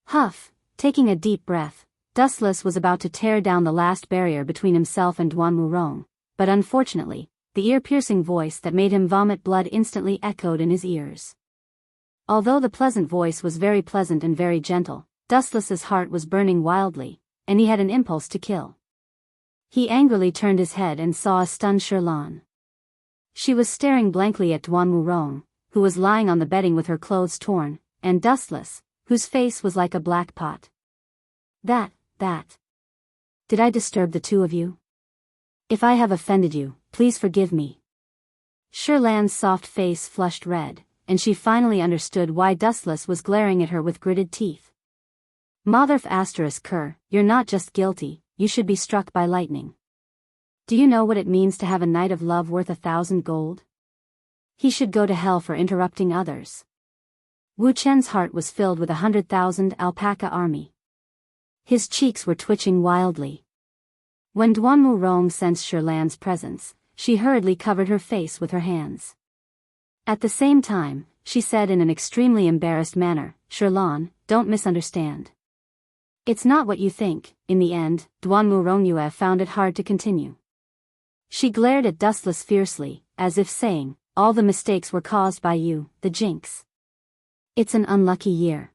Huff, taking a deep breath, Dustless was about to tear down the last barrier between himself and Duanmu Rong, but unfortunately, the ear-piercing voice that made him vomit blood instantly echoed in his ears. Although the pleasant voice was very pleasant and very gentle, Dustless's heart was burning wildly, and he had an impulse to kill. He angrily turned his head and saw a stunned Shirlan. She was staring blankly at Duanmu Rong, who was lying on the bedding with her clothes torn, and Dustless, whose face was like a black pot. That. Did I disturb the two of you? If I have offended you, please forgive me. Shirlan's soft face flushed red, and she finally understood why Dustless was glaring at her with gritted teeth. Motherf *Cur, you're not just guilty, you should be struck by lightning. Do you know what it means to have a night of love worth 1,000 gold? He should go to hell for interrupting others. Wu Chen's heart was filled with 100,000 alpaca army. His cheeks were twitching wildly. When Duanmu Rong sensed Shirlan's presence, she hurriedly covered her face with her hands. At the same time, she said in an extremely embarrassed manner, "Shirlan, don't misunderstand. It's not what you think." In the end, Duanmu Rongyue found it hard to continue. She glared at Dustless fiercely, as if saying, "All the mistakes were caused by you, the jinx. It's an unlucky year."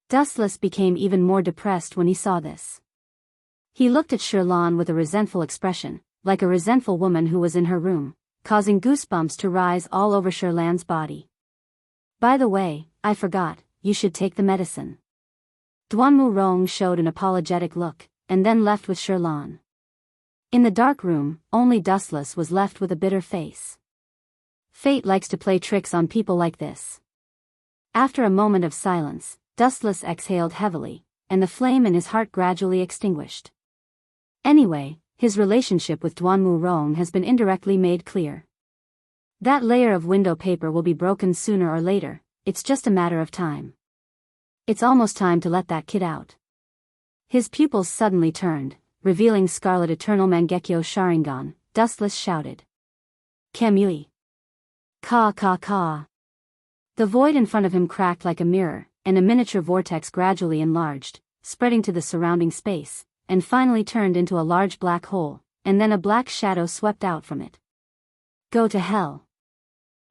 Dustless became even more depressed when he saw this. He looked at Shirlan with a resentful expression, like a resentful woman who was in her room, causing goosebumps to rise all over Shirlan's body. "By the way, I forgot, you should take the medicine." Duanmu Rong showed an apologetic look, and then left with Shirlan. In the dark room, only Dustless was left with a bitter face. Fate likes to play tricks on people like this. After a moment of silence, Dustless exhaled heavily, and the flame in his heart gradually extinguished. Anyway, his relationship with Duanmu Rong has been indirectly made clear. That layer of window paper will be broken sooner or later, it's just a matter of time. It's almost time to let that kid out. His pupils suddenly turned, revealing Scarlet Eternal Mangekyo Sharingan. Dustless shouted. "Kamui! Ka ka ka!" The void in front of him cracked like a mirror, and a miniature vortex gradually enlarged, spreading to the surrounding space, and finally turned into a large black hole, and then a black shadow swept out from it. Go to hell.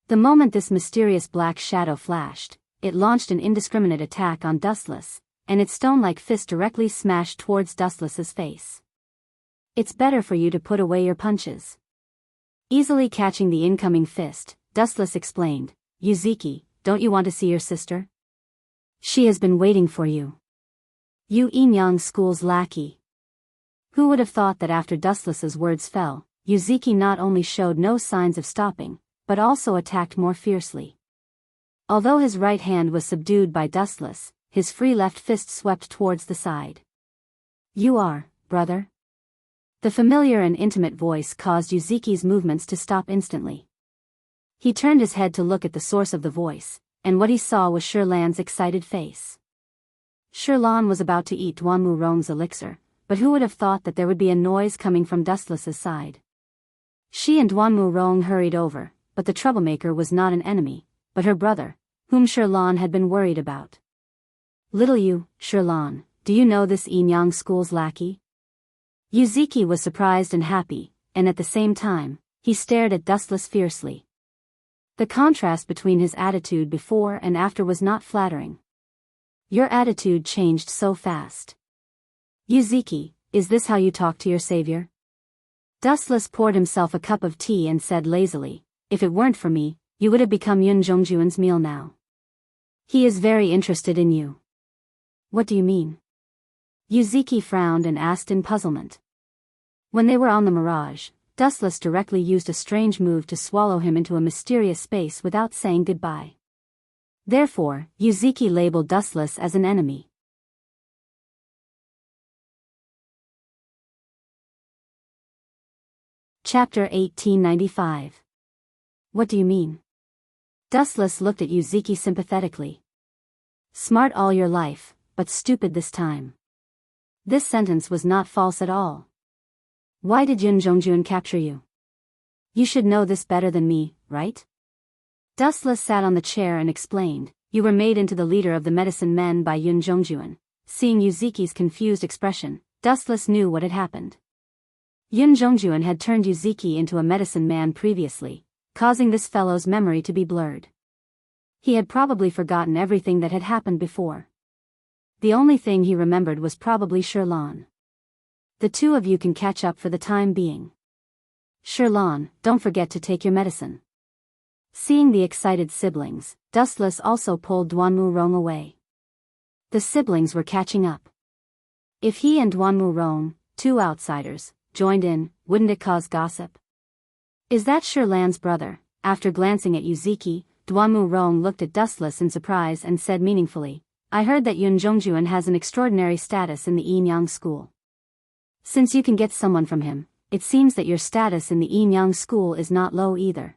The moment this mysterious black shadow flashed, it launched an indiscriminate attack on Dustless, and its stone-like fist directly smashed towards Dustless's face. "It's better for you to put away your punches." Easily catching the incoming fist, Dustless explained, "Yuziki, don't you want to see your sister? She has been waiting for you. You Inyang School's lackey." Who would have thought that after Dustless's words fell, Yuziki not only showed no signs of stopping, but also attacked more fiercely. Although his right hand was subdued by Dustless, his free left fist swept towards the side. You are, brother? The familiar and intimate voice caused Yuzuki's movements to stop instantly. He turned his head to look at the source of the voice, and what he saw was Shirlan's excited face. Shirlan was about to eat Duanmu Rong's elixir, but who would have thought that there would be a noise coming from Dustless's side? She and Duanmu Rong hurried over, but the troublemaker was not an enemy, but her brother, whom Shirlan had been worried about. Little you, Shirlan, do you know this Enyang school's lackey? Yuzuki was surprised and happy, and at the same time, he stared at Dustless fiercely. The contrast between his attitude before and after was not flattering. Your attitude changed so fast. Yuzuki, is this how you talk to your savior? Dustless poured himself a cup of tea and said lazily, if it weren't for me, you would have become Yun Zhongjuan's meal now. He is very interested in you. What do you mean? Yuzuki frowned and asked in puzzlement. When they were on the Mirage, Dustless directly used a strange move to swallow him into a mysterious space without saying goodbye. Therefore, Yuzuki labeled Dustless as an enemy. Chapter 1895. What do you mean? Dustless looked at Yuzuki sympathetically. Smart all your life, but stupid this time. This sentence was not false at all. Why did Yun Zhongjuan capture you? You should know this better than me, right? Dustless sat on the chair and explained, you were made into the leader of the medicine men by Yun Zhongjuan. Seeing Yuzuki's confused expression, Dustless knew what had happened. Yun Zhongjuan had turned Yuzuki into a medicine man previously, causing this fellow's memory to be blurred. He had probably forgotten everything that had happened before. The only thing he remembered was probably Shirlan. The two of you can catch up for the time being. Shirlan, don't forget to take your medicine. Seeing the excited siblings, Dustless also pulled Duanmu Rong away. The siblings were catching up. If he and Duanmu Rong, two outsiders, joined in, wouldn't it cause gossip? Is that Shirlan's brother? After glancing at Yuzuki, Duanmu Rong looked at Dustless in surprise and said meaningfully, I heard that Yun Zhongjuan has an extraordinary status in the Enyang school. Since you can get someone from him, it seems that your status in the Enyang school is not low either.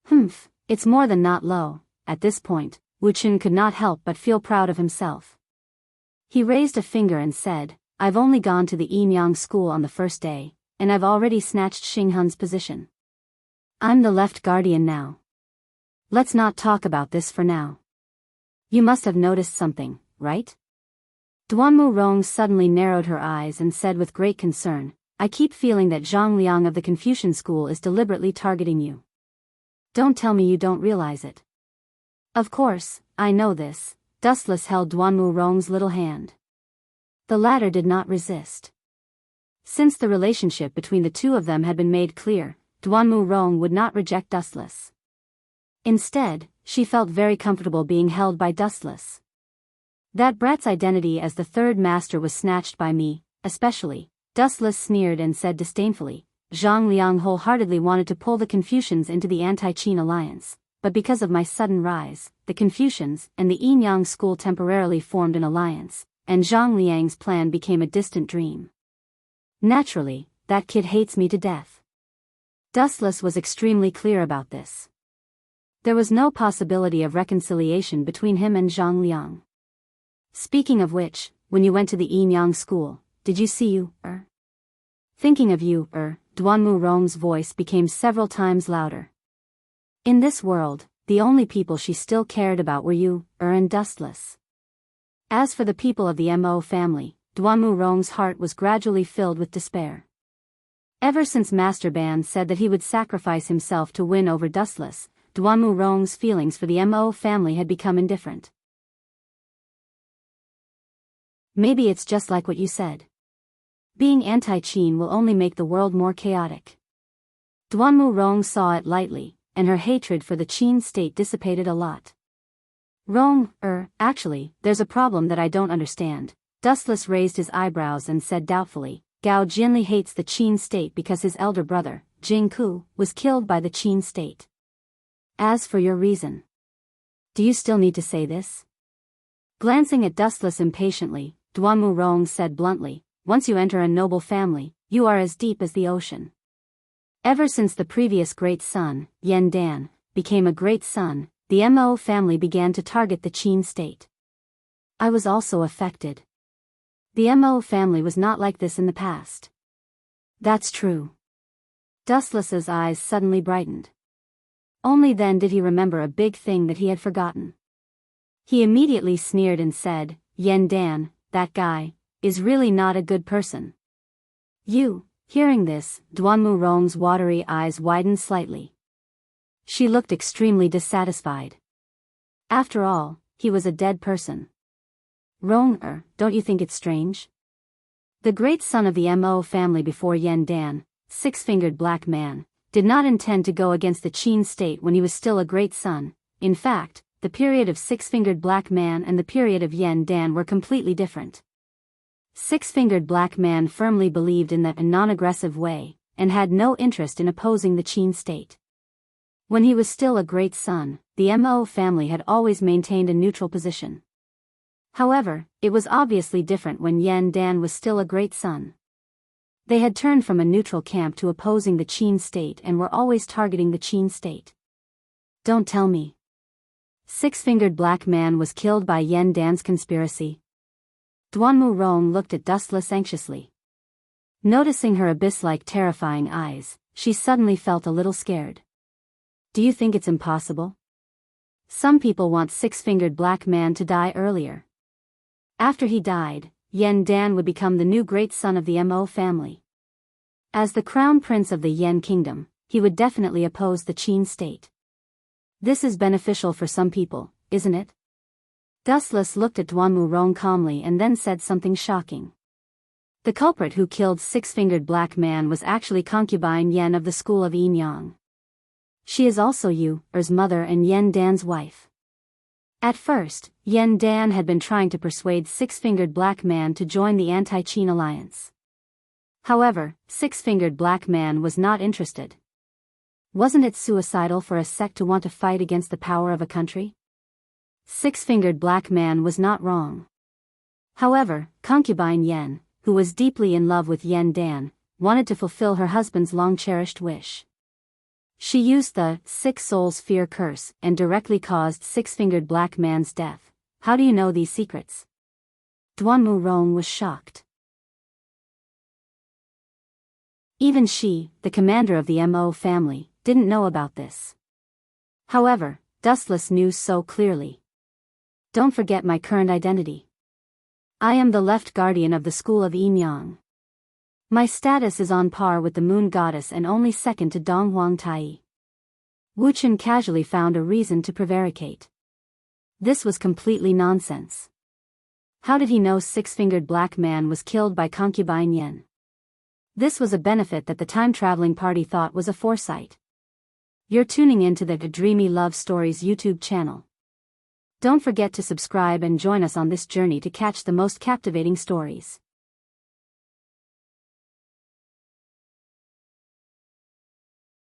Humph, it's more than not low. At this point, Wu Qun could not help but feel proud of himself. He raised a finger and said, I've only gone to the Enyang school on the first day, and I've already snatched Xinghun's position. I'm the left guardian now. Let's not talk about this for now. You must have noticed something, right? Duanmu Rong suddenly narrowed her eyes and said with great concern, I keep feeling that Zhang Liang of the Confucian school is deliberately targeting you. Don't tell me you don't realize it. Of course, I know this. Dustless held Duanmu Rong's little hand. The latter did not resist. Since the relationship between the two of them had been made clear, Duanmu Rong would not reject Dustless. Instead, she felt very comfortable being held by Dustless. That brat's identity as the third master was snatched by me, especially, Dustless sneered and said disdainfully, Zhang Liang wholeheartedly wanted to pull the Confucians into the anti-Qin alliance, but because of my sudden rise, the Confucians and the Enyang school temporarily formed an alliance, and Zhang Liang's plan became a distant dream. Naturally, that kid hates me to death. Dustless was extremely clear about this. There was no possibility of reconciliation between him and Zhang Liang. Speaking of which, when you went to the Enyang school, did you see you, Thinking of you, Duanmu Rong's voice became several times louder. In this world, the only people she still cared about were you, and Dustless. As for the people of the Mo family, Duanmu Rong's heart was gradually filled with despair. Ever since Master Ban said that he would sacrifice himself to win over Dustless, Duanmu Rong's feelings for the Mo family had become indifferent. Maybe it's just like what you said. Being anti-Qin will only make the world more chaotic. Duanmu Rong saw it lightly, and her hatred for the Qin state dissipated a lot. Rong, actually, there's a problem that I don't understand. Dustless raised his eyebrows and said doubtfully, Gao Jinli hates the Qin state because his elder brother, Jing Ku, was killed by the Qin state. As for your reason, do you still need to say this? Glancing at Dustless impatiently, Duanmu Rong said bluntly, once you enter a noble family, you are as deep as the ocean. Ever since the previous great son, Yen Dan, became a great son, the Mo family began to target the Qin state. I was also affected. The Mo family was not like this in the past. That's true. Dustless's eyes suddenly brightened. Only then did he remember a big thing that he had forgotten. He immediately sneered and said, Yen Dan, that guy, is really not a good person. Hearing this, Duanmu Rong's watery eyes widened slightly. She looked extremely dissatisfied. After all, he was a dead person. Rong, don't you think it's strange? The great son of the Mo family before Yen Dan, six-fingered black man, did not intend to go against the Qin state when he was still a great son. In fact, the period of six-fingered black man and the period of Yen Dan were completely different. Six-fingered black man firmly believed in that non-aggressive way, and had no interest in opposing the Qin state. When he was still a great son, the Mo family had always maintained a neutral position. However, it was obviously different when Yen Dan was still a great son. They had turned from a neutral camp to opposing the Qin state and were always targeting the Qin state. Don't tell me. Six-fingered black man was killed by Yen Dan's conspiracy. Duanmu Rong looked at Dustless anxiously. Noticing her abyss-like terrifying eyes, she suddenly felt a little scared. Do you think it's impossible? Some people want six-fingered black man to die earlier. After he died, Yen Dan would become the new great son of the Mo family. As the crown prince of the Yen kingdom, he would definitely oppose the Qin state. This is beneficial for some people, isn't it? Dustless looked at Duanmu Rong calmly and then said something shocking. The culprit who killed six-fingered black man was actually concubine Yen of the school of Yinyang. She is also Er's mother and Yen Dan's wife. At first, Yen Dan had been trying to persuade six-fingered black man to join the anti-Qin alliance. However, six-fingered black man was not interested. Wasn't it suicidal for a sect to want to fight against the power of a country? Six-fingered black man was not wrong. However, concubine Yen, who was deeply in love with Yen Dan, wanted to fulfill her husband's long-cherished wish. She used the Six Souls Fear curse and directly caused six-fingered black man's death. How do you know these secrets? Duanmu Rong was shocked. Even she, the commander of the Mo family, didn't know about this. However, Dustless knew so clearly. Don't forget my current identity. I am the left guardian of the school of Yinyang. My status is on par with the moon goddess and only second to Dong Huang Tai. Wu Chen casually found a reason to prevaricate. This was completely nonsense. How did he know six-fingered black man was killed by concubine Yen? This was a benefit that the time-traveling party thought was a foresight. You're tuning into the Dreamy Love Stories YouTube channel. Don't forget to subscribe and join us on this journey to catch the most captivating stories.